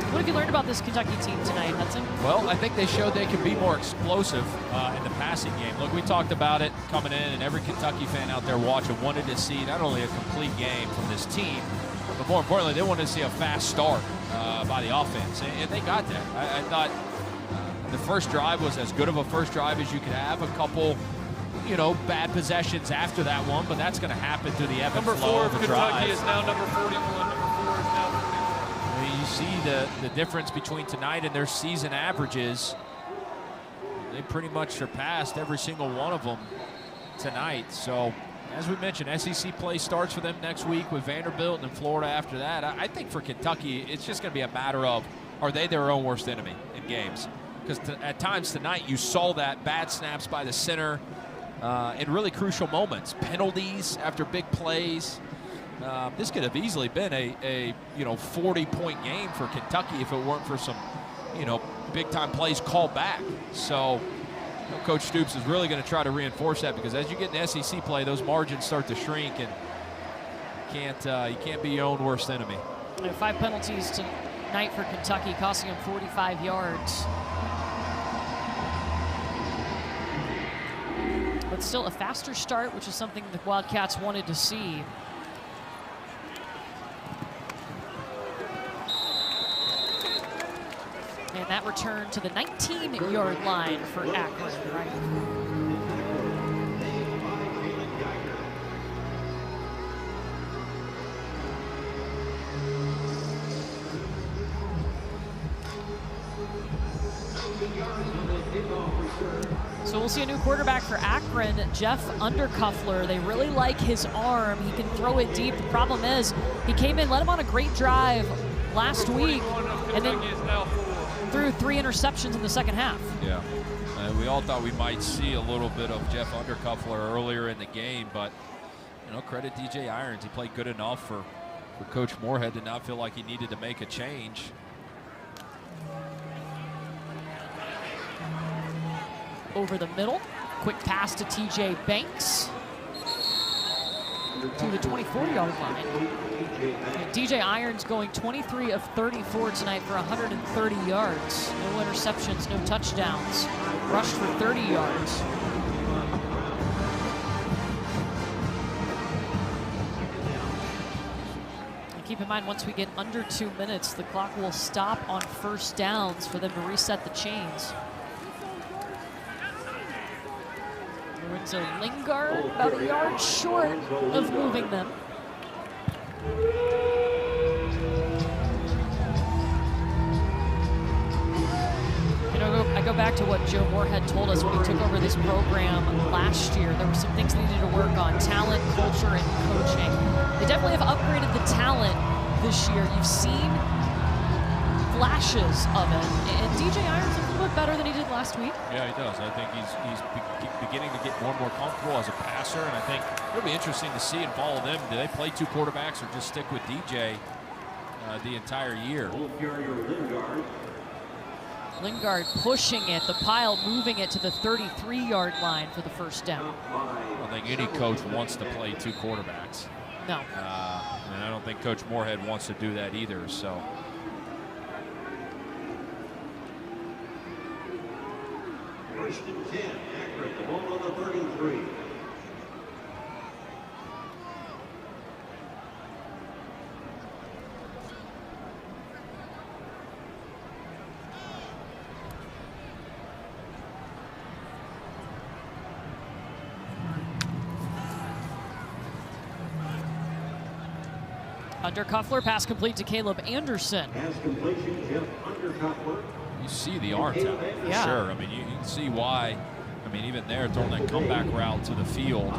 S1: What have you learned about this Kentucky team tonight, Hudson?
S6: Well, I think they showed they can be more explosive in the passing game. Look, we talked about it coming in, and every Kentucky fan out there watching wanted to see not only a complete game from this team, but more importantly, they wanted to see a fast start by the offense, and they got that. I thought the first drive was as good of a first drive as you could have. A couple, bad possessions after that one, but that's going to happen through the ebb and flow of the drive.
S3: Kentucky is now number 41. Number 4 is now 41.
S6: You see the difference between tonight and their season averages. They pretty much surpassed every single one of them tonight. So, as we mentioned, SEC play starts for them next week with Vanderbilt and then Florida after that. I think for Kentucky, it's just going to be a matter of, are they their own worst enemy in games? Because at times tonight, you saw that bad snaps by the center in really crucial moments. Penalties after big plays. This could have easily been a 40-point game for Kentucky if it weren't for some, big-time plays called back. So, Coach Stoops is really going to try to reinforce that, because as you get in SEC play, those margins start to shrink, and you can't be your own worst enemy.
S1: 5 penalties tonight for Kentucky, costing them 45 yards. But still a faster start, which is something the Wildcats wanted to see. And that return to the 19-yard line for Akron, right? So we'll see a new quarterback for Akron, Jeff Undercuffler. They really like his arm. He can throw it deep. The problem is he came in, led him on a great drive last week, and then threw 3 interceptions in the second half.
S6: Yeah, we all thought we might see a little bit of Jeff Undercuffler earlier in the game, but credit DJ Irons. He played good enough for Coach Moorhead to not feel like he needed to make a change.
S1: Over the middle, quick pass to TJ Banks to the 24-yard line. And DJ Irons going 23 of 34 tonight for 130 yards. No interceptions, no touchdowns. Rushed for 30 yards. And keep in mind, once we get under 2 minutes, the clock will stop on first downs for them to reset the chains. So Lingard about a yard short of moving them. I go back to what Joe Moorhead told us when he took over this program last year. There were some things they needed to work on: talent, culture, and coaching. They definitely have upgraded the talent this year. You've seen flashes of it, and DJ Irons is a little bit better than he did last week.
S6: Yeah, he does. I think he's beginning to get more and more comfortable as a passer, and I think it'll be interesting to see and follow them. Do they play 2 quarterbacks or just stick with DJ the entire year?
S1: Lingard pushing it, the pile moving it to the 33-yard line for the first down.
S6: I don't think any coach wants to play 2 quarterbacks.
S1: No.
S6: And I don't think Coach Moorhead wants to do that either, so.
S5: First and 10, Akron, the ball on the 33.
S1: Undercuffler, pass complete to Caleb Anderson.
S5: Pass completion, Jeff Undercuffler.
S6: You see the arm talent for
S1: Yeah.
S6: sure. I mean, you can see why. I mean, even there, throwing that comeback route to the field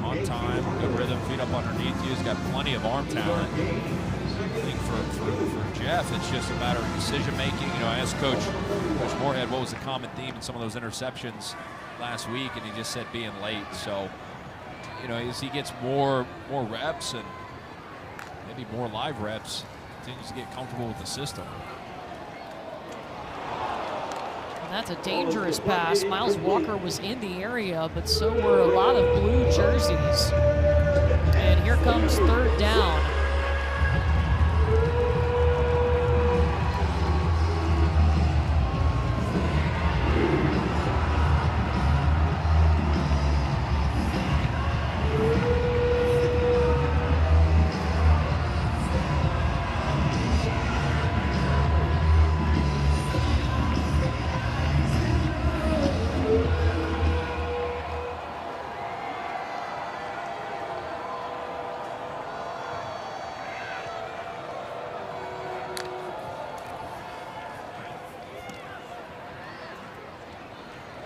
S6: on time, good rhythm, feet up underneath you. He's got plenty of arm talent. I think for Jeff, it's just a matter of decision making. You know, I asked Coach Moorhead what was the common theme in some of those interceptions last week, and he just said being late. So, you know, as he gets more reps and maybe more live reps, continues to get comfortable with the system.
S1: And that's a dangerous pass. Miles Walker was in the area, but so were a lot of blue jerseys. And here comes third down.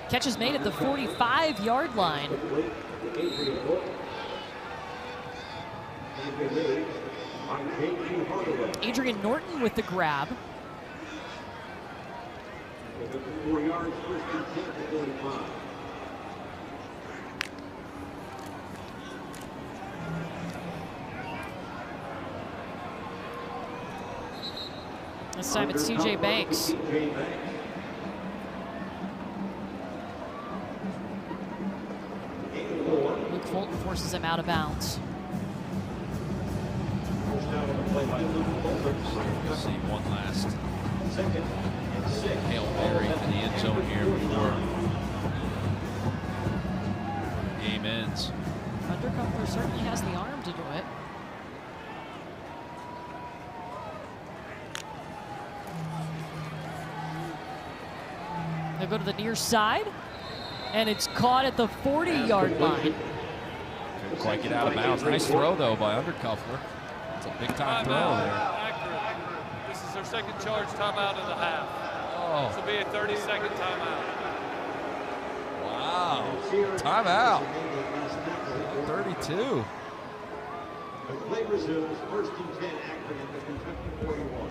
S1: Catch is made at the 45-yard line. Adrian Norton with the grab.
S5: 4 yards, first and 10 to 45.
S1: This time it's C.J. Banks. Luke Fulton forces him out of bounds.
S6: We'll see one last Hail Mary to the end zone here before the game ends.
S1: Undercuffler certainly has the arm to do it. They'll go to the near side, and it's caught at the 40-yard line.
S6: Couldn't quite get out of bounds. Nice throw, though, by Undercuffler. It's a big-time throw there.
S3: Akron. This is their second charge timeout of the half.
S6: Oh,
S3: This will be a 30-second timeout.
S6: wow. Timeout. 32.
S5: The play resumes, first and 10, Akron at the Kentucky 41.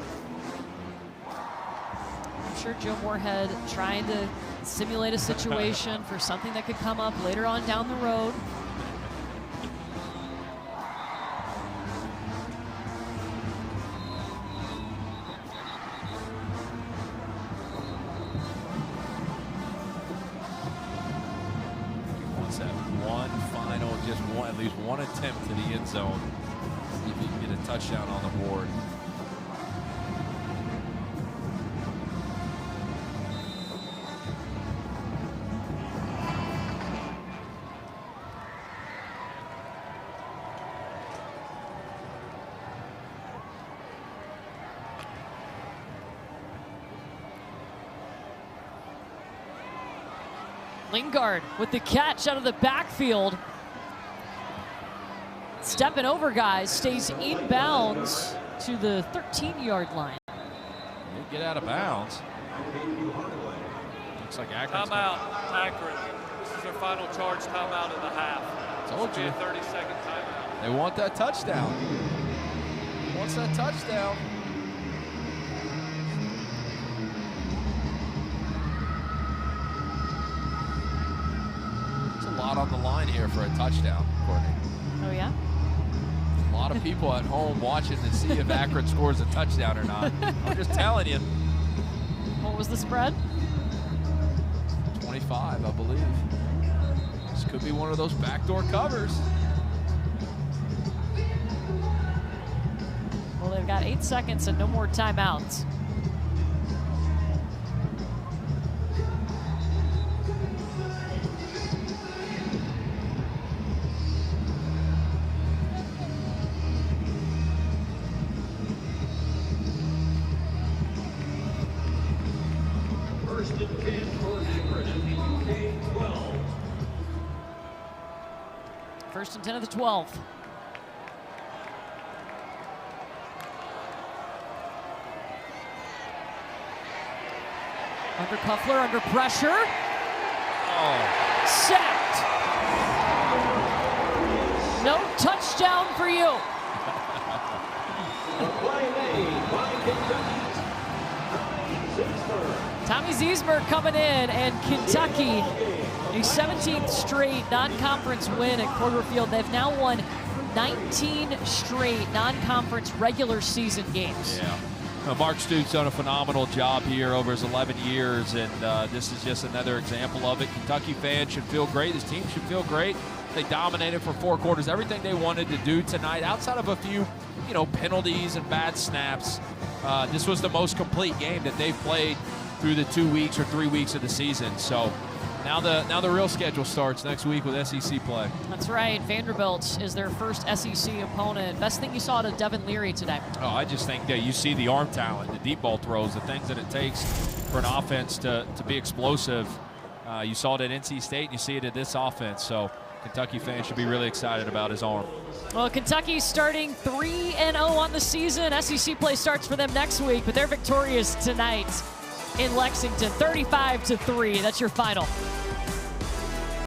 S1: I'm sure Joe Moorhead trying to simulate a situation for something that could come up later on down the road.
S6: Wants that one final, just one, at least one attempt to the end zone. See if he can get a touchdown on the board.
S1: Lingard with the catch out of the backfield. Stepping over guys, stays inbounds to the 13-yard line.
S6: He'll get out of bounds. Looks like Akron's
S3: Timeout, Akron. This is their final charge timeout of the half.
S6: Told
S3: This will
S6: you.
S3: be a 30-second timeout.
S6: They want that touchdown. Wants that touchdown. There's a lot on the line here for a touchdown, Courtney.
S1: Oh, yeah?
S6: A lot of people at home watching to see if Akron scores a touchdown or not. I'm just telling you.
S1: What was the spread?
S6: 25, I believe. This could be one of those backdoor covers.
S1: Well, they've got 8 seconds and no more timeouts.
S5: First and 10 for Akron at the UK 12.
S1: First and 10 of the 12. Under Kuffler, under pressure.
S6: Oh.
S1: Sacked. No touchdown for you. Tommy Ziesmer coming in, and Kentucky, a 17th straight non-conference win at Kroger Field. They've now won 19 straight non-conference regular season games.
S6: Yeah. Mark Stoops done a phenomenal job here over his 11 years, and this is just another example of it. Kentucky fans should feel great. This team should feel great. They dominated for 4 quarters. Everything they wanted to do tonight, outside of a few, penalties and bad snaps, this was the most complete game that they've played through the 2 weeks or 3 weeks of the season. So now the real schedule starts next week with SEC play.
S1: That's right. Vanderbilt is their first SEC opponent. Best thing you saw to Devin Leary today?
S6: Oh, I just think that you see the arm talent, the deep ball throws, the things that it takes for an offense to be explosive. You saw it at NC State, and you see it at this offense. So Kentucky fans should be really excited about his arm.
S1: Well, Kentucky's starting 3-0 on the season. SEC play starts for them next week, but they're victorious tonight in Lexington, 35-3. That's your final.